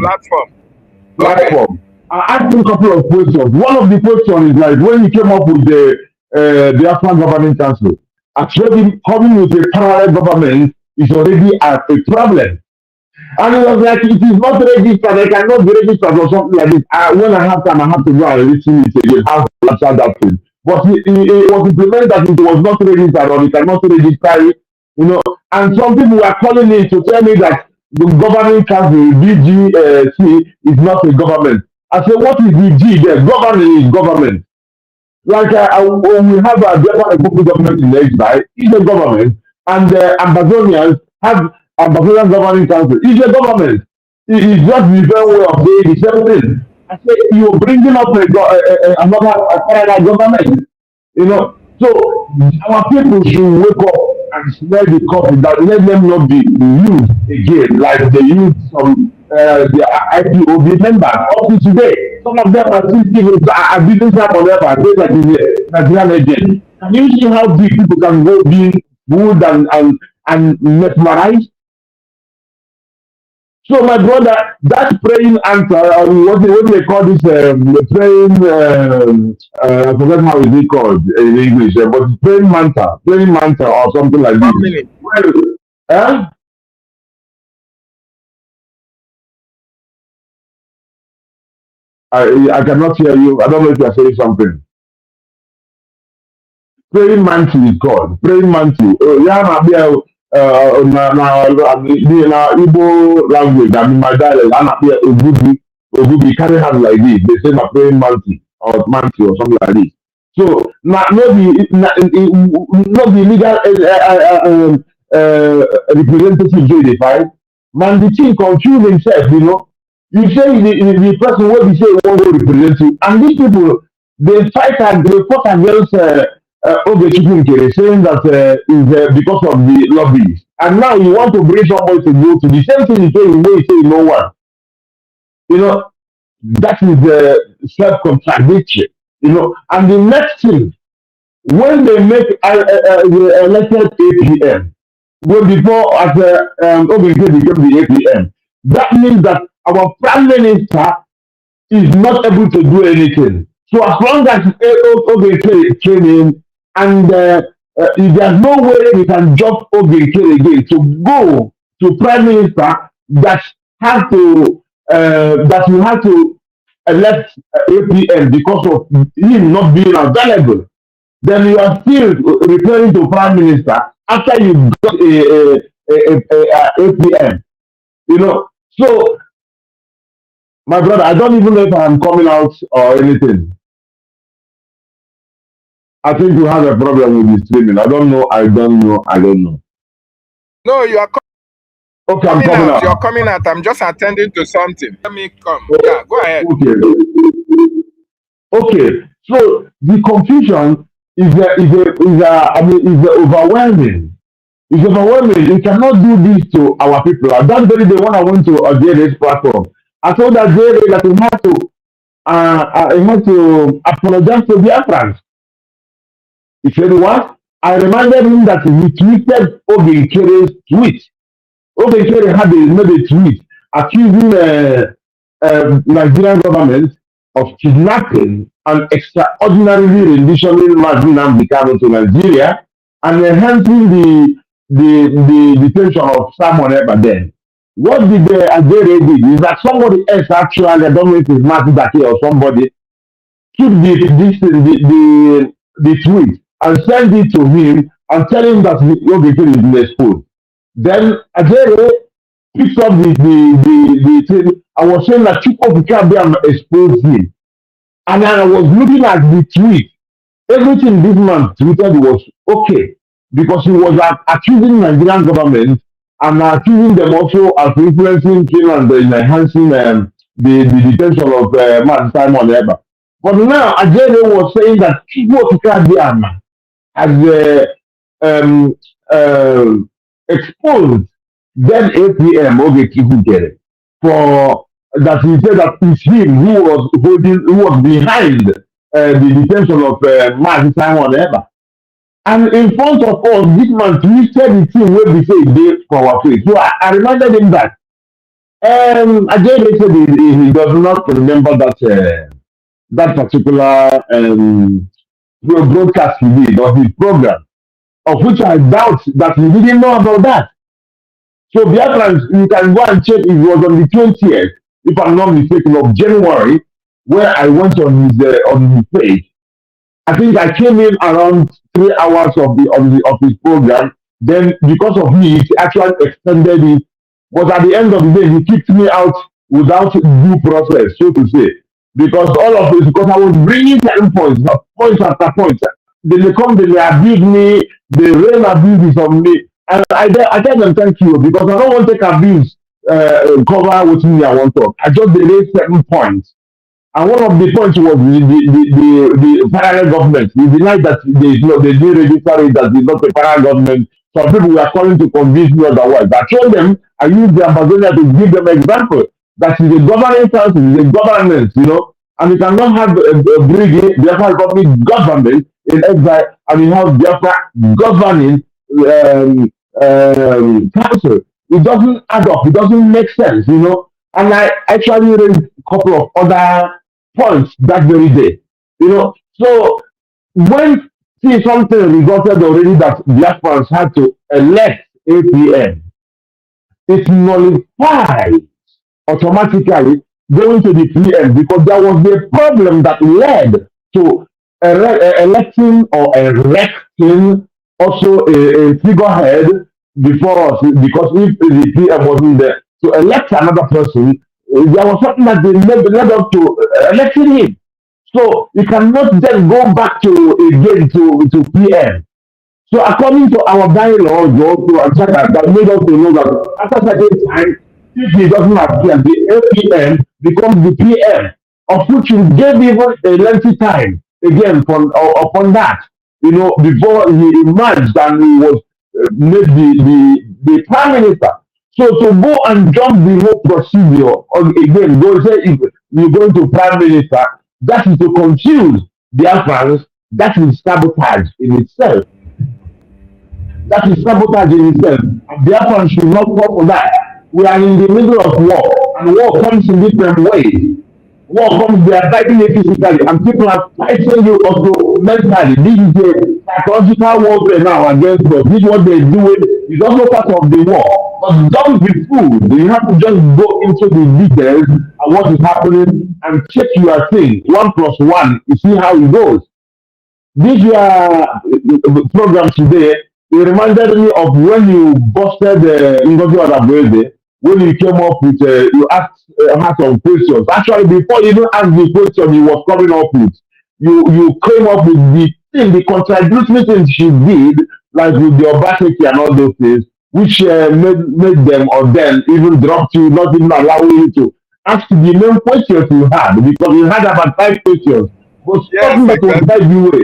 Platform. I asked him a couple of questions. One of the questions is like, when he came up with the Biafran Governing Council, actually coming with a parallel government is already a problem. And it was like, it is not registered, I cannot be registered or something like this. When I have time, I have to go and listen it again, how to answer that thing. But it was implemented that it was not registered or it cannot register it, you know. And some people were calling me to tell me that the governing council, BGC, is not a government. I said, what is the G there? Governing is government. Like when we have a Biafran government in the East, it's a government, and the Ambazonians have Ambazonian governing council. It's a government. It's just the different way of doing the same thing. I say you're bringing up another parallel government, you know. So our people should wake up and smell the coffee. That let them not be used again like they used some the IPOB members up to today. Some of them are still giving a business forever. They like the Nigerian agent. Can you see how big people can go being fooled and mesmerized? So my brother, that praying answer, what they call this praying, I forget how is it called in English, but praying mantra or something like this. Well, I cannot hear you. I don't know if you are saying something. Praying mantle is called. Praying mantle. Yeah, na Igbo language, I mean my dialect, I'm not here Ogubi carry hand like this. They say my praying mantle or something like this. So not the legal representative J five. Man, the thing confuse himself, you know. You say the person what you say won't represent you, and these people they fought against Ogechukwu Nkere, saying that is because of the lobbies, and now you want to bring somebody to go to the same thing you say no one. You know, that is self-contradiction. You know, and the next thing, when they make the elected APM, well before as Ogechukwu became the APM, that means that our prime minister is not able to do anything. So as long as OBK came in, and if there's no way we can drop OBK again to go to prime minister that have to that will have to elect APM because of him not being available, then you are still referring to prime minister after you got a APM. You know, so my brother, I don't even know if I'm coming out or anything. I think you have a problem with the streaming. I don't know. No, you are Okay, I'm coming coming out. out. You're coming out. I'm just attending to something. Let me come. Yeah, go ahead. Okay. So the confusion is overwhelming. It's overwhelming. You cannot do this to our people. And that's very the one I went to this platform. I told that Jerry that he had to apologize to Biafrans. He said what? I reminded him that he tweeted Ogenkere's tweet. Ogenkere made a tweet accusing Nigerian government of kidnapping and extraordinarily renditioning Mazi Nnamdi Kanu to Nigeria and enhancing the detention of Simon Ebaden. What did Ajere did is that somebody else actually, I don't know if it's Matthew Dake or somebody, took the tweet and sent it to him and tell him that Ogenkere is being exposed. Then Ajere picked up the thing. I was saying that Chukwu Kabiyam exposed him. And then I was looking at the tweet. Everything this man tweeted was okay because he was accusing Nigerian government and accusing them also of influencing Finland in enhancing the detention of man Simon Eba. But now Ajere was saying that Chukwu Kabiyam has exposed then APM Ogekihu for that he said that it's him who was behind the detention of Mazi Simon Eba. And in front of us, this man twisted the thing where we say they for our face. So I reminded him that Ajay said he does not remember that particular broadcast he did or his program, of which I doubt that he didn't know about that. So Biafrans, you can go and check. It was on the 20th, if I'm not mistaken, of January, where I went on his page. I think I came in around 3 hours of his program. Then because of me, he actually extended it. But at the end of the day, he kicked me out without due process, so to say. Because all of this, because I was bringing certain points after points. They abuse me, they rain abuses on me. And I tell them thank you because I don't want to take abuse cover with me I want to talk. I just raised certain points. And one of the points was the federal government. We denied that they did register it as not a federal government. Some people were calling to convince me otherwise. I told them, I used the Amazonia to give them an example. That is a governing council, is a governance, and you cannot have a Brgie, Biafra Republic government in exile, and you have Biafra governing council. It doesn't add up. It doesn't make sense, And I actually raised a couple of other points that very day, So when something resulted already that Biafrans had to elect APM, it nullifies automatically going to the PM because there was a problem that led to electing or erecting also a figurehead before us, because if the PM wasn't there to elect another person, there was something that they led up to electing him. So you cannot just go back to PM. So according to our bylaws, that made us to know that after a certain time, if he doesn't appear, the APM becomes the PM, of which you gave even a lengthy time again upon that, before he emerged and he was made the prime minister. So to go and jump the whole procedure again, go say if you're going to prime minister, that is to confuse the Afghans. That is sabotage in itself. That is sabotage in itself. And the Afghans should not fall for that. we are in the middle of war, and war comes in different ways. War comes, they are fighting it physically, and people are fighting you also mentally. This is a psychological warfare now against us. This is what they're doing. It's also part of the war. But don't be fooled. You have to just go into the details of what is happening and check your thing. 1+1, you see how it goes. This program today, it reminded me of when you busted the University of Abueze, when you came up with, you had some questions. Actually, before you even asked the question you was coming up with, you came up with the thing, the contradictory things she did, like with the Obaseki and all those things, which made them or them even drop you, not even allowing you to ask the main questions you had, because you had about 5 questions, but Yes, something that was exactly. by the way,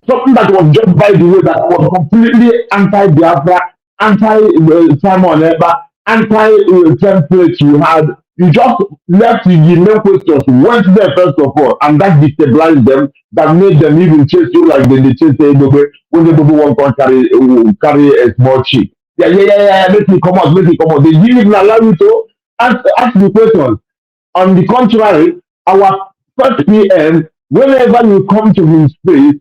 something that was just by the way, that was completely anti-Biafra, anti-Simon Eber, anti-template you had. You just left the main questions, went there first of all, and that destabilized them, that made them even chase you like they chase the Ebobe, when the Ebobe won't carry a small chick. Yeah, make me come out, make me come out. They didn't even allow you to ask the questions. On the contrary, our first PM, whenever you come to his space,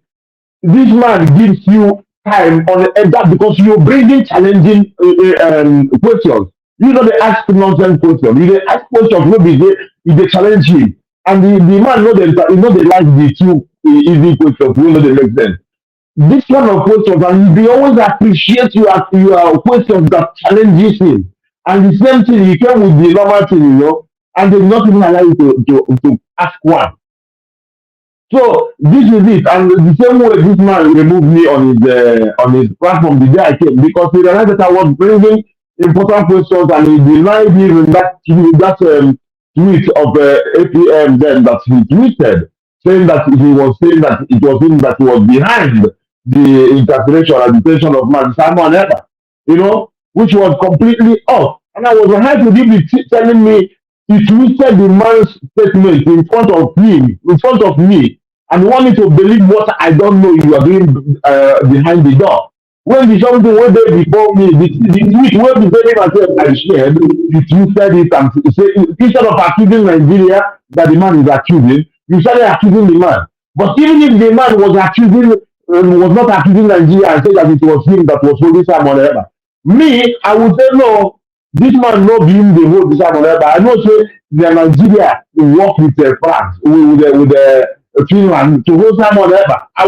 this man gives you time on that, because you're bringing challenging questions. You know, they ask nonsense questions. You dey ask questions, maybe they challenge him. And the man know they like the two easy questions, we know they make sense. This kind of questions, and they always appreciate your questions that challenges him. And the same thing, he came with the normal thing, and they not even allow you to ask one. So this is it, and the same way this man removed me on his platform the day I came, because he realized that I was bringing important questions, and he denied me in that tweet of APM then that he tweeted, saying that he was saying that it was him that was behind the incarceration and detention of man Simon Eber, which was completely off. And I was ahead with him telling me he twisted the man's statement in front of him, in front of me, and wanted to believe what I don't know you are doing behind the door. When the something went there before me, the tweet where the very myself I shared, you twisted it and say, instead of accusing Nigeria that the man is accusing, you started accusing the man. But even if the man was was not accusing Nigeria and said that it was him that was holding Simon Eber, me, I would say no. This man no be him dey hold this Simon Eber. I know say the Nigeria will work with France, with Finland to hold Simon Eber. I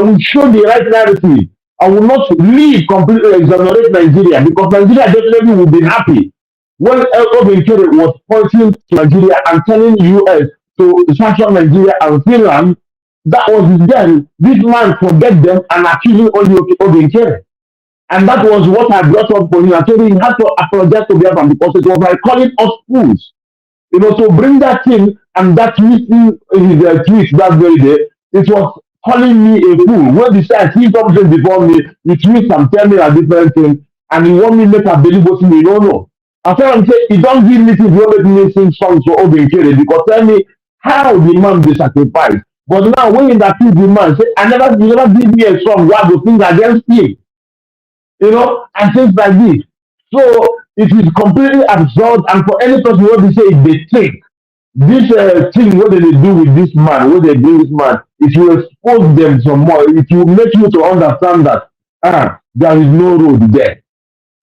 will show the right narrative. I will not leave completely exonerate Nigeria, because Nigeria definitely will be happy when Obinkere was pointing to Nigeria and telling US to sanction Nigeria and Finland. That was then this man forget them and accusing only Obinkere. And that was what I brought up for him. I told him he had to apologize to Biafran, because it was like calling us fools. To bring that thing and that missing his tweet that very day, it was calling me a fool. When the I see something before me, he tweets and tell me a different thing, and he want me make a believe what me don't know. After I'm saying, he don't give me things, he don't make me sing songs for Obinkere, because tell me how the man be sacrificed. But now when you accuse the man, say, you never give me a song where I go sing against him. And things like this. So it is completely absurd, and for any person who say they think this thing, what they do with this man, what they do with this man, it will expose them some more. It will make you to understand that there is no road there.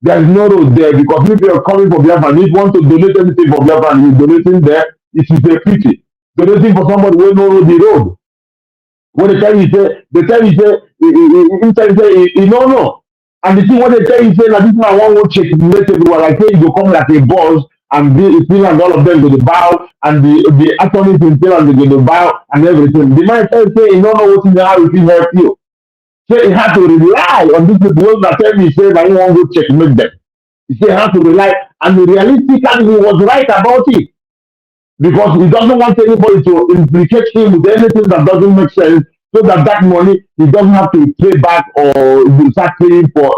There is no road there, because if you are coming for Biafra, if you want to donate anything for Biafra and you're donating there, it is a pity. Donating for somebody who know the road. When they tell you say, no. And the thing what they tell you say that this man won't check everywhere. Like say you go come like a boss, and Finland, all of them go to bow, and the attorneys in Finland they go to bow and everything. The man say you don't know what in the how it will help you. So he had to rely on these people that tell me say that he won't go checkmate them. He say he had to rely, and realistically he was right about it. Because he doesn't want anybody to implicate him with anything that doesn't make sense, so that money he doesn't have to pay back or start paying for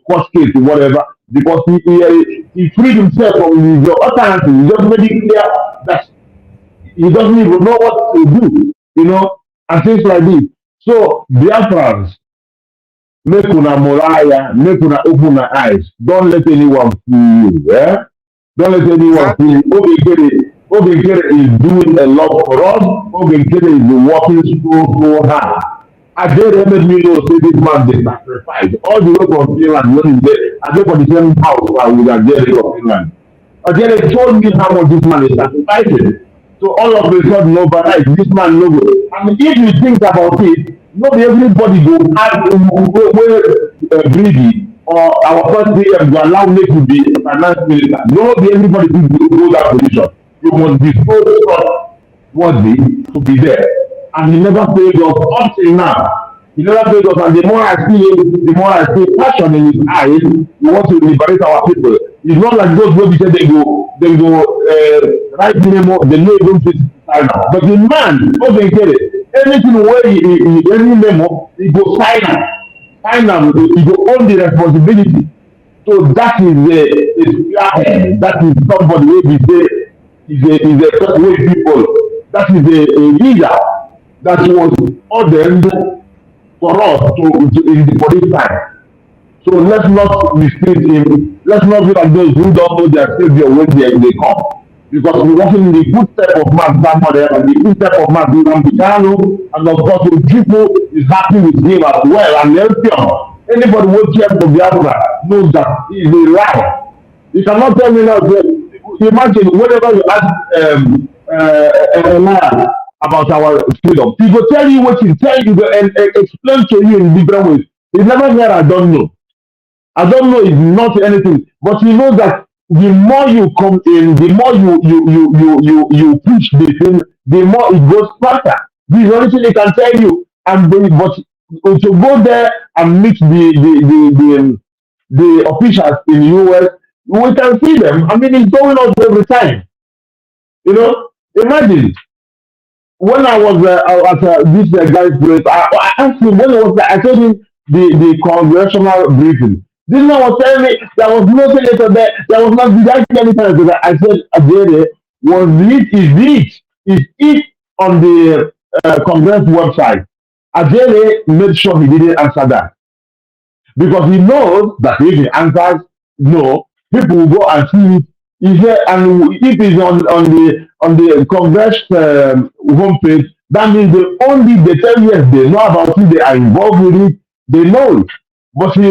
court case or whatever, because he freed himself from his authority. He just made it clear that he doesn't even know what to do, and things like this. So Biafrans, make una moraya, make una open una eyes. Don't let anyone fool you. Don't let anyone Exactly. see Obekere is doing a lot for us. Obekere is working so hard. I did let me know say this man they sacrifice. All the way from Finland when he's there. I go for the same house with Ajay of Finland. Ajay told me how much this man is sacrificing. So all of a sudden overnight, this man no go. I mean, if you think about it, not everybody go have where Brgie or our first PM go allow me to be finance minister. Not everybody will go that position. You must be so trustworthy to be there. And he never failed us up till now. He never failed us, and the more I see him, the more I see passion in his eyes. He wants to liberate our people. It's not like those who say they go write memo, they know even fit sign am. But the man, okay, get it. Anything where any memo, he go sign am, he go own the responsibility. So that is a spearhead. That is somebody who we say is a way people. That is a leader that was ordered for us to in the police time. So let's not mistreat him. Let's not be like those who don't know their savior when they come. Because we're walking in the footstep of Mark Samuel and the footstep of Mark Picano, and of course people is happy with him as well. And anybody who cares for Biafra knows that he is a liar. You cannot tell me now. Imagine whenever you ask a liar about our freedom, he will tell you what he tell you and explain to you in different ways. He never heard I don't know. I don't know is not anything, but you know that the more you come in, the more you push the thing, the more it goes faster. This is the only thing they can tell you. And but to go there and meet the officials in the US, we can see them. I mean, it's going on every time. You know, imagine when I was at this guy's place. I asked him when I was there. I told him the congressional briefing. This man was telling me there was no senator there. There was not. Did I see any senator? I said, Ajere, is it on the Congress website? Ajere made sure he didn't answer that because he knows that if he answers no, people will go and see it. Is there, and if it's on the Congress homepage, that means they tell you yes, they know about it, they are involved with it, they know it. But he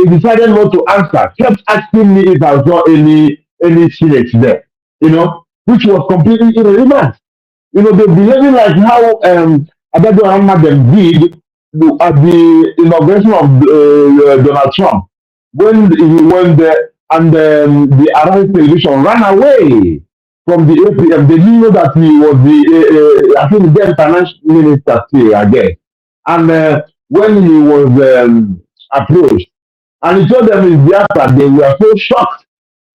decided not to answer. Kept asking me if I saw any senate there, which was completely irrelevant. They're behaving like how Adedo Ahmad did at the inauguration of Donald Trump when he went there and the Arise television ran away from the APM. They didn't know that he was I think the finance minister still again. And when he was approached and he told them in Biafra, they were so shocked.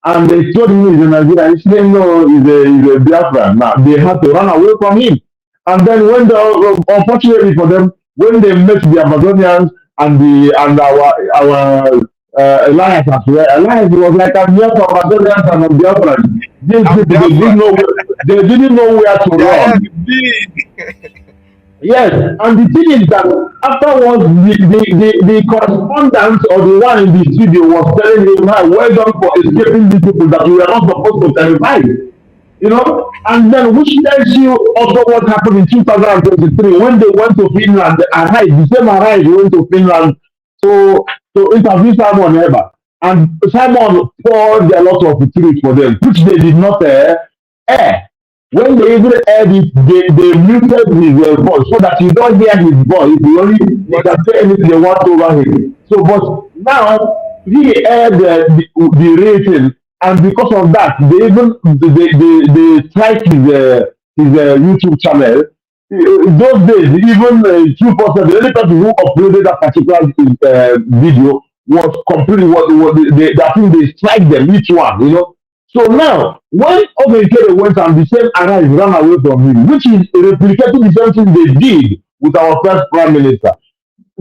And they told him he's a Nigerian. He said, no, he's a Biafra. Now they had to run away from him. And then when unfortunately for them, when they met the Amazonians and our alliance as well, alliance was like I'm here for Amazonians and Biafrans. These people they didn't know where to run. Yes, and the thing is that afterwards, the correspondent or the one in the studio was telling him, well done for escaping these people that you were not supposed to terrify. And then which tells you also what happened in 2023 when they went to Finland, the same Arise went to Finland to interview Simon Eber. And Simon poured a lot of truth for them, which they did not air. When they even aired it, they muted his voice so that you don't hear his voice. You can say anything they want over him. So, but now he aired the rating, and because of that, they strike his YouTube channel. Those days, even 2%, the only person who uploaded that particular video was completely I think they strike them each one, So now, when Obekere went and the same Arise ran away from him, which is replicating the same thing they did with our first prime minister.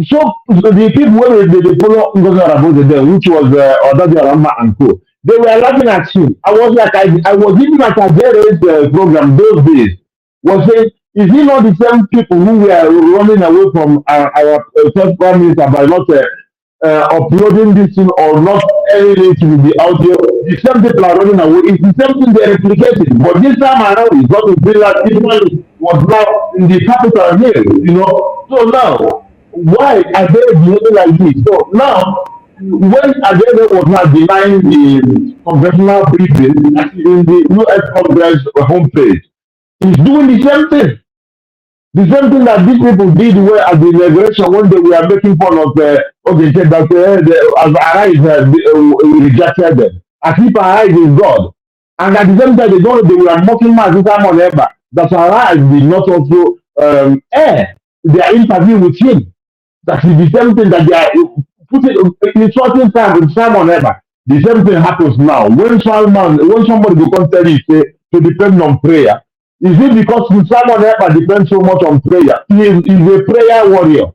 So the people when they follow Ngozi Arabode, which was Odabi Arama and co, they were laughing at him. I was like, I was even at Ajere's program those days, was saying, is he not the same people who were running away from our first prime minister by not uploading this thing or not editing to the audio, the same people are running away. It's the same thing they're replicating. But this time around, we got to feel that this one was now in the capital here, you know. So now, why are they behaving like this? So now, when Adele was not denying the congressional briefing in the US Congress homepage, he's doing the same thing. The same thing that these people did where at the inauguration when they were making fun of okay, said that as Arise we rejected them. As if Arise is God. And at the same time they were mocking Mazita Moneba. That Arise did not also air their interview with him. That is the same thing that they are putting in certain time with Simon Ever. The same thing happens now. When somebody becomes tell you to depend on prayer, is it because Simon Ever depends so much on prayer? He is a prayer warrior,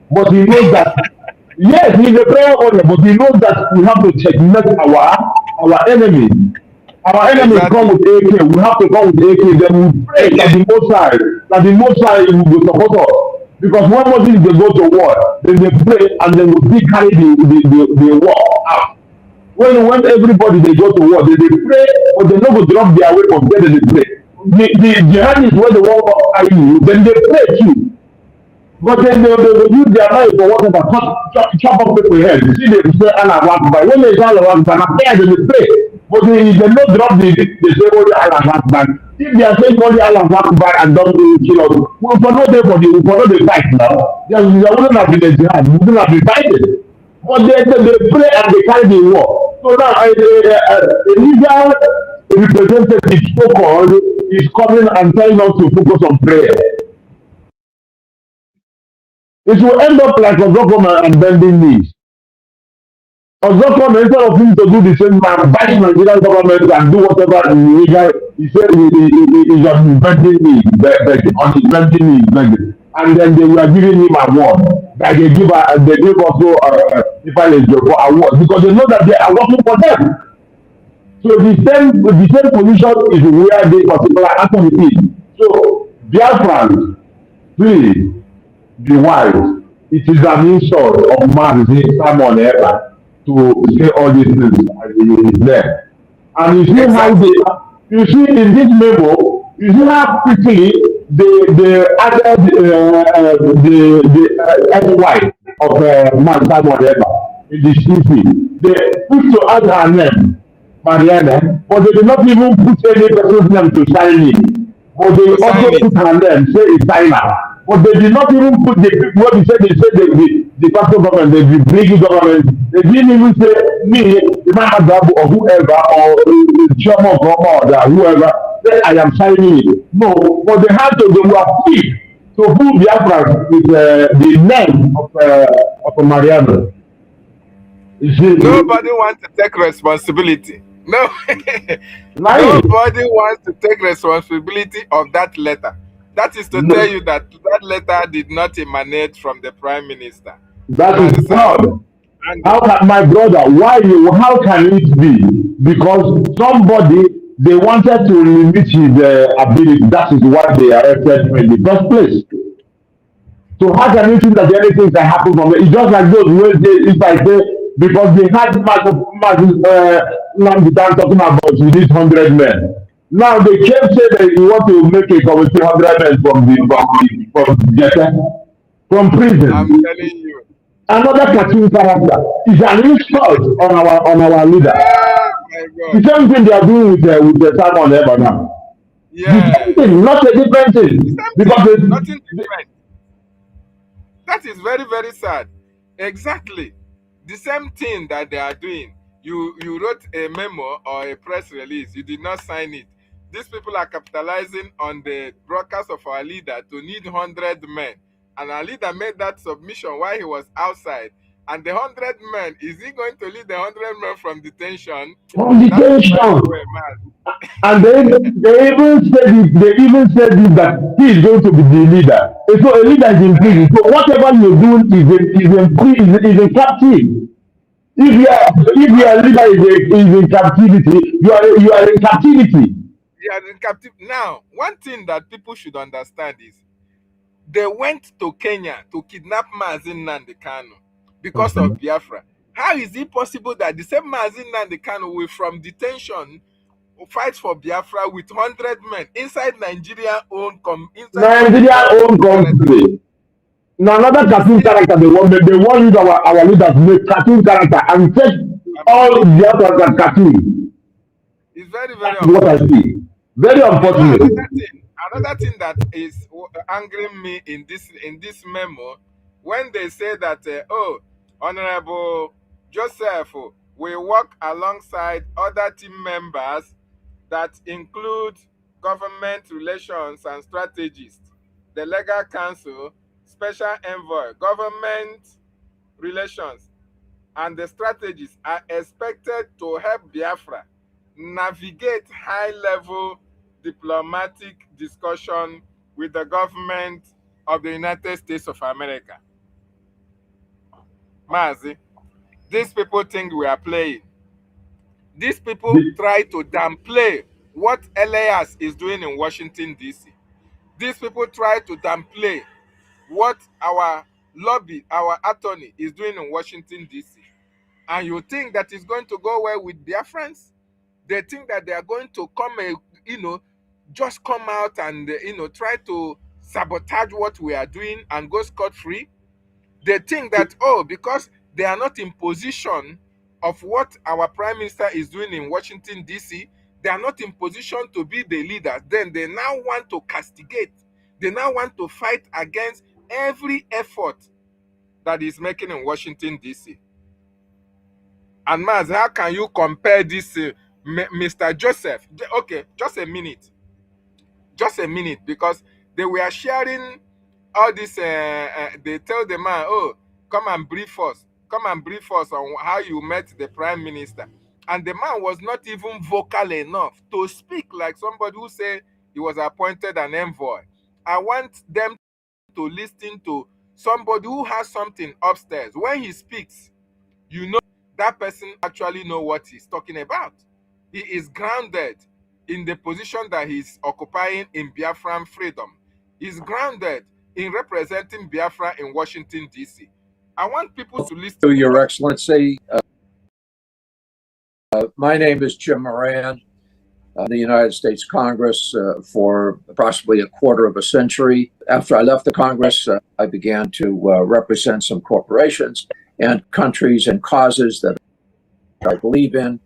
but he knows that yes, he's a prayer warrior, but he knows that we have to checkmate our enemies. Our enemies come with AK. We have to come with AK. Then we pray that the Most High will support us. Because when Moses they go to war, then they pray and then we carry the war out. When everybody they go to war, they pray, but they don't go drop their weapons, then they pray. The jihadists when they walk up you, then they pray too. But then they use their mind for whatever, chop up people's head. You see, they say Allah Akbar. When they say Allah Akbar, they pray. But they don't drop they say only Allah Akbar. If they are saying only Allah Akbar and don't kill us, we will not the fight now. They wouldn't have been a jihad, we wouldn't have been fighting. But they pray and they carry the war. So now the legal representative so-called is coming and telling us to focus on prayer. It will end up like Ozokoma and bending knees. Ozokoma, instead of him to do the same man, bash Nigerian government and do whatever illegal, he said he's on bending knees, on his bending knees, begging. And then they were giving him an award. Like they give also for award because they know that they are working for them. So the same position is where the particular action is. So, Biafrans, please, be wise. It is an insult of man someone ever to say all these things in his name. And you see how you see in this memo, you see how quickly they added the wife of man Simon ever in the CC. They put to add her name, Mariana, but they did not even put any person's name to sign in. But they also put her name, say it's signer. But they did not even put the people they said the pastor government, the Brgie government, they didn't even say me, the man or whoever, or the chairman or whoever, say I am signing it. No, but they had to, they were free to prove Biafra with the name of Mariano. Nobody wants to take responsibility. No, nobody wants to take responsibility of that letter. That is to tell you that that letter did not emanate from the Prime Minister. That is God. How can, my brother, how can it be? Because somebody, they wanted to limit his ability. That is why they arrested him in the first place. So how can you think that anything can happen from it? It's just like those words, if I say, because they had talking about we need 100 men. Now they can't say that you want to make a committee 100 men from prison. I'm telling you. Another cartoon character is an insult on our leader. Oh, the same thing they are doing with the Simon Ever now. Yeah. The same thing, not a different thing. Because nothing different. That is very, very sad. Exactly. The same thing that they are doing. You wrote a memo or a press release. You did not sign it. These people are capitalizing on the broadcast of our leader to need 100 men. And our leader made that submission while he was outside. And the 100 men, is he going to lead the 100 men from detention? From detention. And they even said that he is going to be the leader. And so a leader is in prison. So whatever you do is in captivity. If your leader is in captivity, you are in captivity. You are in captivity. Now, one thing that people should understand is they went to Kenya to kidnap Mazin Nnamdi Kanu. because of Biafra. How is it possible that the same Mazi Nnamdi Kanu will from detention fight for Biafra with 100 men inside Nigeria own Nigeria own country? Now another cartoon character they want use our leaders make cartoon character and take all the other cartoon. It's very, very That's what I see. Very unfortunate. Another thing that is angering me in this memo, when they say that oh, Honorable Joseph will work alongside other team members that include government relations and strategists, the legal counsel, special envoy, government relations, and the strategists are expected to help Biafra navigate high-level diplomatic discussion with the government of the United States of America. Mazi, these people think we are playing. These people try to downplay what LAS is doing in Washington, D.C. These people try to downplay what our lobby, our attorney is doing in Washington, D.C. And you think that is going to go well with Biafrans? They think that they are going to come, just come out and, try to sabotage what we are doing and go scot-free. They think that, oh, because they are not in position of what our prime minister is doing in Washington, D.C., they are not in position to be the leaders. Then they now want to castigate. They now want to fight against every effort that is making in Washington, D.C. And Maz, how can you compare this, Mr. Joseph? Okay, just a minute. Just a minute, because they were sharing all this. They tell the man, oh, come and brief us. Come and brief us on how you met the prime minister. And the man was not even vocal enough to speak like somebody who said he was appointed an envoy. I want them to listen to somebody who has something upstairs. When he speaks, you know that person actually know what he's talking about. He is grounded in the position that he's occupying in Biafran freedom. He's grounded in representing Biafra in Washington, D.C. I want people to listen to Your Excellency. My name is Jim Moran. The United States Congress for approximately a quarter of a century. After I left the Congress, I began to represent some corporations and countries and causes that I believe in.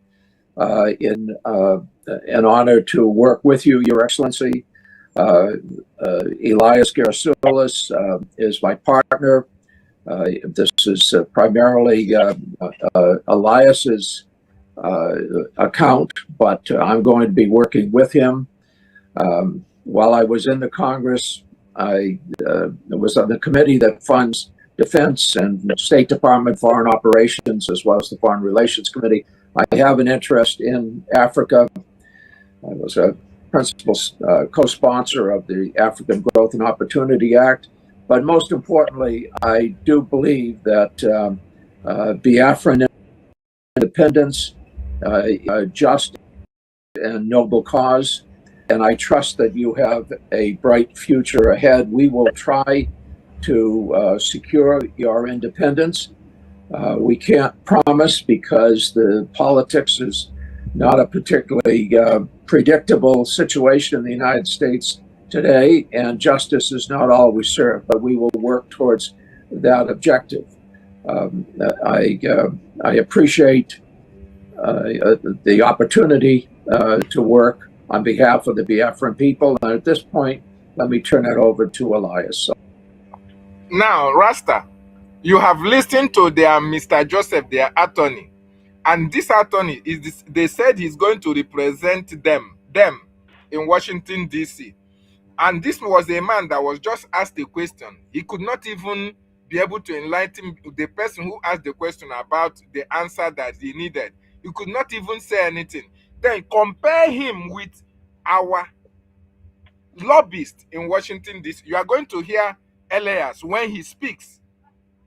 An honor to work with you, Your Excellency. Elias Gerasulis is my partner. This is primarily Elias's account, but I'm going to be working with him. While I was in the Congress, I was on the committee that funds Defense and State Department Foreign Operations, as well as the Foreign Relations Committee. I have an interest in Africa. I was a principal co-sponsor of the African Growth and Opportunity Act. But most importantly, I do believe that Biafran independence, a just and noble cause, and I trust that you have a bright future ahead. We will try to secure your independence. We can't promise because the politics is not a particularly predictable situation in the United States today, and justice is not always served, but we will work towards that objective. I appreciate the opportunity to work on behalf of the Biafran people, and at this point, let me turn it over to Elias. Now, Rasta, you have listened to their Mr. Joseph, their attorney, and this attorney they said he's going to represent them in Washington, D.C. And this was a man that was just asked a question. He could not even be able to enlighten the person who asked the question about the answer that he needed. He could not even say anything. Then compare him with our lobbyist in Washington, D.C. You are going to hear Elias when he speaks.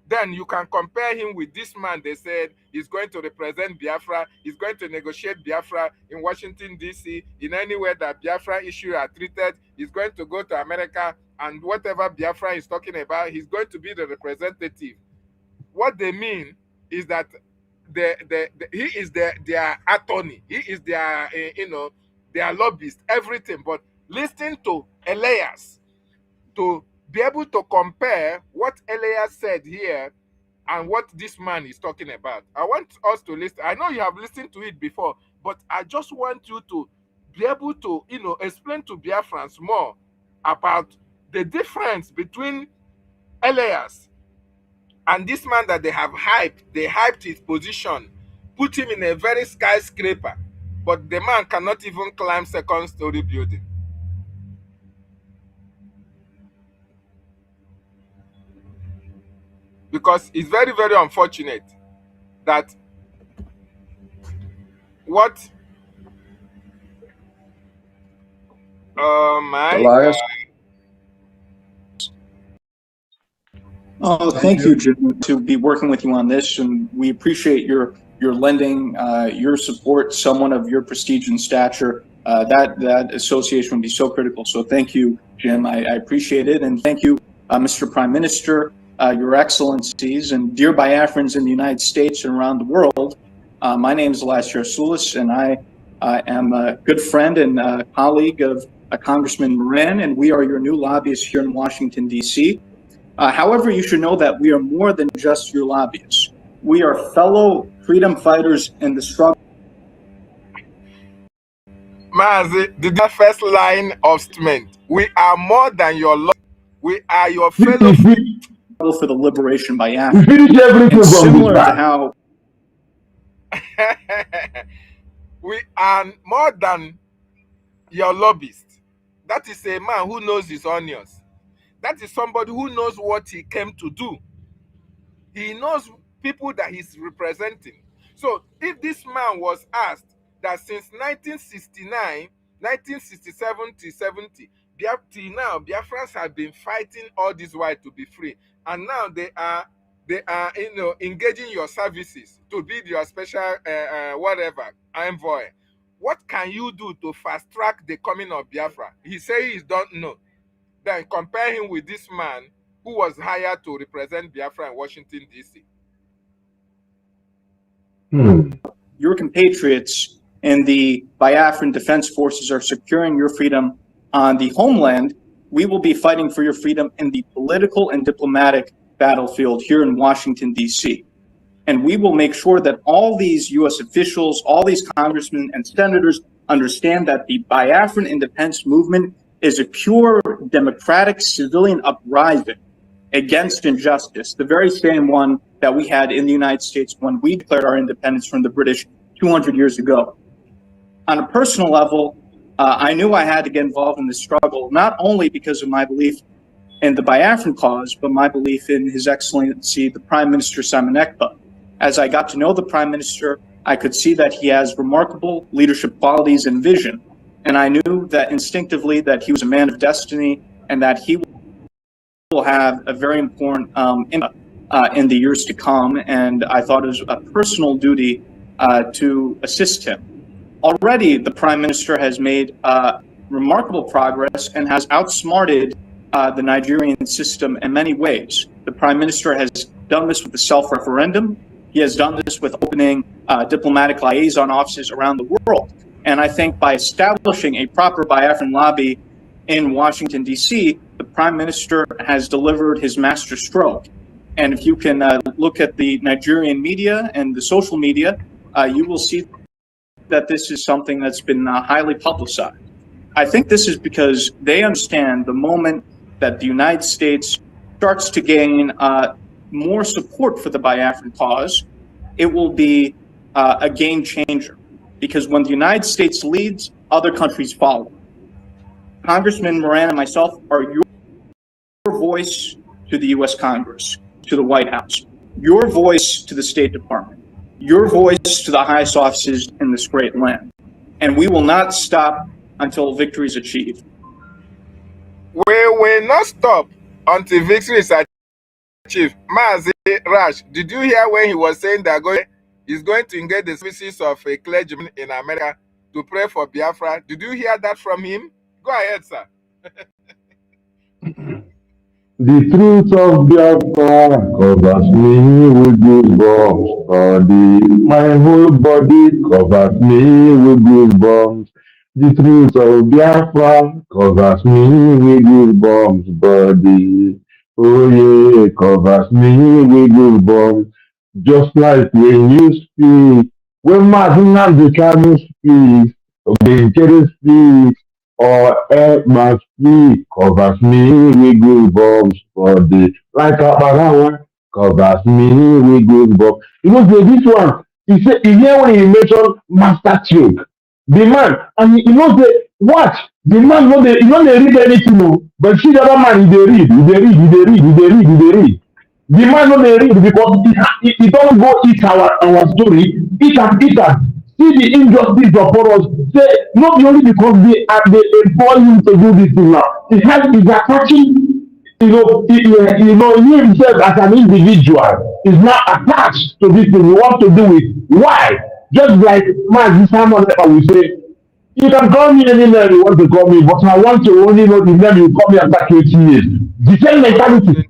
Then you can compare him with this man. They said he's going to represent Biafra. He's going to negotiate Biafra in Washington, D.C. In any way that Biafra issues are treated. He's going to go to America, and whatever Biafra is talking about, he's going to be the representative. what they mean is that he is their attorney, he is their their lobbyist, everything. But listen to Elias to be able to compare what Elias said here and what this man is talking about. I want us to listen. I know you have listened to it before, but I just want you to be able to, explain to Biafrans more about the difference between Elias and this man that they have hyped. They hyped his position, put him in a very skyscraper, but the man cannot even climb second-story building. Because it's very, very unfortunate that what my Elias? Oh, thank you, Jim, to be working with you on this, and we appreciate your lending your support, someone of your prestige and stature. That association would be so critical. So thank you, Jim. I appreciate it, and thank you, Mr. Prime Minister, Your Excellencies, and dear Biafrans in the United States and around the world. My name is Elias Yarsulis, and I am a good friend and colleague of Congressman Moran, and we are your new lobbyists here in Washington, D.C. However, you should know that we are more than just your lobbyists. We are fellow freedom fighters in the struggle. Mazi, the first line of statement. We are more than your law. We are your fellow for the liberation by Africa. Finish everything And from similar the to back. how we are more than your lobbyist. That is a man who knows his onions. That is somebody who knows what he came to do. He knows people that he's representing. So if this man was asked that since 1969, 1967 to 70, till now, Biafrans have been fighting all this while to be free, and now they are engaging your services to be your special whatever envoy. What can you do to fast track the coming of Biafra? He says he don't know. Then compare him with this man who was hired to represent Biafra in Washington, D.C. your compatriots in the Biafran Defense Forces are securing your freedom on the homeland, we will be fighting for your freedom in the political and diplomatic battlefield here in Washington, D.C. And we will make sure that all these U.S. officials, all these congressmen and senators understand that the Biafran independence movement is a pure democratic civilian uprising against injustice, the very same one that we had in the United States when we declared our independence from the British 200 years ago. On a personal level, I knew I had to get involved in this struggle, not only because of my belief in the Biafran cause, but my belief in His Excellency, the Prime Minister Simon Ekpa. As I got to know the Prime Minister, I could see that he has remarkable leadership qualities and vision. And I knew that instinctively that he was a man of destiny and that he will have a very important impact in the years to come. And I thought it was a personal duty to assist him. Already, the Prime Minister has made remarkable progress and has outsmarted the Nigerian system in many ways. The Prime Minister has done this with the self-referendum. He has done this with opening diplomatic liaison offices around the world. And I think by establishing a proper Biafran lobby in Washington, D.C., the Prime Minister has delivered his master stroke. And if you can look at the Nigerian media and the social media, you will see that this is something that's been highly publicized. I think this is because they understand the moment that the United States starts to gain more support for the Biafran cause, it will be a game changer. Because when the United States leads, other countries follow. Congressman Moran and myself are your voice to the U.S. Congress, to the White House, your voice to the State Department, your voice to the highest offices in this great land. And we will not stop until victory is achieved. We will not stop until victory is achieved. Mazi Rash, did you hear when he was saying that he's going to engage the services of a clergyman in America to pray for Biafra? Did you hear that from him? Go ahead, sir. The truth of Biafra covers me with goosebumps. My whole body covers me with goosebumps. The truth of Biafra covers me with goosebumps, body. Oh yeah, covers me with goosebumps. Just like when you speak, when Martin Kanu speaks, Ogenkere speaks, or my speak covers me with goosebumps for the like a parawa covers me with goosebumps. You know, this one, he said, he hear when he mentioned Master Chief, the man, and you know, watch, the man, you know, they read anything, no, but see the other man, he dey read. The man no dey read because he don go eat our story, eat am. See the injustice upon us. Say no be only because they employ him to do this thing now. He's attaching, you know, he himself as an individual is now attached to this thing. He want to do it. Why? Just like man, this Simon will say, you can call me any name you want to call me, but I want to only know the name you call me after 20 years. The same mentality.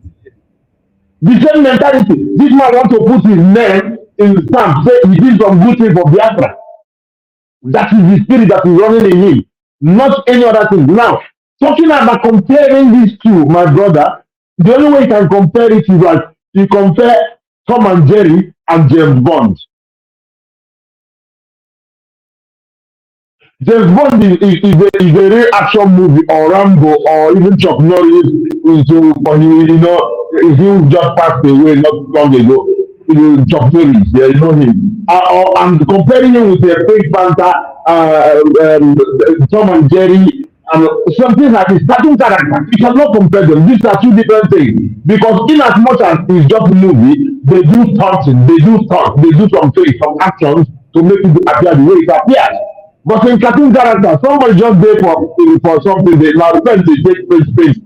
The same mentality. This man want to put his name in the stamp, say he did some good thing for Biafra. That is the spirit that is running in him, not any other thing. Now, talking about comparing these two, my brother, the only way you can compare it is like you compare Tom and Jerry and James Bond. James Bond is a real action movie, or Rambo, or even Chuck Norris into, you know, he just passed away not long ago. Chuck Norris, yeah, you know him. I'm comparing him with the Pink Panther, Tom and Jerry, and something like his cartoon character. You cannot compare them. These are two different things. Because in as much as it's just a movie, they do something, they do stuff, they do some things, some actions to make it appear the way it appears. But in cartoon character, somebody just there for something. They now first they take space.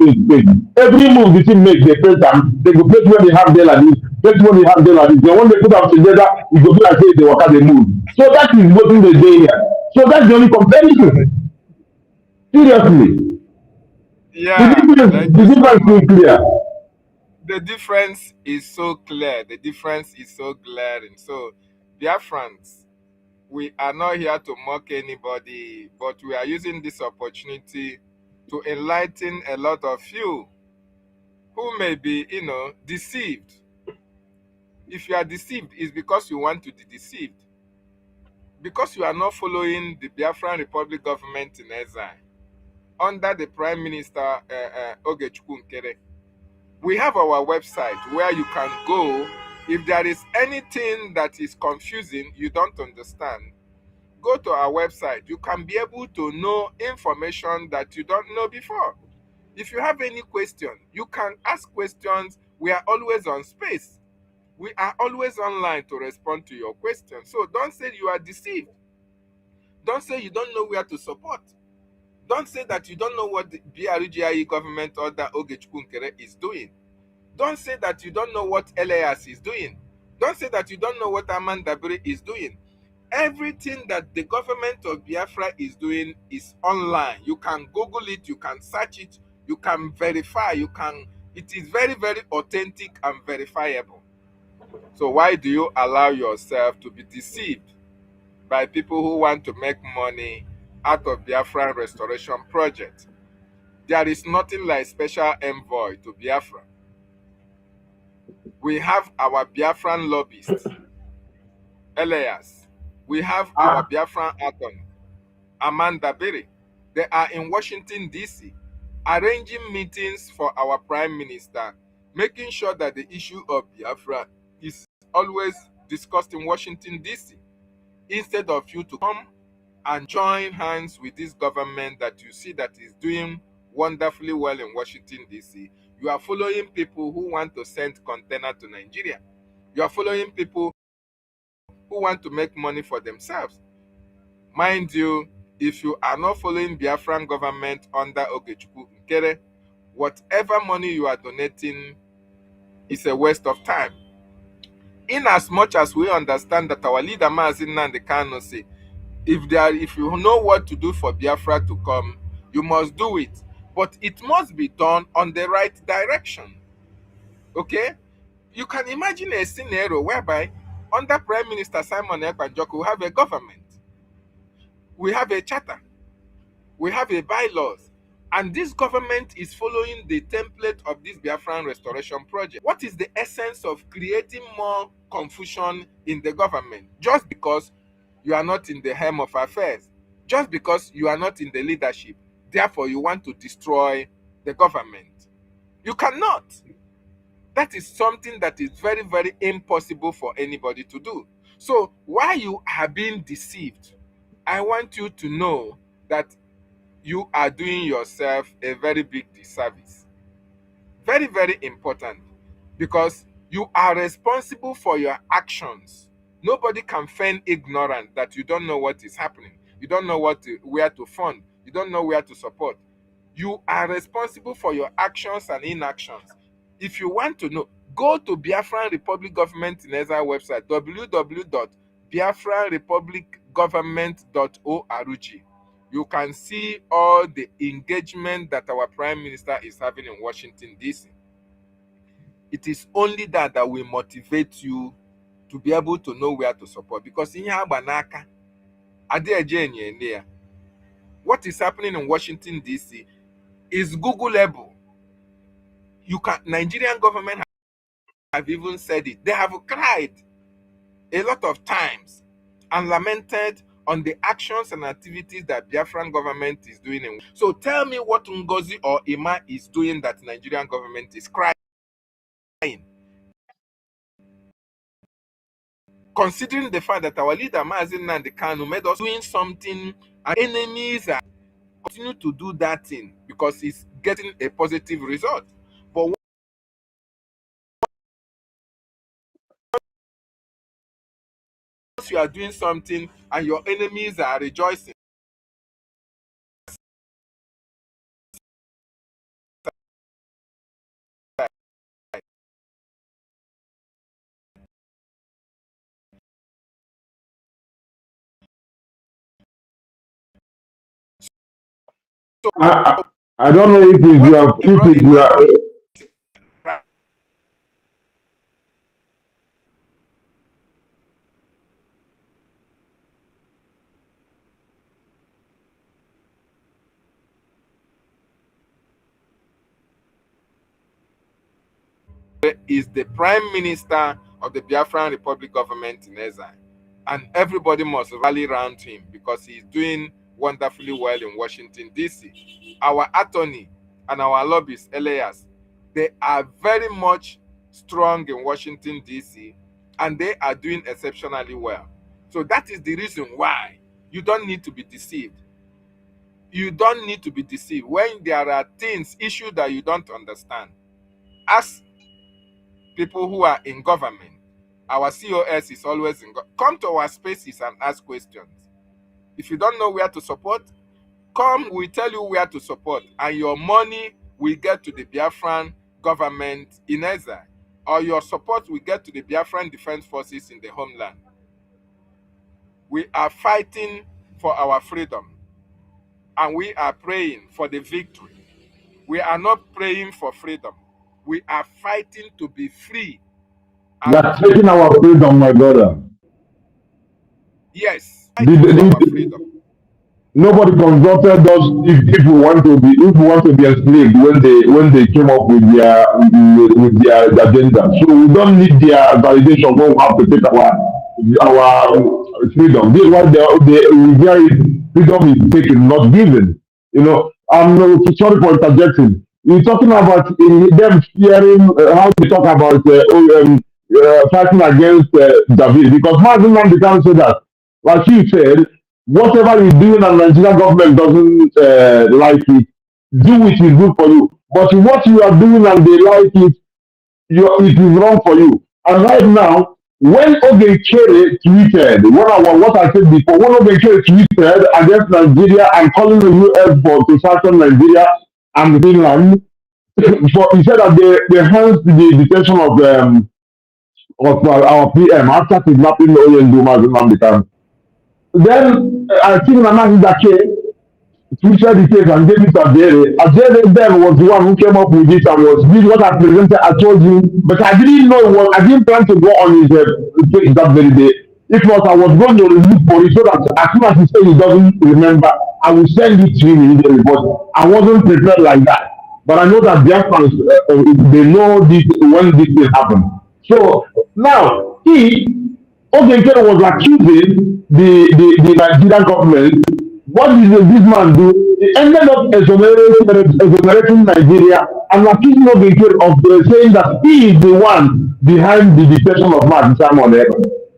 Every move the team make, they face them. They go place where they have there like this, place where they have there like this. Then when they put them together, it go be like say they work out they move. So that is what they do here. So that's the only comparison. Seriously, Yeah, thank the you so difference much. is clear. The difference is so clear. The difference is so glaring. So, dear friends, we are not here to mock anybody, but we are using this opportunity to enlighten a lot of you who may be, deceived. If you are deceived, it's because you want to be deceived. Because you are not following the Biafran Republic government in exile under the Prime Minister Ogechukwu Nkere. We have our website where you can go. If there is anything that is confusing, you don't understand, go to our website. You can be able to know information that you don't know before. If you have any question, you can ask questions. We are always on space. We are always online to respond to your questions. So don't say you are deceived. Don't say you don't know where to support. Don't say that you don't know what the BRGIE government under Ogechukwu Nkere is doing. Don't say that you don't know what LAS is doing. Don't say that you don't know what LAND.WE is doing. Everything that the government of Biafra is doing is online. You can Google it, you can search it, you can verify, it is very, very authentic and verifiable. So why do you allow yourself to be deceived by people who want to make money out of Biafran restoration project? There is nothing like special envoy to Biafra. We have our Biafran lobbyists, LAS. We have our Biafran attorney, Amanda Berry. They are in Washington, D.C., arranging meetings for our Prime Minister, making sure that the issue of Biafra is always discussed in Washington, D.C., instead of you to come and join hands with this government that you see that is doing wonderfully well in Washington, D.C. You are following people who want to send container to Nigeria. You are following people who want to make money for themselves. Mind you, if you are not following Biafran government under Ogechukwu Nkere, whatever money you are donating is a waste of time. In as much as we understand that our leader Mazi Nnamdi Kanu say, if you know what to do for Biafra to come, you must do it. but it must be done on the right direction. Okay? You can imagine a scenario whereby under Prime Minister Simon Ekpa-Njoku, we have a government, we have a charter, we have a bylaws, and this government is following the template of this Biafran restoration project. What is the essence of creating more confusion in the government just because you are not in the helm of affairs, just because you are not in the leadership? Therefore, you want to destroy the government. You cannot. That is something that is very, very impossible for anybody to do. So while you are being deceived, I want you to know that you are doing yourself a very big disservice. Very, very important, because you are responsible for your actions. Nobody can feign ignorant that you don't know what is happening. You don't know where to fund. You don't know where to support. You are responsible for your actions and inactions. If you want to know, go to Biafran Republic Government in Ezra website, www.biafranrepublicgovernment.org. You can see all the engagement that our Prime Minister is having in Washington, D.C. It is only that will motivate you to be able to know where to support. Because what is happening in Washington, D.C. is Googleable. Nigerian government have even said it. They have cried a lot of times and lamented on the actions and activities that Biafran government is doing. So tell me what Ngozi or Ima is doing that Nigerian government is crying. Considering the fact that our leader Mazi Nnamdi Kanu made us doing something, and enemies are continue to do that thing because it's getting a positive result. But once you are doing something and your enemies are rejoicing, I don't know if it's your, if it's your, is the Prime Minister of the Biafran Republic government in exile, and everybody must rally around him because he's doing wonderfully well in Washington, D.C. Our attorney and our lobbyists, LAS, they are very much strong in Washington, D.C., and they are doing exceptionally well. So that is the reason why you don't need to be deceived. You don't need to be deceived. When there are things, issues that you don't understand, ask people who are in government. Our COS is always in come to our spaces and ask questions. If you don't know where to support, come, we tell you where to support, and your money will get to the Biafran government in exile, or your support will get to the Biafran Defense Forces in the homeland. We are fighting for our freedom, and we are praying for the victory. We are not praying for freedom. We are fighting to be free. they are taking our freedom, my brother. Yes, fighting for our freedom. Nobody consulted us if we want to be enslaved when they came up with their agenda. So we don't need their validation when we have to take our freedom. This is why freedom is taken, not given. I'm sorry for interjecting. You're talking about them fearing how they talk about fighting against David, because Mazi Nnamdi Kanu said that, like you said, whatever you're doing and Nigerian government doesn't like it, do it is good for you. But what you are doing and they like it, it is wrong for you. And right now, when Ogekere tweeted, what I said before, when Ogekere tweeted against Nigeria and calling the US to sanction Nigeria and Finland, he said that they held the detention of our PM after kidnapping Oyenduma Nnamdi Kanu. Then I think Nana Hidake twisted the case and gave it to Adere. Adere then was the one who came up with it and was this what I presented. I told you, but I didn't know it was. I didn't plan to go on his case that very day. If not, I was going to look for it so that as soon as he said he doesn't remember, I will send it to him immediately. But I wasn't prepared like that. But I know that their fans, they know this when this thing happened. So now Ogenkere was accusing the Nigerian government. What did this man do? He ended up exonerating Nigeria and accusing Ogenkere of saying that he is the one behind the detention of Martin Simon.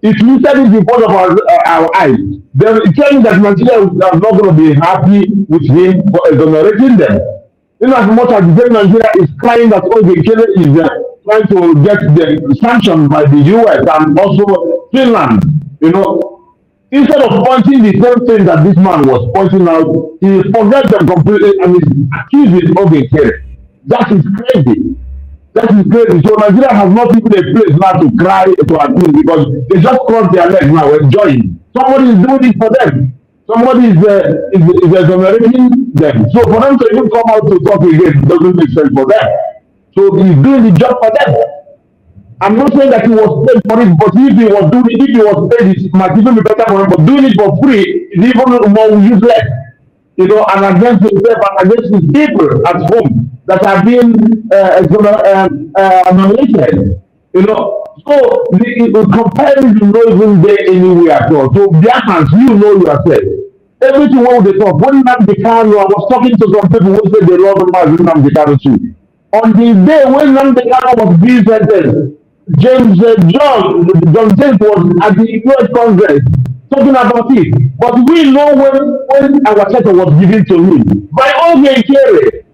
If you said it in front of our eyes, then it's saying that Nigeria is not going to be happy with him for exonerating them. In as much as the Nigeria is crying that Ogenkere is trying to get them sanctioned by the US and also Finland, instead of pointing the same thing that this man was pointing out, he forgot them completely and is accusing Ogenkere. That is crazy. That is crazy. So Nigeria has not even a place now to cry to accuse because they just cross their legs now enjoying. Somebody is doing it for them. Somebody is exonerating them. So for them to even come out to talk again doesn't make sense for them. So he's doing the job for them. I'm not saying that he was paid for it, but if he was paid, it might even be better for him. But doing it for free is even more useless, and against himself and against his people at home that are being nominated. So the comparison is not even there anywhere at all. So Biafrans, you know yourself. Everything what they talk. When Nnamdi Kanu, I was talking to some people who said they love Nnamdi Kanu too. On the day when Nnamdi Kanu was being sentenced, John James was at the US Congress talking about it. But we know when our letter was given to him by Ogenkere.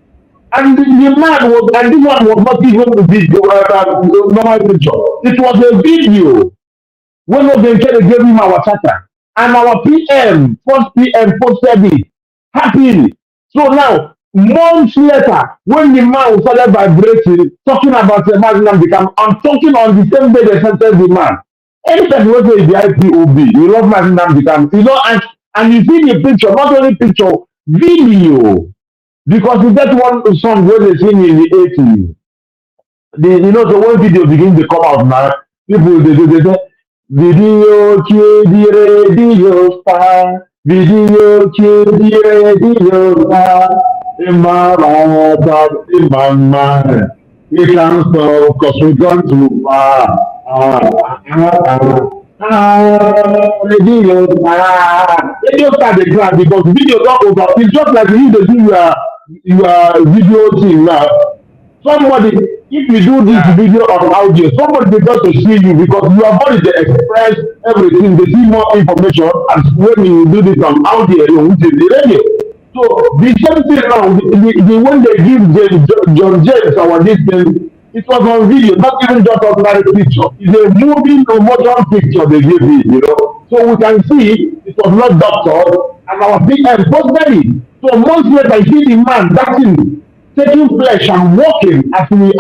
And the man was, and this one was not even the video, normal picture. It was a video when Ogenkere gave him our charter. And our first PM posted it happily. So now, months later, when the man started vibrating, talking about the man, I'm talking on the same day they sentenced the man. Anytime you say the IPOB, you love man, and you see the picture, not only picture, video. Because you get one song where they sing in the 80s. So when video begins to come out now, people they say, video to the radio star, video to the radio star, in my mind, we can't stop because we gone too far. Radio star they cry because video talk over. It's just like you they do your video thing now. Somebody, if you do this video on audio, somebody they got to see you because your body they express everything. They see more information as when you do this on audio, which is the radio. So the same thing now, when they give John James our this thing, it was on video, not even just ordinary picture. It's a moving motion picture they give it, So we can see it was not doctored and our PM posted it. So months later, I see the man dancing, taking flesh and walking as we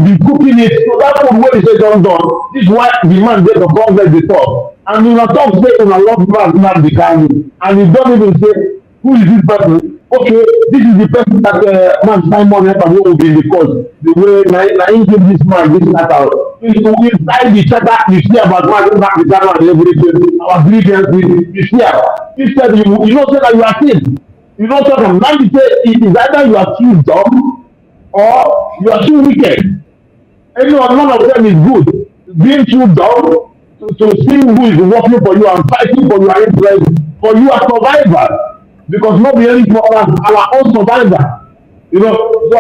be cooking it. So that food when he said done, this is why the man get the convert the top. And in a talk say in a love man Nnamdi Kanu, and he don't even say who is this person. Okay, this is the person that man Simon will be in the course. The way I give this man this matter. Inside the chatter, you see about man Nnamdi Kanu and everything. Our grievances, you see. Instead, you know say that you are sin. You know so from now you say it is either you are too dumb or you are too wicked. None of them is good. Being too dumb to see who is working for you and fighting for your interest, for you are survivor. Because nobody else for our own survivor. So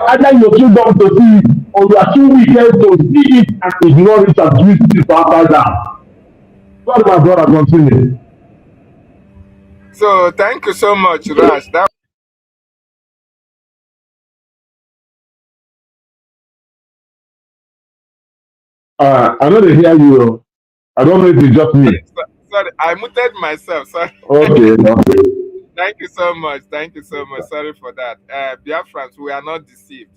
either you're too dumb to see it or you are too wicked to see it and ignore it and twist it upside down. Sorry, my brother, continue. So thank you so much, Raj. I know they hear you. I don't know if it's just me. Sorry, I muted myself. Sorry. Okay. Thank you so much. Thank you so much. Sorry for that. Biafrans, we are not deceived.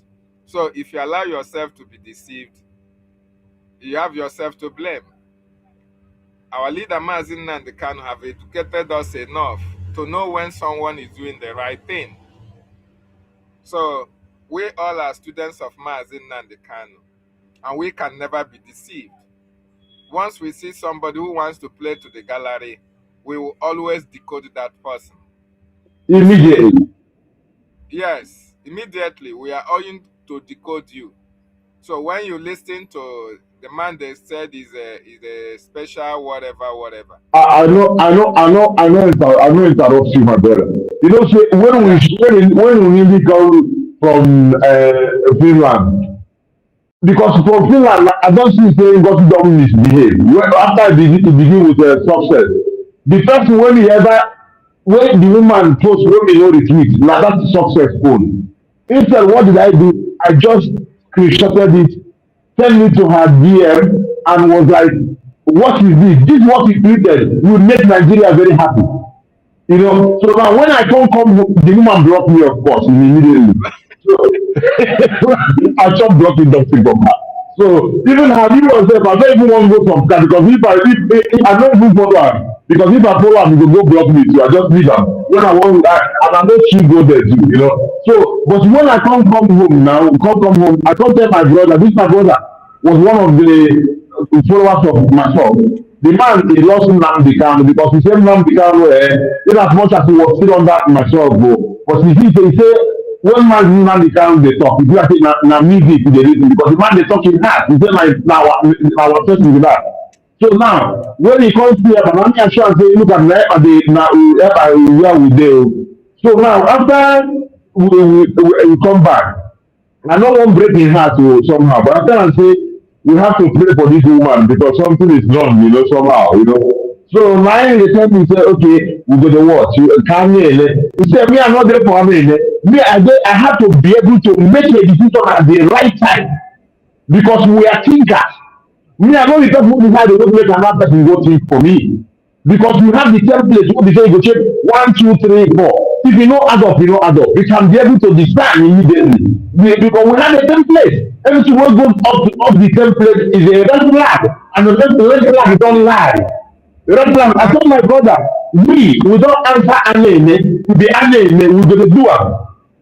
So if you allow yourself to be deceived, you have yourself to blame. Our leader, Mazi Nnamdi Kanu, have educated us enough to know when someone is doing the right thing So we all are students of Mazi Nnamdi Kanu, and we can never be deceived. Once we see somebody who wants to play to the gallery, we will always decode that person. Immediately. Yes, immediately we are going to decode you. So when you listen to the man they said is a special whatever. I know interrupt you, my brother. You know, say when we really come from Finland, because from Finland, I don't see saying God don't misbehave. After it begin with success, the person when the woman post when we know the tweet, now that's success phone. Instead, what did I do? I just screenshotted it, sent it to her DM, and was like, "What is this? This is what he tweeted. Will make Nigeria very happy." You know. So now when I come home, the woman blocked me, of course, immediately. So I just blocked it, nothing from her. So even her viewers say, I don't even want to go from car because if I don't even follow her, because if I follow her, he will go block me too. I just leave her. When I want, and I know she go there too, you know. So, but when I come home now, I come tell my brother. This my brother was one of the followers of myself. The man he lost Nnamdi Kanu because he said Nnamdi Kanu, in as much as he was still under myself, but he say when man Nnamdi Kanu dey talk, he be like na music dey listen because the man dey talk in heart. He say na our person be that. So now when he comes here, but na me assure say look at na where we dey. So now after we come back, I no wan break him heart somehow, but I tell am say we have to pray for this woman because something is wrong, you know, somehow, you know. So now they tell me, say, okay, we go to what? You can he said, me, I'm not there for me. Me, I have to be able to make a decision at the right time because we are thinkers. Me, I know the person who decide to make another person go think for me. Because you have the template, what they say, you go check 1, 2, 3, 4. If you know add up, you know add up. You can be able to decide immediately. Because we have a template. Everything what goes up the template is a red flag. And the red flag don't lie. Red flag, I told my brother, we don't answer Anene, the Anene, we're going to do it.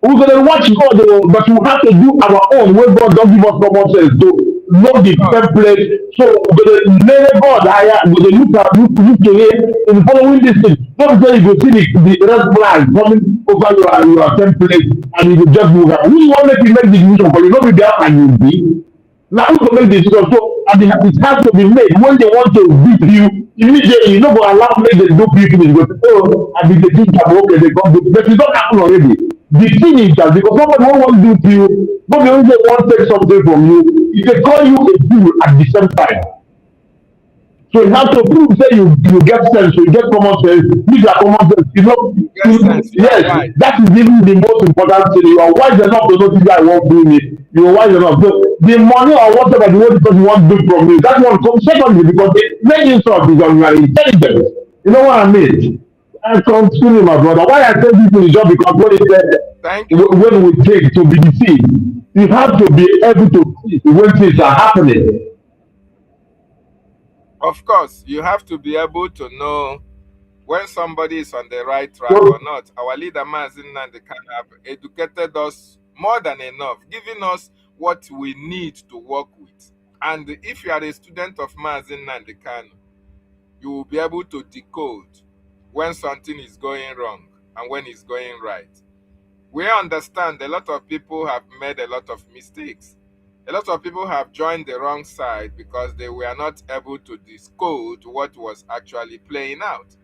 We're going to watch God, but we have to do our own when God don't give us common sense to know the template. So we're going to lay God higher, we're going to look to him in following this thing. Don't say you go see the red flag coming over your template and you just move out. Who want to make the decision for you? Not be there and you be. Now who can make the decision? So it has to be made when they want to beat you. Immediately, you don't go allow make them do people. You go, oh, I mean, the thing that okay, they come do, but it don't happen already. The thing is that because somebody won't want to do to you, nobody only want to take something from you, if they call you a fool at the same time. So you have to prove say you get sense, so you get common sense, use your common sense, you know. Yes, right. That is even the most important thing. You are wise enough to notice that I won't do it. You are wise enough. So the money or whatever the one person want to do from you, that one comes secondly because the main insult is on your intelligence. You know what I mean? I continue, my brother. Why I tell people is just because what it said when we take to be deceived, you have to be able to see when things are happening. Of course, you have to be able to know when somebody is on the right track or not. Our leader, Mazi Nnamdi Kanu, have educated us more than enough, giving us what we need to work with. And if you are a student of Mazi Nnamdi Kanu, you will be able to decode when something is going wrong and when it's going right. We understand a lot of people have made a lot of mistakes. A lot of people have joined the wrong side because they were not able to decode what was actually playing out.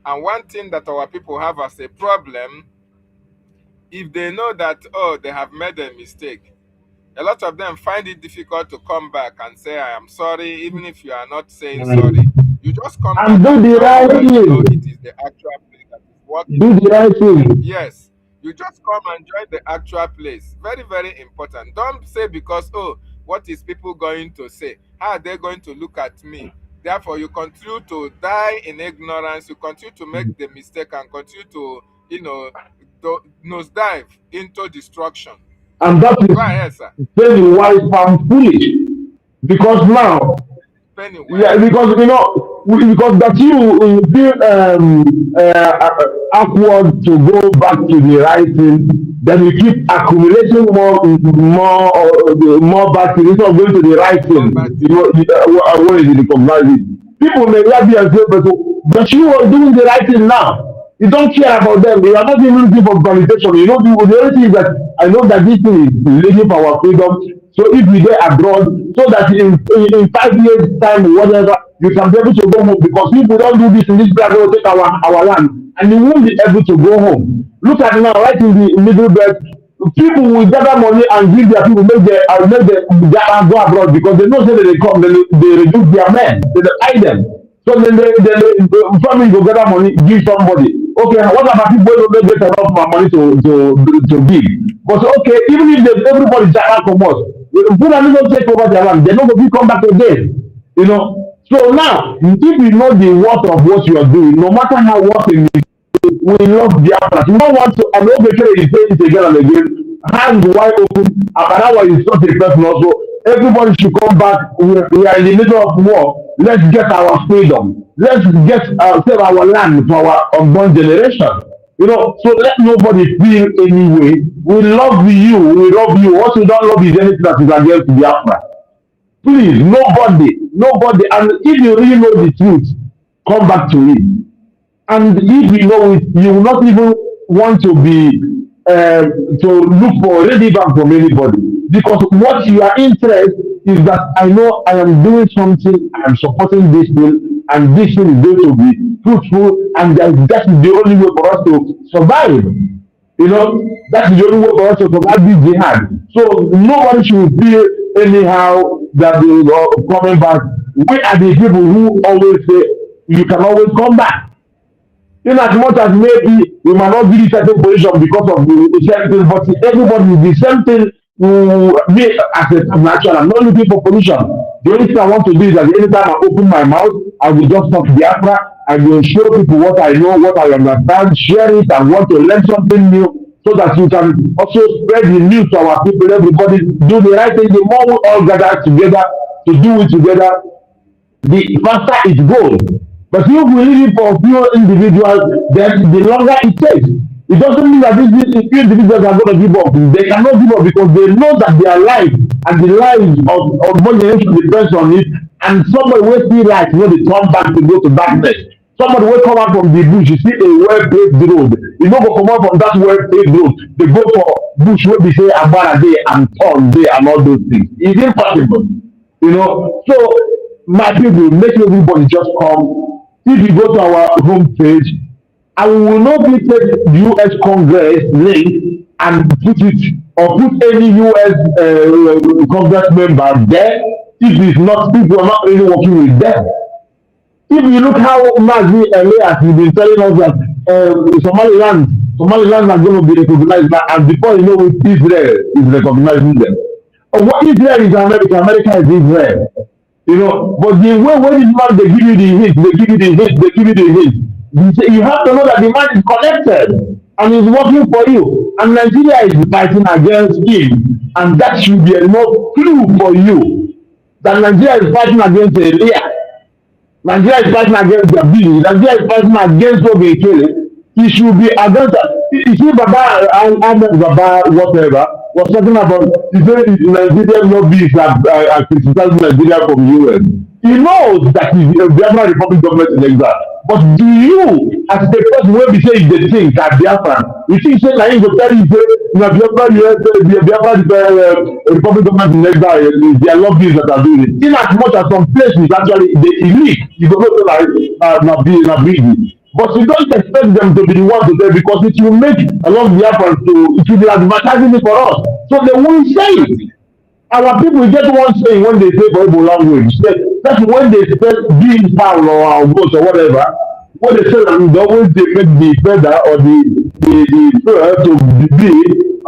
And one thing that our people have as a problem, if they know that, oh, they have made a mistake, a lot of them find it difficult to come back and say, I am sorry, even if you are not saying sorry. You just come back and do the right thing. It is the actual place that is working. Do the right thing. Yes. You just come and join the actual place. Very, very important. Don't say because, oh, what is people going to say? How are they going to look at me? Therefore, you continue to die in ignorance. You continue to make the mistake and continue to, nosedive into destruction. And that is penny wise and foolish. Because now, because because that you feel awkward to go back to the right thing, then we keep accumulating more bad things instead of going to the right thing. You know, what is it? Recognize it. People may not be as good, but you are doing the right thing now. You don't care about them. You are not even looking for validation. You know, the only thing is that I know that this thing is leading for our freedom. So if we get abroad, so that in 5 years' time, whatever, you can be able to go home. Because if we don't do this in this place, we will take our land, and you won't be able to go home. Look at now, right in the middle belt, people will gather money and give their people, make them go abroad because they know that they come, they reduce their men, they hide them. So then the family will gather money, give somebody. Okay, what about people who don't get enough money to give? But okay, even if everybody jack from us, Fulani don't take over their land, they're not going to come back again. You know. So now, if you know the worth of what you are doing, no matter how working it is, we love Biafra. You don't want to, I'm not going to say it again and again, hands wide open, Abanawa is not a person also. Everybody should come back. We are in the middle of war. Let's get our freedom. Let's get save our land for our unborn generation. You know, so let nobody feel any way. We love you. We love you. What we don't love is anything that is against Biafra. Please, nobody. And if you really know the truth, come back to it. And if you know it, you will not even want to be to look for relevance from anybody. Because what you are interested is that I know I am doing something, I am supporting this thing, and this thing is going to be fruitful, and that is the only way for us to survive. You know, that's the only way for us to survive this jihad. So nobody should feel anyhow that they are coming back. We are the people who always say, you can always come back. In as much as maybe we might not be in certain position because of the certain, but everybody is the same thing. Me as a natural, I'm not looking for position. The only thing I want to do is that anytime I open my mouth, I will just talk Biafra. I will show people what I know, what I understand, share it, and want to learn something new, so that you can also spread the news to our people. Everybody do the right thing. The more we all gather together to do it together, the faster it goes. But if we leave it for a few individuals, then the longer it takes. It doesn't mean that these few individuals are going to give up. They cannot give up because they know that their life and the lives of one generation depends on it. And somebody will see light when they turn back to go to darkness. Somebody will come out from the bush, you see a well-paved road. You know, go come out from that well-paved road. They go for bush where they say Abara Day and Thorn Day and all those things. It's impossible. You know, so my people, make everybody just come. If you go to our homepage, I will not take the U.S. Congress link and put it, or put any U.S. Congress member there if we are not really working with them. If you look how Mazi Elias has been telling us that Somaliland are going to be recognized now, and before you know it, Israel is recognizing them. What Israel is America, America is Israel. You know, but the way when this man, they give you the hint, you have to know that the man is connected and is working for you. And Nigeria is fighting against him. And that should be enough clue for you that Nigeria is fighting against Elia. Nigeria is fighting against Gabini. Nigeria is fighting against Obekele. He should be against that. You see, Baba, whatever, was talking about, he said Nigerian lobbies are criticizing Nigeria from the US. He knows that the Biafra Republic government is like that. But do you, as the person who be saying the thing that Biafra, you think say like you go tell you say Biafra Republic government is like that, their lobbies that are doing it. In as much as some places actually the elite, you go not like Brgie. But you don't expect them to be the ones to say, because it will make a lot of Biafrans to, it will be advertising it for us. So they won't say it. Our people get one saying when they say for Igbo language. That's when they say being foul or our votes or whatever. When they say that they always they make the feather or the fur to be.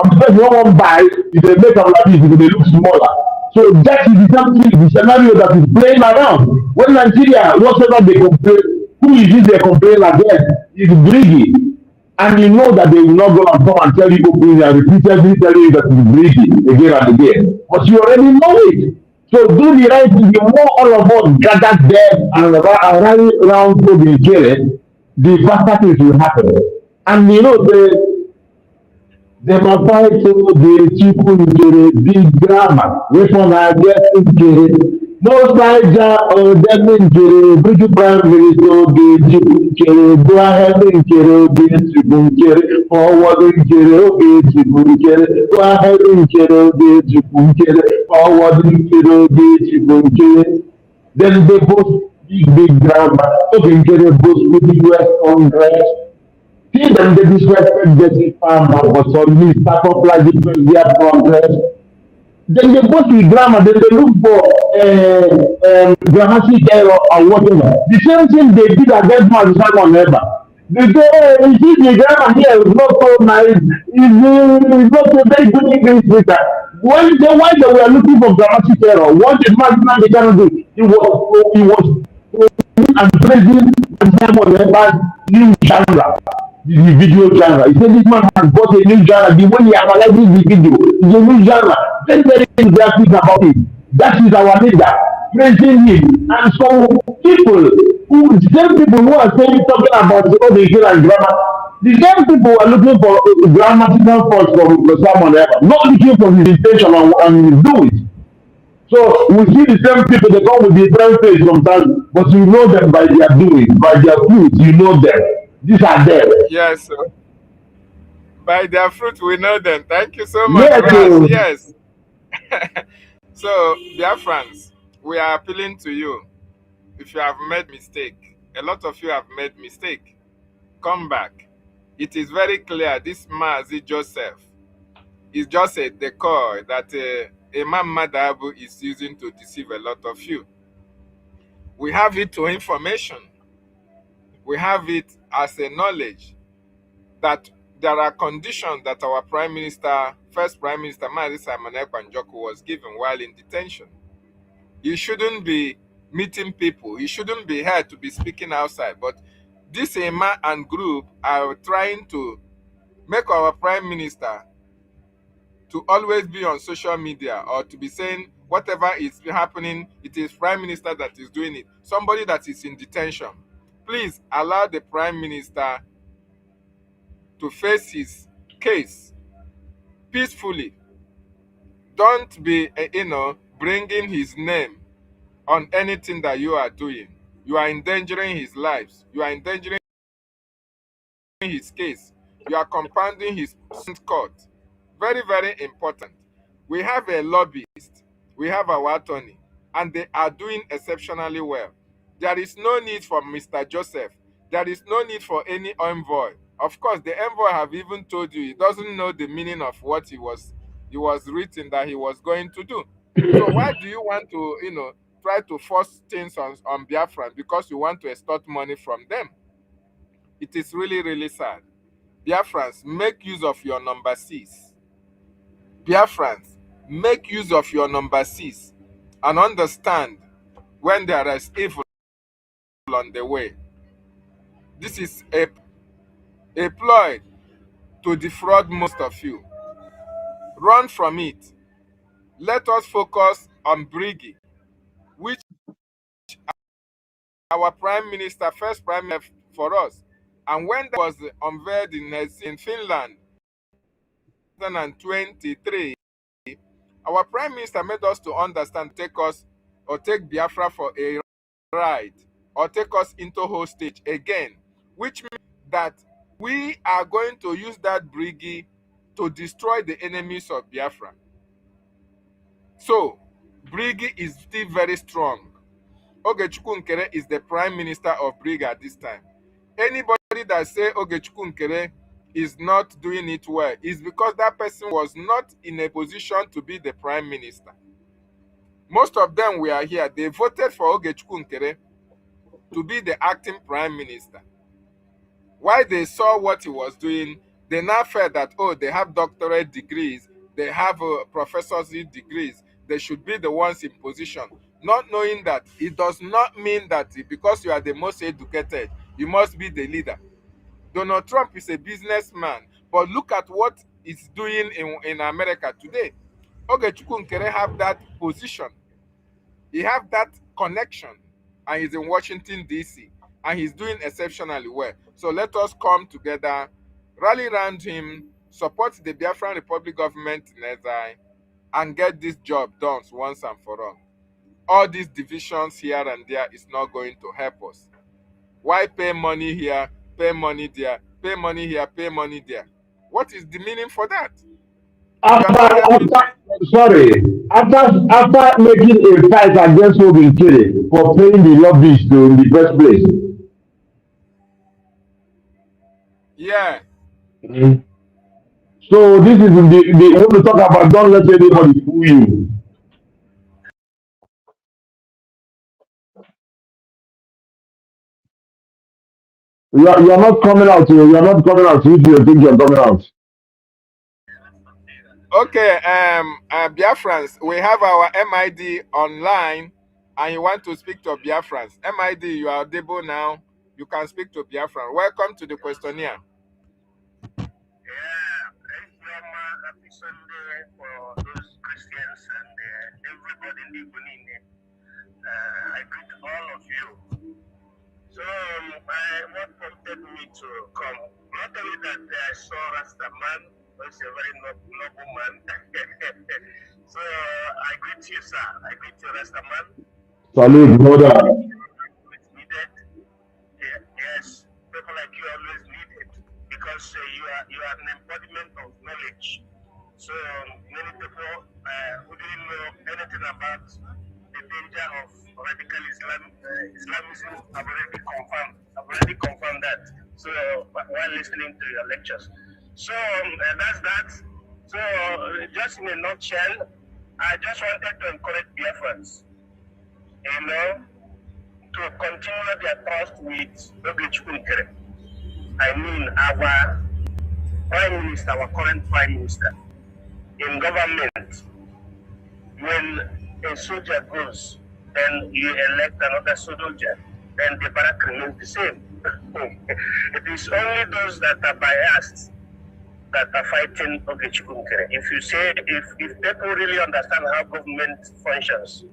I'm saying no one buys, if they make them like this, they look smaller. So that is the scenario that is playing around. When Nigeria, whatever they complain, who is it they complain against? It's Brgie. And you know that they will not go and come and tell you openly and repeatedly tell you that it's Brgie again and again. But you already know it. So do the right thing. The more all of us gather there and rally around to the Kere, the faster things will happen. And you know, the Mafai to the people the big drama, which one I get into most Niger or them in British Prime Minister, go ahead and get forward and go ahead and forward and then they both big drama, okay, both with the US Congress. See them, they disrespect the farmer, but some me start up like their progress. Then they go to the grammar, then they look for grammatic error or whatever. The same thing they did against my Simon Ever. They say, hey, you see, the grammar here is not so nice, it's not so very good English speaker. Why they were looking for grammatic error, what the man they cannot do, he was and praising Simon Eber's new genre, the video genre. He said this man has got a new genre. The way he analyzes the video is a new genre. Very, very graphic about it. That is our leader praising him. And so people the same people who are saying talking about the hill and grammar, the same people are looking for grammatical faults from someone else, not looking for his intention and do it. So we see the same people, they come with different face sometimes, but you know them by their doing, by their fruit, you know them. These are them. Yes, sir. By their fruit, we know them. Thank you so much, Yes, Raz. Yes. So, dear friends, we are appealing to you. If you have made mistake, a lot of you have made mistake. Come back. It is very clear this Mazi Joseph is just a decoy that Imam Madabu is using to deceive a lot of you. We have it to information. We have it as a knowledge that there are conditions that our Prime Minister, first Prime Minister Mazi Simon Ekpa was given while in detention. He shouldn't be meeting people. He shouldn't be here to be speaking outside. But this Emma and group are trying to make our Prime Minister to always be on social media or to be saying whatever is happening, it is Prime Minister that is doing it. Somebody that is in detention. Please allow the Prime Minister to face his case peacefully. Don't be, bringing his name on anything that you are doing. You are endangering his lives. You are endangering his case. You are compounding his court. Very, very important. We have a lobbyist. We have our attorney. And they are doing exceptionally well. There is no need for Mr. Joseph. There is no need for any envoy. Of course, the envoy have even told you he doesn't know the meaning of what he was written that he was going to do. So why do you want to, try to force things on Biafran because you want to extort money from them? It is really, really sad. Biafrans, make use of your number 6. Biafrans, make use of your number 6 and understand when there is evil on the way. This is a ploy to defraud most of you. Run from it. Let us focus on Brgie, which our Prime Minister, first Prime Minister for us. And when that was unveiled in Finland in 2023, our Prime Minister made us to understand, take Biafra for a ride, or take us into hostage again, which means that we are going to use that Brgie to destroy the enemies of Biafra. So, Brgie is still very strong. Ogechukwu Nkere is the Prime Minister of Brgie at this time. Anybody that say Ogechukwu Nkere is not doing it well is because that person was not in a position to be the Prime Minister. Most of them were here. They voted for Ogechukwu Nkere to be the acting Prime Minister. While they saw what he was doing, they now felt that, they have doctorate degrees, they have professorship degrees, they should be the ones in position. Not knowing that it does not mean that because you are the most educated, you must be the leader. Donald Trump is a businessman, but look at what he's doing in America today. Ogechukwu Nkere have that position. He have that connection, and he's in Washington, D.C., and he's doing exceptionally well. So let us come together rally around him, support the Biafran Republic government in exile, and get this job done once and for all. All these divisions here and there is not going to help us. Why pay money here, pay money there, pay money here, pay money there? What is the meaning for that? After making a fight against GOVT for paying the lobbyists in the first place. Yeah. Mm. So this is the want to talk about don't let anybody fool you. You are not coming out. You are not coming out. If you think you are coming out. Okay, Biafrans, we have our MID online, and you want to speak to Biafrans. MID, you are audible now. You can speak to Biafran. Welcome to the questionnaire. Happy Sunday for those Christians and everybody in the Benin. I greet all of you. So, what prompted me to come? Not only that I saw Rastaman, who is a very noble man. So, I greet you, sir. I greet you, Rastaman. Salute, brother. It's needed. Yes, people like you always needed because you are an embodiment of knowledge. So many people who didn't know anything about the danger of radical Islamism have already confirmed that. So while listening to your lectures, so that's that. So just in a nutshell, I just wanted to encourage Biafrans, to continue their trust with GOVT. I mean our Prime Minister, our current Prime Minister. In government, when a soldier goes and you elect another soldier, then the barrack remains the same. It is only those that are biased that are fighting GOVT. If you say, if people really understand how government functions,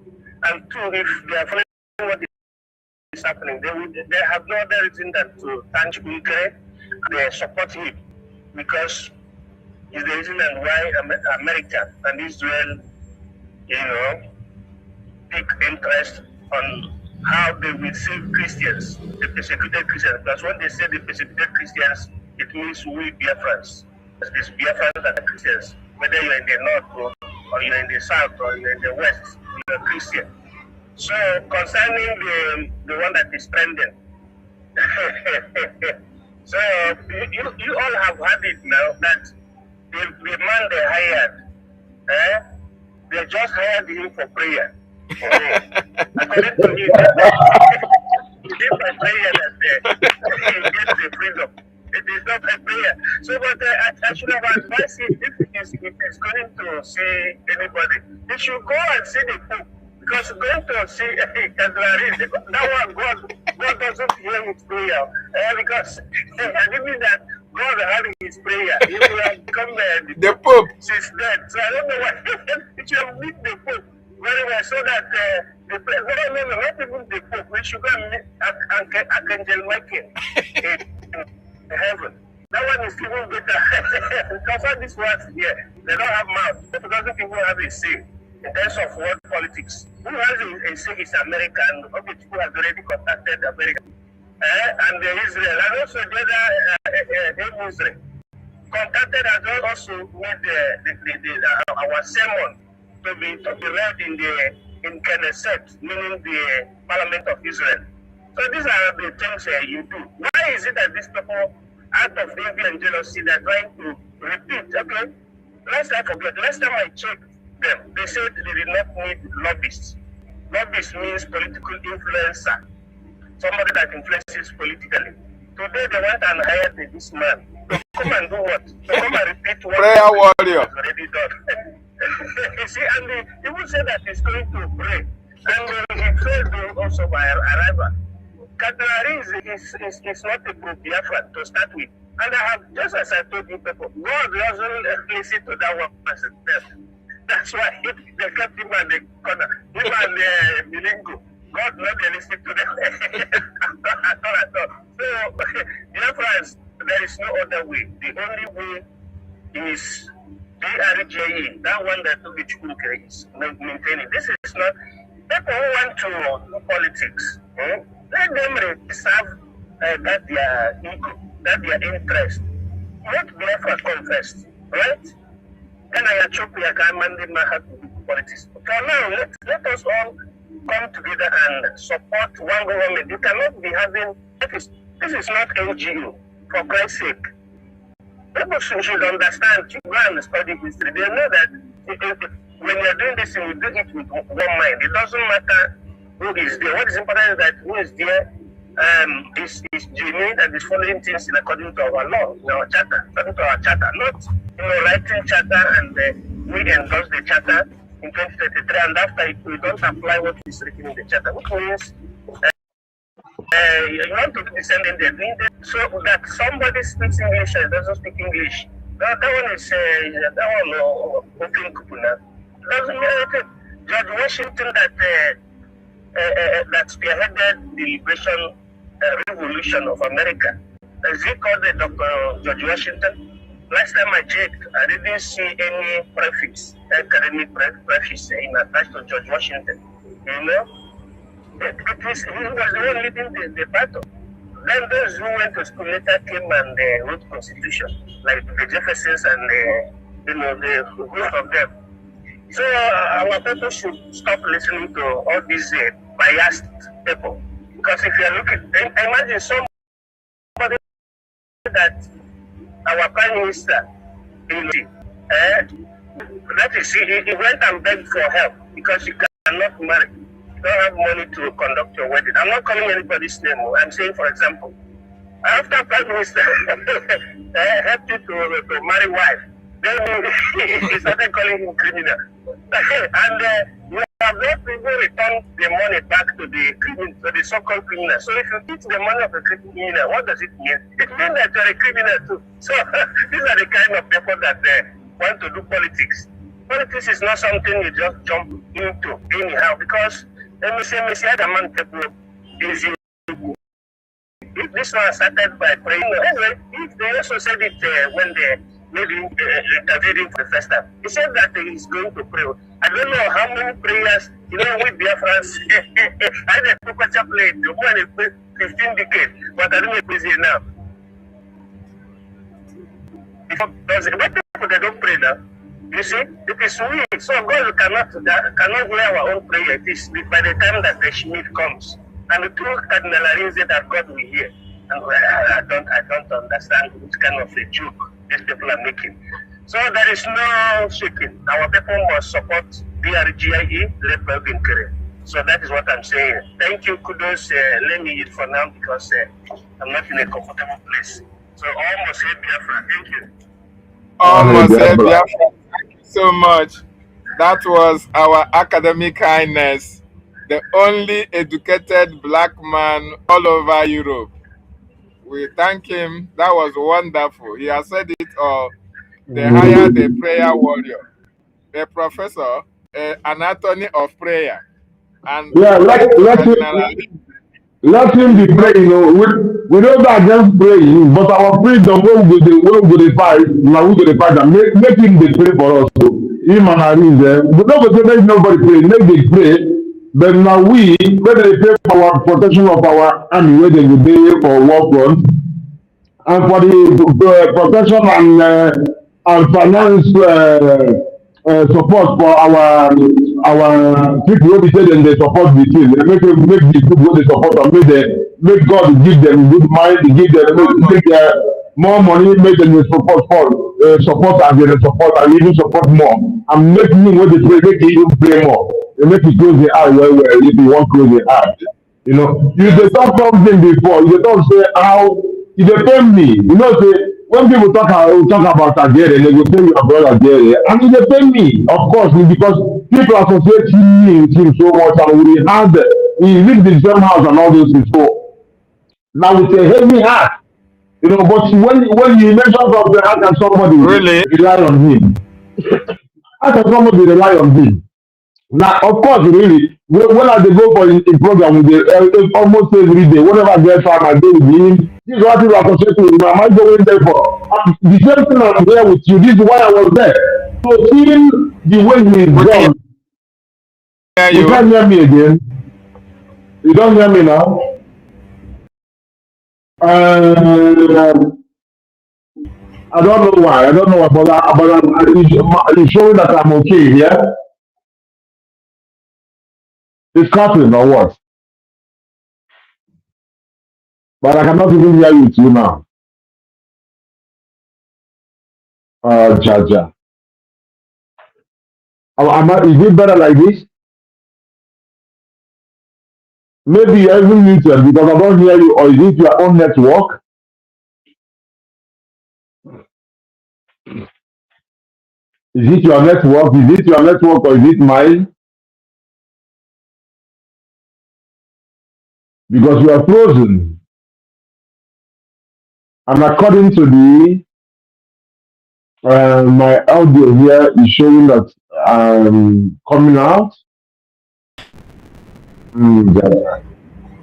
and two, if they are following what is happening, they have no other reason than to thank GOVT. They support him because is the reason why America and Israel, take interest on how they will save Christians, the persecuted Christians. Because when they say the persecuted Christians, it means we Biafrans. These Biafrans are the Christians. Whether you're in the north or you're in the south or you're in the west, you're a Christian. So concerning the one that is trending, so you all have had it now that the man they hired, they just hired him for prayer. According to him, he did a prayer that he gets the freedom. It is not a prayer. So, but I should have advised him if it is going to see anybody, he should go and see the Pope. Because going to see that one, God doesn't hear his prayer. Because I mean that God had his prayer. He will have become the Pope since then. So I don't know why it should have meet the Pope very well so that not even the Pope, we should go and meet Archangel Michael in heaven. That one is even better. Because all these words here, they don't have mouth. It doesn't even have a say in terms of world politics. Who has a say is America, and GOVT has already contacted America. And Israel, and also the other Israel contacted as well, also made our sermon to be read in Knesset, meaning the Parliament of Israel. So these are the things you do. Why is it that these people, out of envy and jealousy, they're trying to repeat? Okay, last time I checked them, they said they did not need lobbyists. Lobbyists means political influencer. Somebody that influences politically. Today they went and hired this man to come and do what? To come and repeat what prayer warrior has already done. You see, and he will say that he's going to pray. And he failed also by arrival. Catenary is not a Biafran to start with. And I have, just as I told you people, God doesn't listen to that one person. That's why they kept him at the corner. Him and Milingo. God not listen to them at all. So, dear friends, there is no other way. The only way is Brgie, that one that Tobichuk is maintaining. This is not people who want to do politics. Let them reserve that their ego, that their interest. Let Biafra come first, right? Then I choke your command in my heart to do politics. For now, let us all come together and support one government. You cannot be having this is not NGO, for Christ's sake. People should understand, to go and study history. They know that when you're doing this, you do it with one mind. It doesn't matter who is there. What is important is that who is there is genuine and is following things according to our law, in our charter, according to our charter, not writing charter and we endorse the charter in 2033 and after we don't apply what is written in the charter, which means you want to be descending there, so that somebody speaks English and doesn't speak English. That one is open kupuna. Doesn't mean anything. George Washington that spearheaded the liberation revolution of America. Is he called the Dr. George Washington? Last time I checked, I didn't see any prefix, academic prefix attached to George Washington. You know? He was the one leading the battle. Then those who went to school later came and wrote constitution, like the Jeffersons and the group of them. So our people should stop listening to all these biased people. Because if you're looking, imagine somebody that our Prime Minister, that is, he went and begged for help because you cannot marry. You don't have money to conduct your wedding. I'm not calling anybody's name. I'm saying, for example, after Prime Minister helped you to marry wife, then he started calling him criminal. And you have not even returned the money back to the criminal, to the so-called criminal. So if you eat the money of a criminal, what does it mean? It means that you're a criminal too. So these are the kind of people that want to do politics. Politics is not something you just jump into anyhow because let me say, the man people is you. If this one started by praying, anyway, if they also said it when they maybe interviewed him for the first time, he said that he's going to pray. I don't know how many prayers, with Biafrans, I had a proper chaplain, the one pray 15 decades, but I don't know if he's now. Because people they don't pray now. You see, it is weak. So God cannot hear our own prayer. It is by the time that the Shemit comes. And the two cardinal say that God will hear. And I don't understand which kind of a joke these people are making. So there is no shaking. Our people must support Brgie, let Belgian career. So that is what I'm saying. Thank you, kudos. Let me eat for now because I'm not in a comfortable place. So almost say Biafra. Thank you. Almost say Biafra. Thank you so much. That was our academic highness, the only educated black man all over Europe. We thank him. That was wonderful. He has said it all. They hired a prayer warrior, a professor, an attorney of prayer. And yeah, let him be praying. We don't against praying, but our freedom when we go to fight, now we go to fight and make him the pray for us. So him and Arin there. But nobody pray, make they pray. But now we, whether they pray for our protection of our army, whether they pay for war front, and for the protection and finance support for our people wey be say dem dey support the team. Make the people wey dey support am make God give them good mind, give them make more money, make them support as they support and even support more, and make me wey dey pray make even pray more. Make you close the eye well if you wan close the eye. You dey talk something before, you dey talk say how e dey pain me. Say when people talk about Agere, they go say you are brother Agere, and it dey pain me, of course, because people associate me with him so much, and we live in the same house and all those things. So now it's a heavy heart, But when you mention something, how can somebody rely on him? How can somebody rely on him? Now, of course, really, when I dey go for a program with almost every day, whenever I get time, I go with him. This is what people are associating with. Am I going there for? The same thing I'm here with you. This is why I was there. So seeing the way he's We can gone, hear you you. can't hear me again. You don't hear me now. I don't know why. I don't know why, it's showing that I'm okay. Yeah, it's cutting or what? But I cannot even hear you with you now. Jaja. Is it better like this? Maybe you're even muted because I don't hear you, or is it your own network? Is it your network? Is it your network or is it mine? Because you are frozen. And according to the my audio here is showing that I'm coming out. Yeah.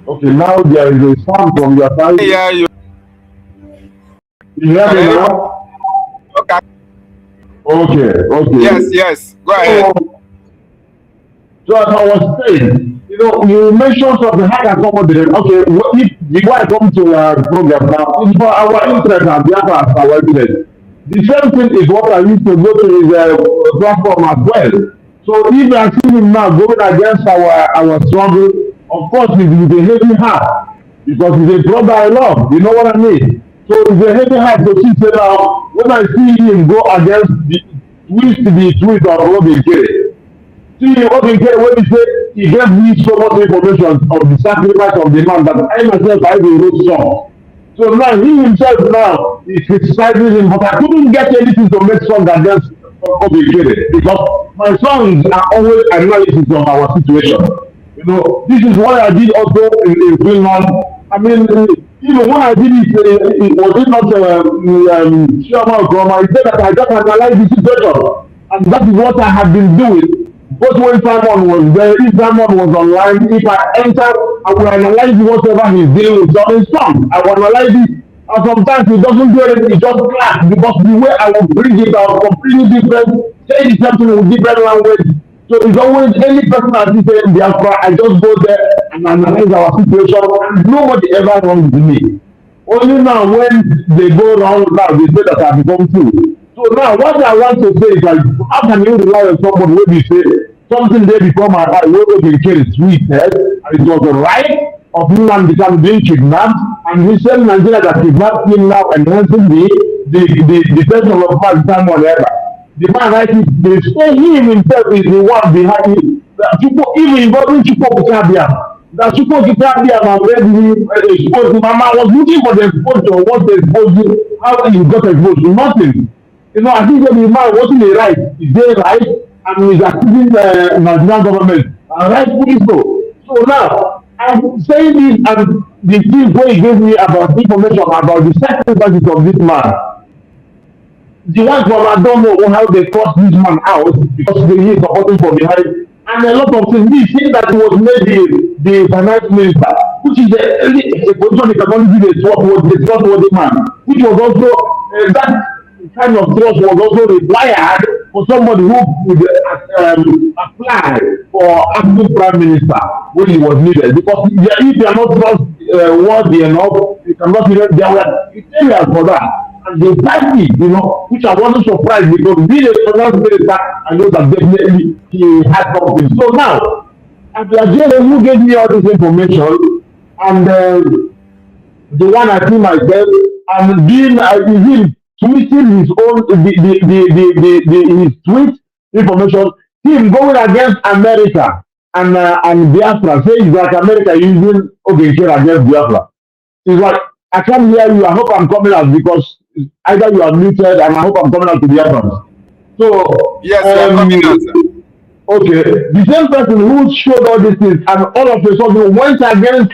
Okay, now there is a sound from your side. Yeah, you. You hear me Can now? Okay. Okay. Yes. Go ahead. So as I was saying, you mentioned something. How can someone be okay? Before I come to our program now, it's for our interest and the other our interest. The same thing is what I used to go to his platform as well. So if I see him now going against our struggle, of course it's with a heavy heart because he's a brother I love. You know what I mean? So it's a heavy heart to see say now when I see him go against the tweet of Robin K. See, okay, when he said he gave me so much information of the sacrifice of the man that I myself I will wrote some. So now he himself now is criticizing him, but I couldn't get anything to make song against Obikere because my songs are always analysis of our situation. This is what I did also in Finland. I mean, even when I did it was it not Sherman Groma, he said that I just analyzed the situation. And that is what I have been doing. Both when Simon was there, if Simon was online, if I enter, I will analyze whatever he's dealing with on his song. I will analyze it. And sometimes he doesn't do anything, he just clap because the way I will bring it out completely different, say the same thing with different language. So it's always any person that is saying Biafra, I just go there and analyze our situation. And nobody ever wrongs me. Only now when they go wrong now, they say that I become true. So now what I want to say is like, how can you rely on someone when you say something they become a right, where they get sweet, and it was the right of Finland become being kidnapped, and the same Nigeria that kidnapped him now enhancing the person of Pakistan whatever. The man right they say him himself is the one behind it. Even involving Chupo Kitabia. That Chupo Kitabia already exposed him. I was looking for the exposure, what they exposed him, how he got exposed. Nothing. I think the man wasn't a right. Is they right? And he's accusing the Nigerian government. And rightfully so. So now, I'm saying this and the thing where he gave me about information about the sacrifices of this man. The one from I don't know how they forced this man out because they need supporting from behind. And a lot of things. This thing that was made the finance minister, which is a position he can only be the trustworthy man, which was also that kind of trust was also required for somebody who would apply for acting prime minister when he was needed. Because if you are not trustworthy enough, you cannot be there were areas for that. And the party, which I wasn't surprised because being a finance minister, I know that definitely he had something. So now, Abdul who gave me all this information, and the one I see myself, and being him tweeting his own his tweet information, him going against America and Biafra, saying that America using Obikere against Biafra. It's like I can't hear you. I hope I'm coming out because either you are muted, and I hope I'm coming out to the earphones. So yes, you are coming out, sir. Okay, the same person who showed all these things and all of a sudden went against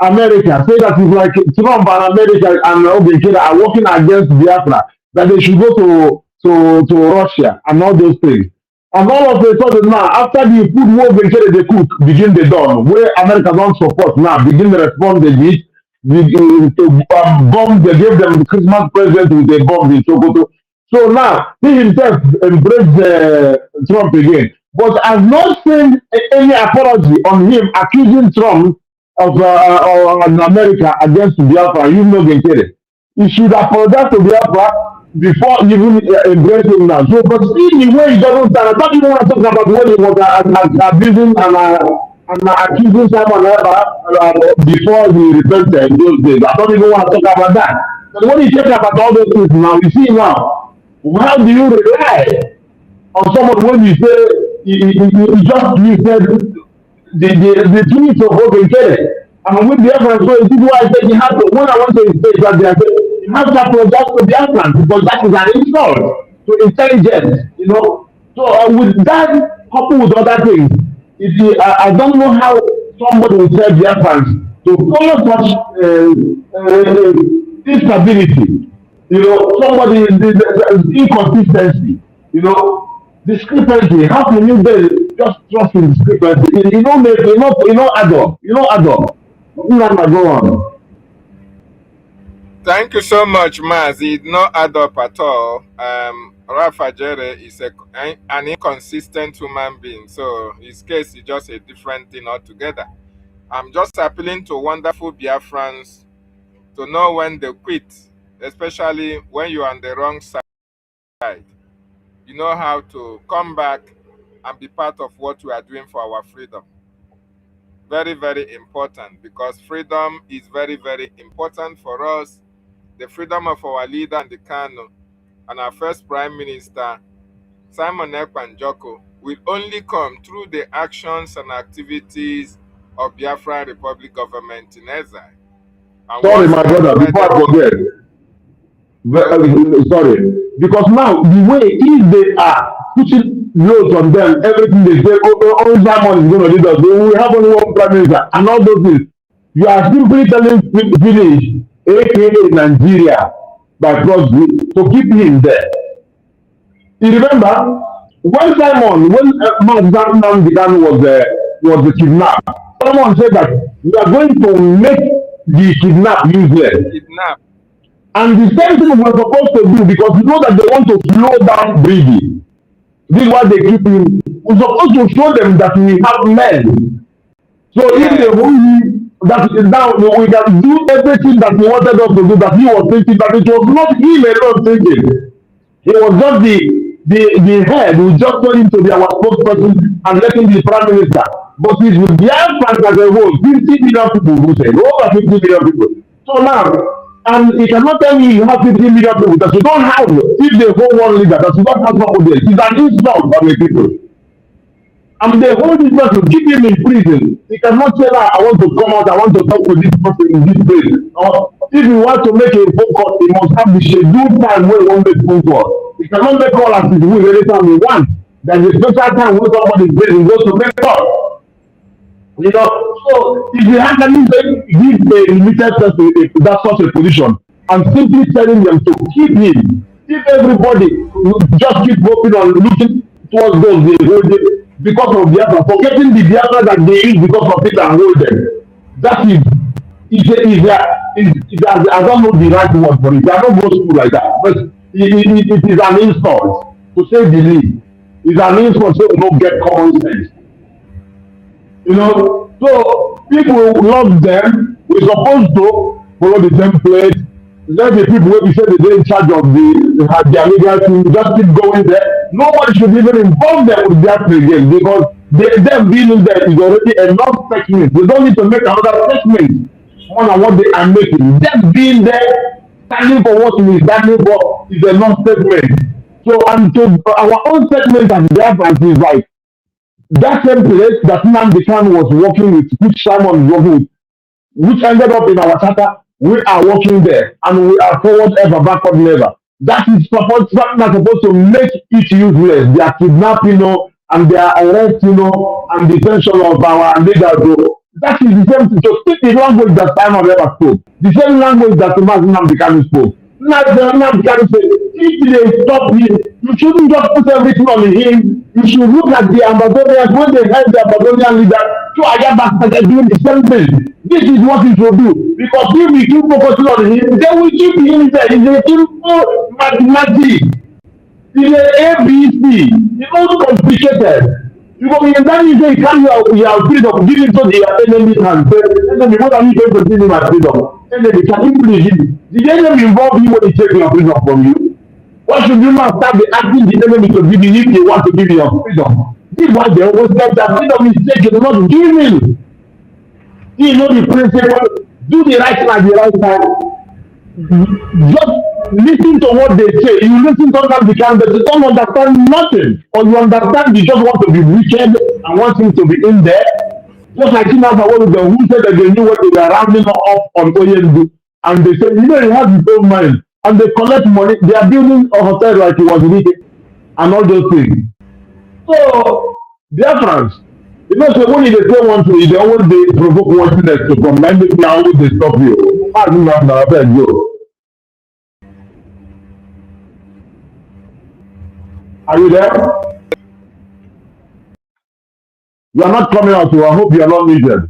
America, say that it's like Trump and America and Obikere are working against Biafra, that they should go to Russia and all those things. And all of a sudden now, after the food war they cook, begin the dawn, where America don't support now, begin to respond the heat, to bomb, they gave them Christmas present with a bomb in Sokoto. So now, he himself embraced Trump again. But I've not seen any apology on him accusing Trump of on America against Biafra. You know, he should apologize to Biafra before even embracing now. So, but see the way he doesn't stand. I don't even want to talk about when he was abusing and accusing Simon before he repented in those days. I don't even want to talk about that. But when he talks about all those things now, you see now, how do you rely on someone when you say he just you said the truth of what they said? And with the evidence, so this is why I said you have to, when I went to his stage that day, I said, you have to apologize to the Afghans because that is an insult to intelligence, you know. So with that, coupled with other things, I don't know how somebody will tell the Afghans to follow such instability, you know, somebody inconsistency, you know, discrepancy. How can you just trust in discrepancy? You don't make, you know, add up. Go on. Thank you so much, Maz. It not add up at all. Rafa Jere is an inconsistent human being, so his case is just a different thing altogether. I'm just appealing to wonderful Biafrans to know when they quit, especially when you're on the wrong side. You know how to come back and be part of what we are doing for our freedom. Very, very important, because freedom is very, very important for us. The freedom of our leader and the Kano and our first Prime Minister, Simon Ekpa Njoko, will only come through the actions and activities of Biafran Republic government in exile. And sorry, my brother, before I forget. Sorry, because now the way if they are putting loads on them, everything they say, oh Simon is going to lead us, we will have only one Prime Minister, and all those things. You are simply telling village, aka Nigeria, by Brgie, to keep him there. You remember when Mazi was kidnapped? Someone said that we are going to make the kidnap useless. Kidnap. And the same thing we're supposed to do, because you know that they want to slow down Brgie. This is why they keep him. We're supposed to show them that we have men. So if they want that now we can do everything that he wanted us to do, that he was thinking, that it was not him alone thinking. It was just the head who just told him to be our spokesperson and let him be Prime Minister. But it's with the Biafrans as a whole, 50 million people who say, over 50 million people. So now, and you cannot tell me you have 50 million people that you don't have, if they hold one leader, that you don't have one there. It's an insult for the people. And they hold this person, keep him in prison. He cannot say that I want to come out, I want to talk to this person in this place. Or if you want to make a phone call, he must have the scheduled time where he won't make phone call. He cannot make call as he will anytime he wants. There's a special time when somebody is there, he goes to make call. You know, so if you actually give a limited person that such a position and simply telling them to keep him, if everybody just keep hoping on looking towards those they hold it because of Biafra, forgetting the Biafra that they use because of it and hold them. That I don't know the right word for it. I don't go to school like that, but it is an insult to say the least. It's an insult so we don't get common sense. You know, so people love them. We're supposed to follow the template. Let the people where we say they're in charge of their legal team just keep going there. Nobody should even involve them with that again, because them being in there is already enough statement. They don't need to make another statement more than what they are making. Them being there, standing for what we are standing for is enough statement. So, and to our own statement and their is like, that same place that Nnamdi Kanu was working with, which Simon was working with, which ended up in our charter, we are working there, and we are forward ever, backward never. That is something that's supposed to make it useless. They are kidnapping, and they are arresting, and detention of our leaders. That is the same thing. So speak the language that Simon ever spoke, the same language that Nnamdi Kanu spoke. Not can say, if they stop him, you shouldn't just put everything on him. You should look at the Ambazonians when they help the Ambazonian leader to Ayabas and they're doing the same thing. This is what he should do. Because if we keep focusing on him, they will keep him there. It's a simple mathematics. It's an ABC. It's not complicated. Because in that you say you carry your freedom, give it to the enemy and say, enemy, what are you going to give me my freedom? Enemy, can you please give me? Did the enemy involve you when they take your freedom from you? Why should you not start asking the enemy to give you if they want to give you your freedom? This is why they always say that freedom is taken, not given. You know the principle, do the right thing at the right time. Just listen to what they say. You listen to them because they don't understand nothing. Or you understand you just want to be wicked and want him to be in there. Just like in other words, who said that they knew what they were rounding up on OND. And they said, you know, he has his own mind. And they collect money. They are building a hotel like it was wicked and all those things. So, dear friends, you know, so when they say one thing, they always they provoke one thing to come. And they always they stop you. I do not know, I beg you. Are you there? You are not coming out, so I hope you are not needed.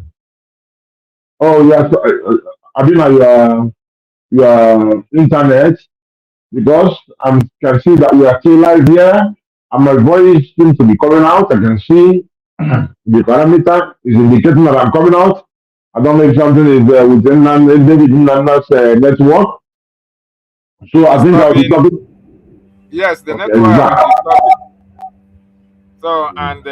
Oh, yes, I've been on your internet because I can see that we are still live here and my voice seems to be coming out. I can see the parameter is indicating that I'm coming out. I don't know if something is within Nana's network. So I think I'll be stopping. Yes, the Okay, network is stopping. So, and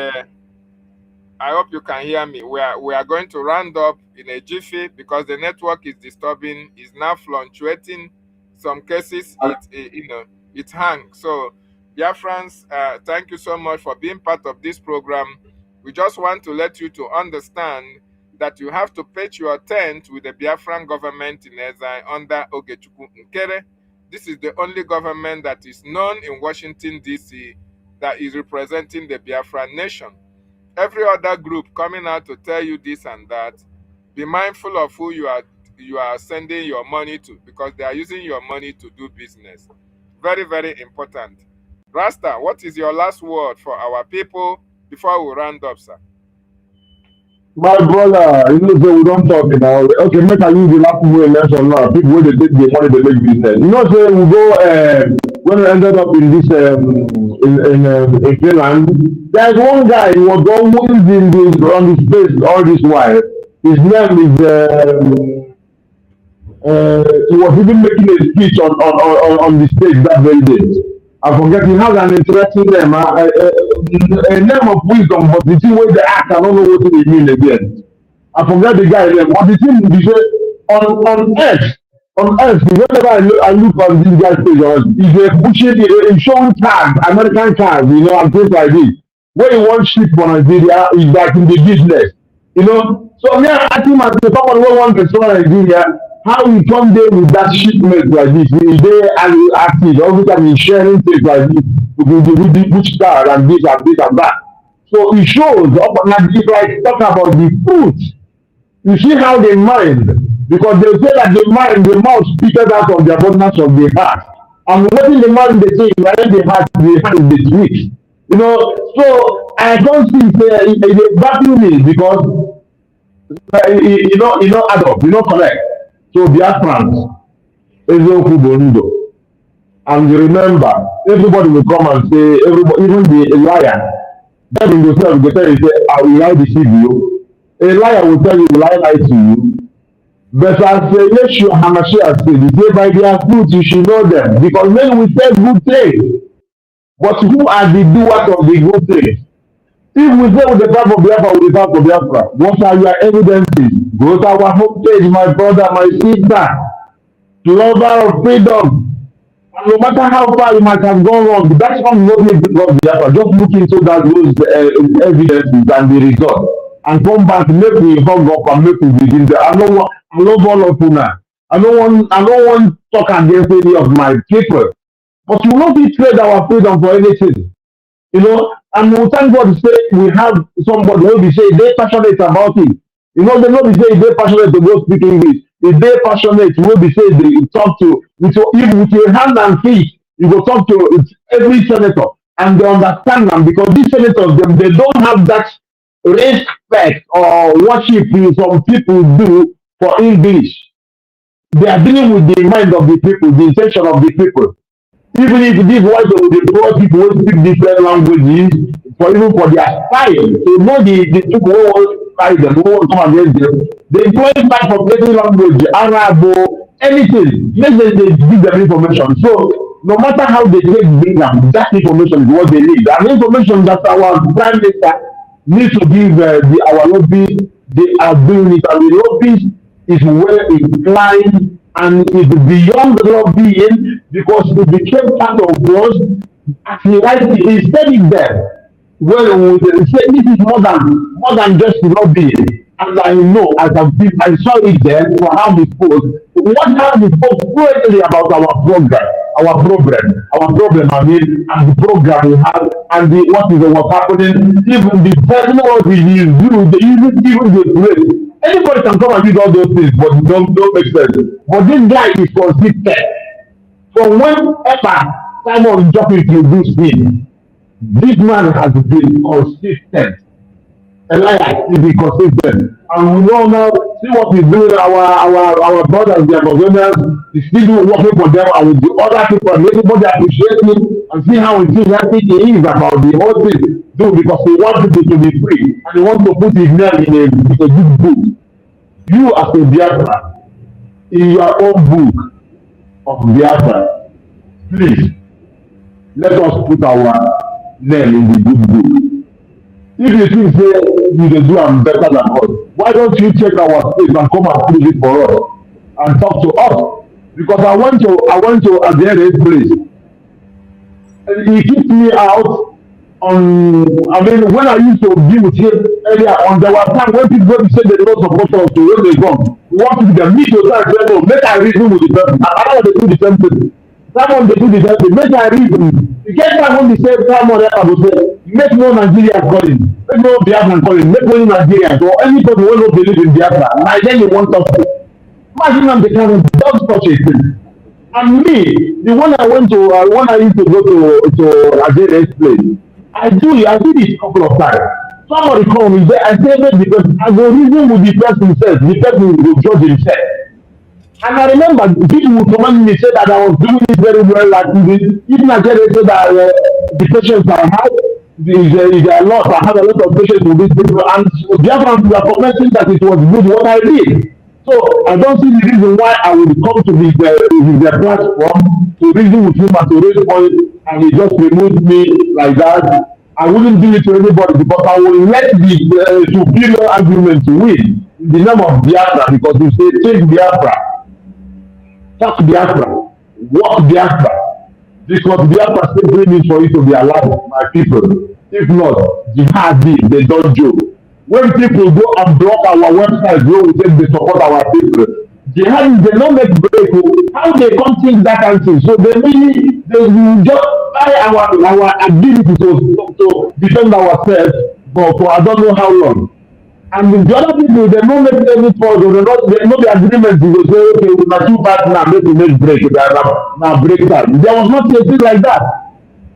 I hope you can hear me. We are going to round up in a jiffy because the network is disturbing. Is now fluctuating. Some cases it hangs. So, Biafrans, thank you so much for being part of this program. We just want to let you to understand that you have to pitch your tent with the Biafran government in Ezai under Ogechukwu Nkere. This is the only government that is known in Washington, D.C. that is representing the Biafran nation. Every other group coming out to tell you this and that, be mindful of who you are sending your money to because they are using your money to do business. Very, very important. Rasta, what is your last word for our people before we round up, sir? My brother, you know, so we don't talk now. Okay, make I use the last word lesson now. People where they take the money they make business. You know, so we go when we ended up in this in Finland. There's one guy who was always in this on this place all this while. His name is he was even making a speech on the stage that very day. I forget he has an interesting name, a name of wisdom, but the thing where they act, I don't know what they mean again. I forget the guy name, but the thing is on Earth, whenever I look on this guy's page, he's pushing, he's showing cars, American cars, you know, and things like this. When he wants ship for Nigeria, he's like in the business, you know. So me, I ask him as someone who wants to restaurant Nigeria, how he come there with that shipment like this? Is there and active every time he's sharing things like this with the which car and this and this and that. So it shows up and it's like talk about the fruit. You see how they mind because they say that the mouth speaketh out of the abundance of the heart. And what in the mind they say, when the heart is the sweet. You know, so I don't see they battle me because you know add up, you know correct. So Biafrans, Ezeoku Bonudo. And remember, everybody will come and say, everybody, even the liar, that will tell you, I will lie deceive you. A liar will tell you, will I lie to you? But as Yeshua HaMashiach said, he said, by their fruits you should know them. Because men will say good things. But who are the doers of the good things? If we say with the type of Biafra, with the type of Biafra, what are your evidences? Go to our homepage, my brother, my sister, lover of freedom. And no matter how far you might have gone wrong, that's not what makes God Biafra. Just look into that those evidences and the result. And come back, make me hung up and make me begin there. I don't all of you now. I don't want to talk against any of my people. But you will not be trade our freedom for anything. You know, and we thank God to say we have somebody who will be saying they're passionate about it. You know, they know be saying they're passionate to go speak English. If they passionate, will be say they talk to even with your hand and feet, you go talk to every senator and they understand them because these senators they don't have that respect or worship some people do for English. They are dealing with the mind of the people, the intention of the people. Even if this white the people who speak different languages, even for their style, to know the people who want fight them, who want to come against them, they employ back for any language, Arab or anything, make them they give them information. So no matter how they bring them, that information is what they need. And information that our prime minister needs to give our lobbies, they are doing it, and the lobbies is well inclined and is beyond lobbying because it became part of us. As he rightly he said it there. Well, he said this is more than just lobbying. And I know I saw it there for how we spoke. How we spoke fluently about our problem, I mean, and the program we have, and what's happening, even the technology we do, even the place. Anybody can come and use all those things, but don't make sense. But this guy is consistent. From whenever Simon Jopping introduced him, this man has been consistent. Elias is be consistent. And we know now, see what he's doing, our brothers, the Amazonians, he's still working for them and with the other people, and everybody appreciate him and see how enthusiastic he is about the whole thing. Do because he wants people to be free and he wants to put his name in a good book. You as a Biafra, in your own book of Biafra, please let us put our name in the good book. If you think say you can do them better than us, why don't you check our space and come and prove it for us and talk to us? Because I went to a very place and he kicked me out on. I mean, when I used to be with him earlier on, there was time when people say they don't support us to when they come. We want to get me to say no, make I reason with the person. I don't want to do the same thing. Someone they do the same thing. Make I reason. You get that when they say someone else will say, make no Nigerians calling, make no Biafran calling, make no Nigerians or anybody who don't believe in Biafra. And then you want something. Imagine I'm the kind of dog such a thing. And me, the one I went to, when I used to go to Nigeria's place, I did it a couple of times. Somebody called me there, I said, because I go reason with the person himself, the person will judge himself. And I remember people would command me say that I was doing it very well, like even I said that the patients I had is a lot. I had a lot of patients with these people, and Biafrans were commenting that it was good what I did. So I don't see the reason why I would come to his platform to reason with him and to raise points, and he just removed me like that. I wouldn't do it to anybody because I will let the superior argument to win in the name of Biafra, because you say take Biafra, talk Biafra, walk Biafra, because Biafra simply means for you to be alive, my people. If not, jihad, they don't joke. When people go and block our website, where we say they support our people, jihad they don't make break. How they come think that answer? So they will just buy our ability to defend ourselves for I don't know how long. And the other people, they don't make any pause, or they know the agreement. They say, okay, we are too bad now, maybe make break. Now break time. There was not a thing like that.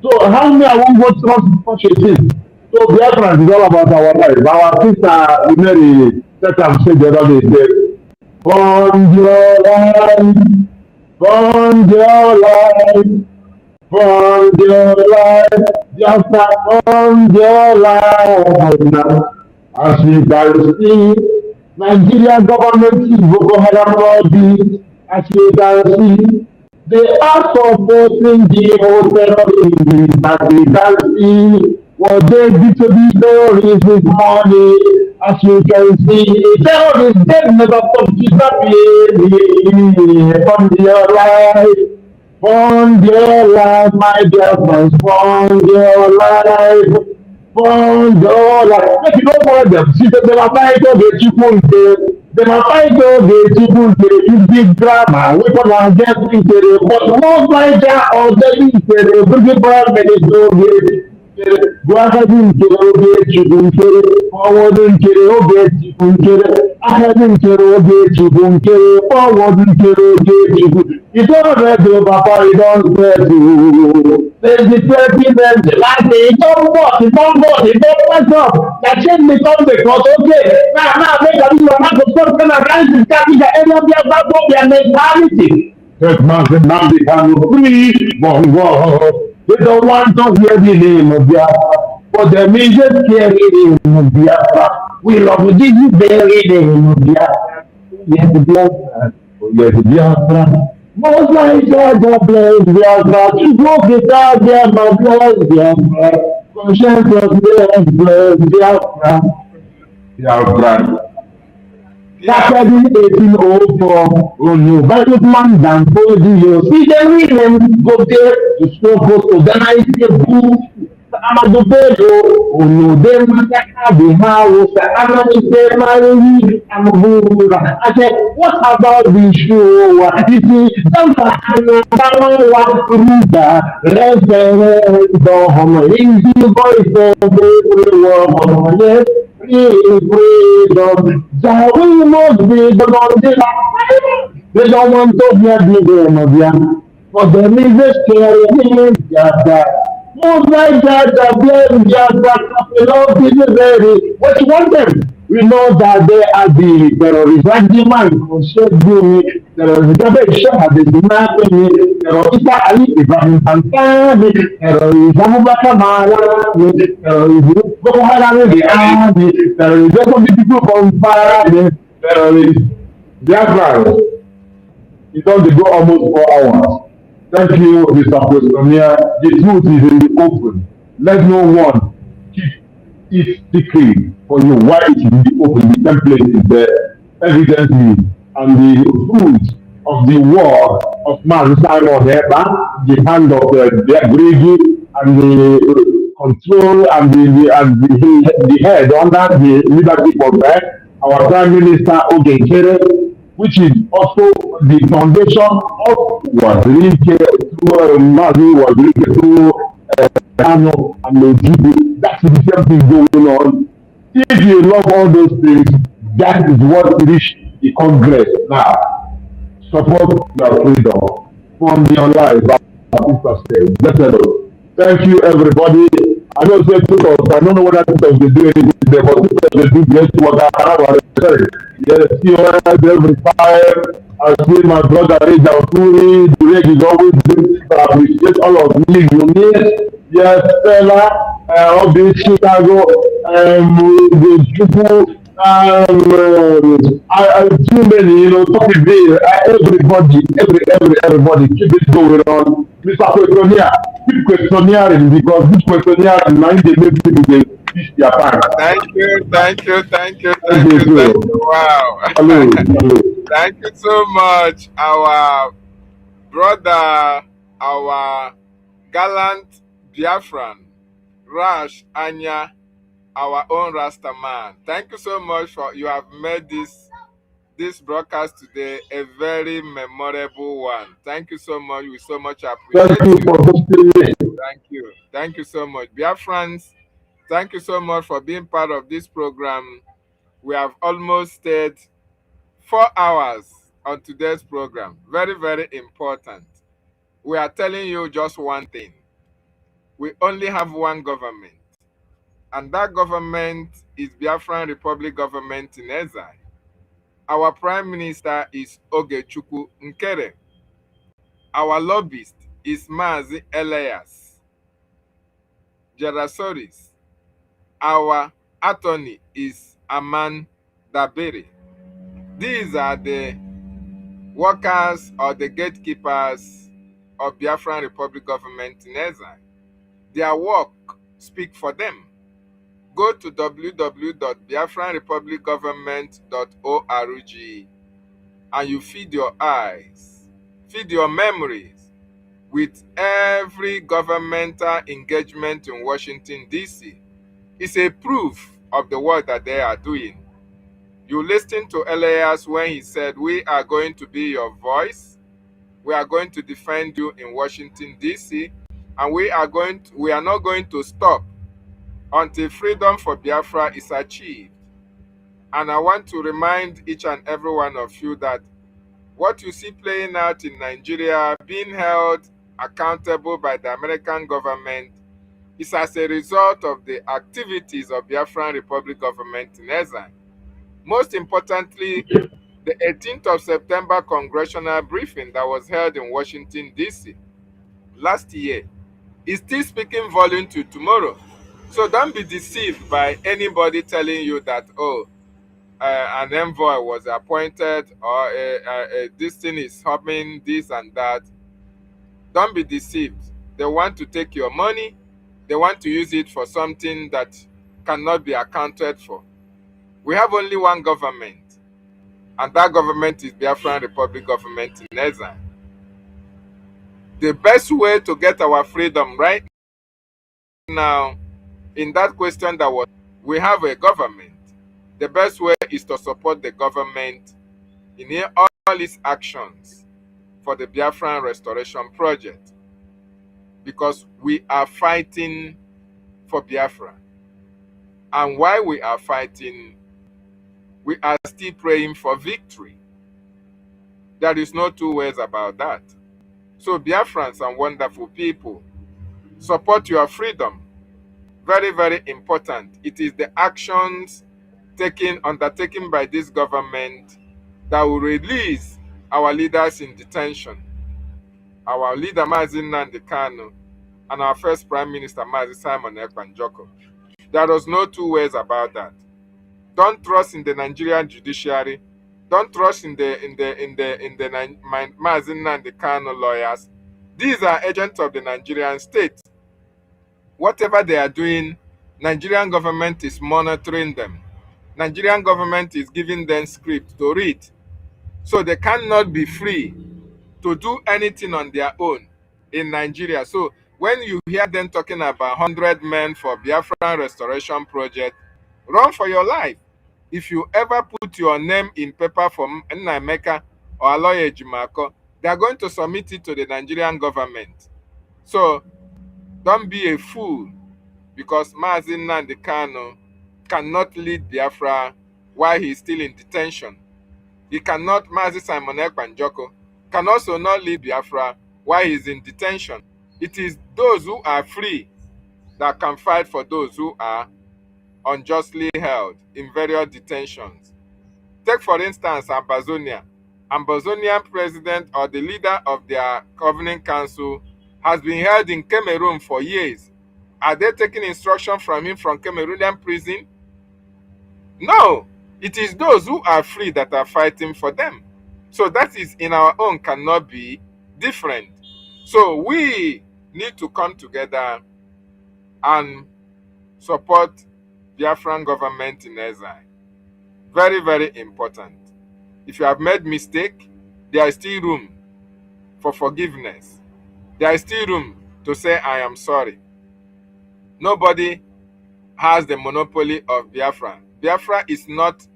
So how many I won't go through such a thing? So Biafran is all about our life. Our sister Mary said the other day, fund your life, fund your life, fund your life, just fund your life now. As you can see, Nigerian government is Boko Haram body. As you can see, they are supporting the whole terrorism. As you can see, what they did to the terrorists with money. As you can see, terrorists they never stop disappearing. Fund your life, my dear friends, fund your life. Make you don't follow them. See, they are fighting the people. They are fighting the people. They big drama. We can get into it. But most Niger or the big brand minister go ahead and get forward and get ahead nkere oge chukwu nkere forward nkere oge chukwu you don ready o papa you don set o there's the president láti ìtọ́gbọ̀ pass up na change the country cause okay now make a new one go stop say na crisis capital area bí ẹgbẹ́ gbọ́ their mentality. Christmas and Namdi Kanu free bongo. They don't want to hear the name of Biafra, but the just hear the name of Biafra. We love this very name of Biafra. Yes, Biafra. Oh, yes, Biafra. Most like God bless Biafra. To go get out there, my bless Biafra. Conscience of bless Biafra. Biafra. After the 1804, on vital man than you see the women go there to smoke to organize the booth. I'm a bedo, no, them the house, I'm a married, I'm a boo. I said, what about the show? You see, some let's go home, easy boys, yes. Freedom, we must be the Lord. They don't want to hear the name of Yah. For them is a scary Jada. Most like Jada, blame Jada, love is very. What you want them? We know that they are the terrorists. Like the man who said, terrorists, the terrorists, Ali Ibrahim Santani, terrorists, Abubakar Malami, terrorists, Boko Haram, the army, terrorists, the people from Fire, terrorists. Biafra, it does go almost 4 hours. Thank you, Mr. Questionnaire. The truth is in the open. Let no one keep it secret for you. Why it is in the open? The template is there. Evidently, and the fruit of the war of Man Simon Heba, the hand of Brgie, and the control and the head under the leadership of our Prime Minister Ogenkere, which is also the foundation of was linked to Mazi, was linked to Kano and Ojibu. That's the same thing going on. If you love all those things, that is what reached the Congress now. Support your freedom. From your life, thank you, everybody. I don't say tutors. I don't know what tutors they do anything there, but tutors they do great work. Yes, every time I see my brother Reg Alturi, the Reg is always doing. I appreciate all of you. Eunice, yes, Stella, all the Chicago, the people, too many, talking there. Everybody, keep it going on. Mr. Questionnaire, keep questionnaire because this questionnaire is mind they make people they fish their pants. Thank you. Wow. Hello. Thank you so much, our brother, our gallant Biafran, Rash Anya, our own Rasta man. Thank you so much for you have made this broadcast today a very memorable one. Thank you so much. We so much appreciate Thank you for hosting me. Thank you so much. Biafrans, thank you so much for being part of this program. We have almost stayed 4 hours on today's program. Very, very important. We are telling you just one thing. We only have one government. And that government is Biafran Republic government in exile. Our Prime Minister is Ogechukwu Nkere. Our lobbyist is Mazi Elias Jerasoris. Our attorney is Aman Dabiri. These are the workers or the gatekeepers of Biafran Republic government in exile. Their work speak for them. Go to www.biafranrepublicgovernment.org and you feed your eyes, feed your memories with every governmental engagement in Washington, D.C. It's a proof of the work that they are doing. You listen to Elias when he said, we are going to be your voice. We are going to defend you in Washington, D.C. And we are not going to stop until freedom for Biafra is achieved. And I want to remind each and every one of you that what you see playing out in Nigeria, being held accountable by the American government, is as a result of the activities of Biafran Republic government in exile. Most importantly, the 18th of September congressional briefing that was held in Washington, D.C. last year is still speaking volume to tomorrow. So don't be deceived by anybody telling you that, oh, an envoy was appointed, or this thing is happening, this and that. Don't be deceived. They want to take your money. They want to use it for something that cannot be accounted for. We have only one government, and that government is Biafran Republic government in exile. The best way to get our freedom right now, in that question that was, we have a government. The best way is to support the government in all its actions for the Biafran Restoration Project, because we are fighting for Biafra. And while we are fighting, we are still praying for victory. There is no two ways about that. So Biafrans and wonderful people, support your freedom. Very, very important. It is the actions undertaken by this government that will release our leaders in detention. Our leader, Mazi Nnamdi Kanu, and our first Prime Minister, Mazi Simon Ekpa Njoko. There is no two ways about that. Don't trust in the Nigerian judiciary. Don't trust in the Mazi Nnamdi Kanu lawyers. These are agents of the Nigerian state. Whatever they are doing, Nigerian government is monitoring them. Nigerian government is giving them script to read. So they cannot be free to do anything on their own in Nigeria. So when you hear them talking about 100 men for Biafran Restoration Project, run for your life. If you ever put your name in paper for Nnameka or Aloy Ejimako, they are going to submit it to the Nigerian government. So don't be a fool, because Mazi Nnamdi Kanu cannot lead Biafra while he is still in detention. He cannot, Mazi Simon Ekpa Njoko can also not lead Biafra while he is in detention. It is those who are free that can fight for those who are unjustly held in various detentions. Take for instance Ambazonia. Ambazonian president or the leader of their governing council has been held in Cameroon for years. Are they taking instruction from him from Cameroonian prison? No. It is those who are free that are fighting for them. So that is in our own cannot be different. So we need to come together and support Biafran government in exile. Very, very important. If you have made mistake, there is still room for forgiveness. There is still room to say, I am sorry. Nobody has the monopoly of Biafra. Biafra is not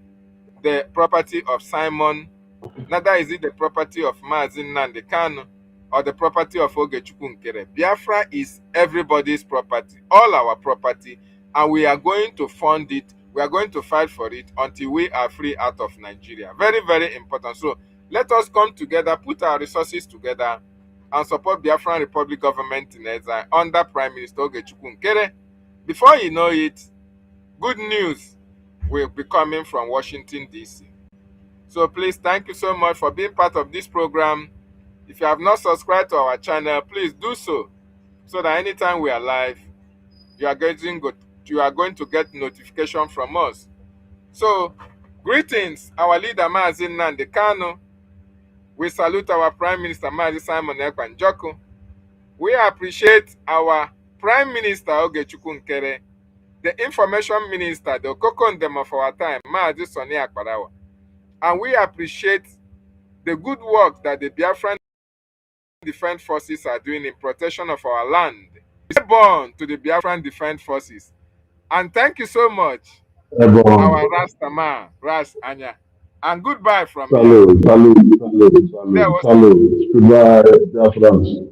the property of Simon, neither is it the property of Mazi Nnamdi Kanu or the property of Ogechukwu Nkere. Biafra is everybody's property, all our property, and we are going to fund it. We are going to fight for it until we are free out of Nigeria. Very, very important. So let us come together, put our resources together, and support Biafran Republic government in exile under Prime Minister Ogechukwu Nkere. Before you know it, good news will be coming from Washington, D.C. So please, thank you so much for being part of this program. If you have not subscribed to our channel, please do so that anytime we are live, you are going to get notification from us. So, greetings, our leader Mazi Nnamdi Kanu. We salute our Prime Minister Mazi Simon Ekpa Njoko. We appreciate our Prime Minister Ogechukwu Nkere, the Information Minister, the Okokondem of our time, Mazi Soni Akparawa. And we appreciate the good work that the Biafran Defense Forces are doing in protection of our land. We are born to the Biafran Defense Forces. And thank you so much, our Rastaman, Ras Anya. And goodbye from Salute, here. salute, salute, salute, salute. Goodbye, Biafrans.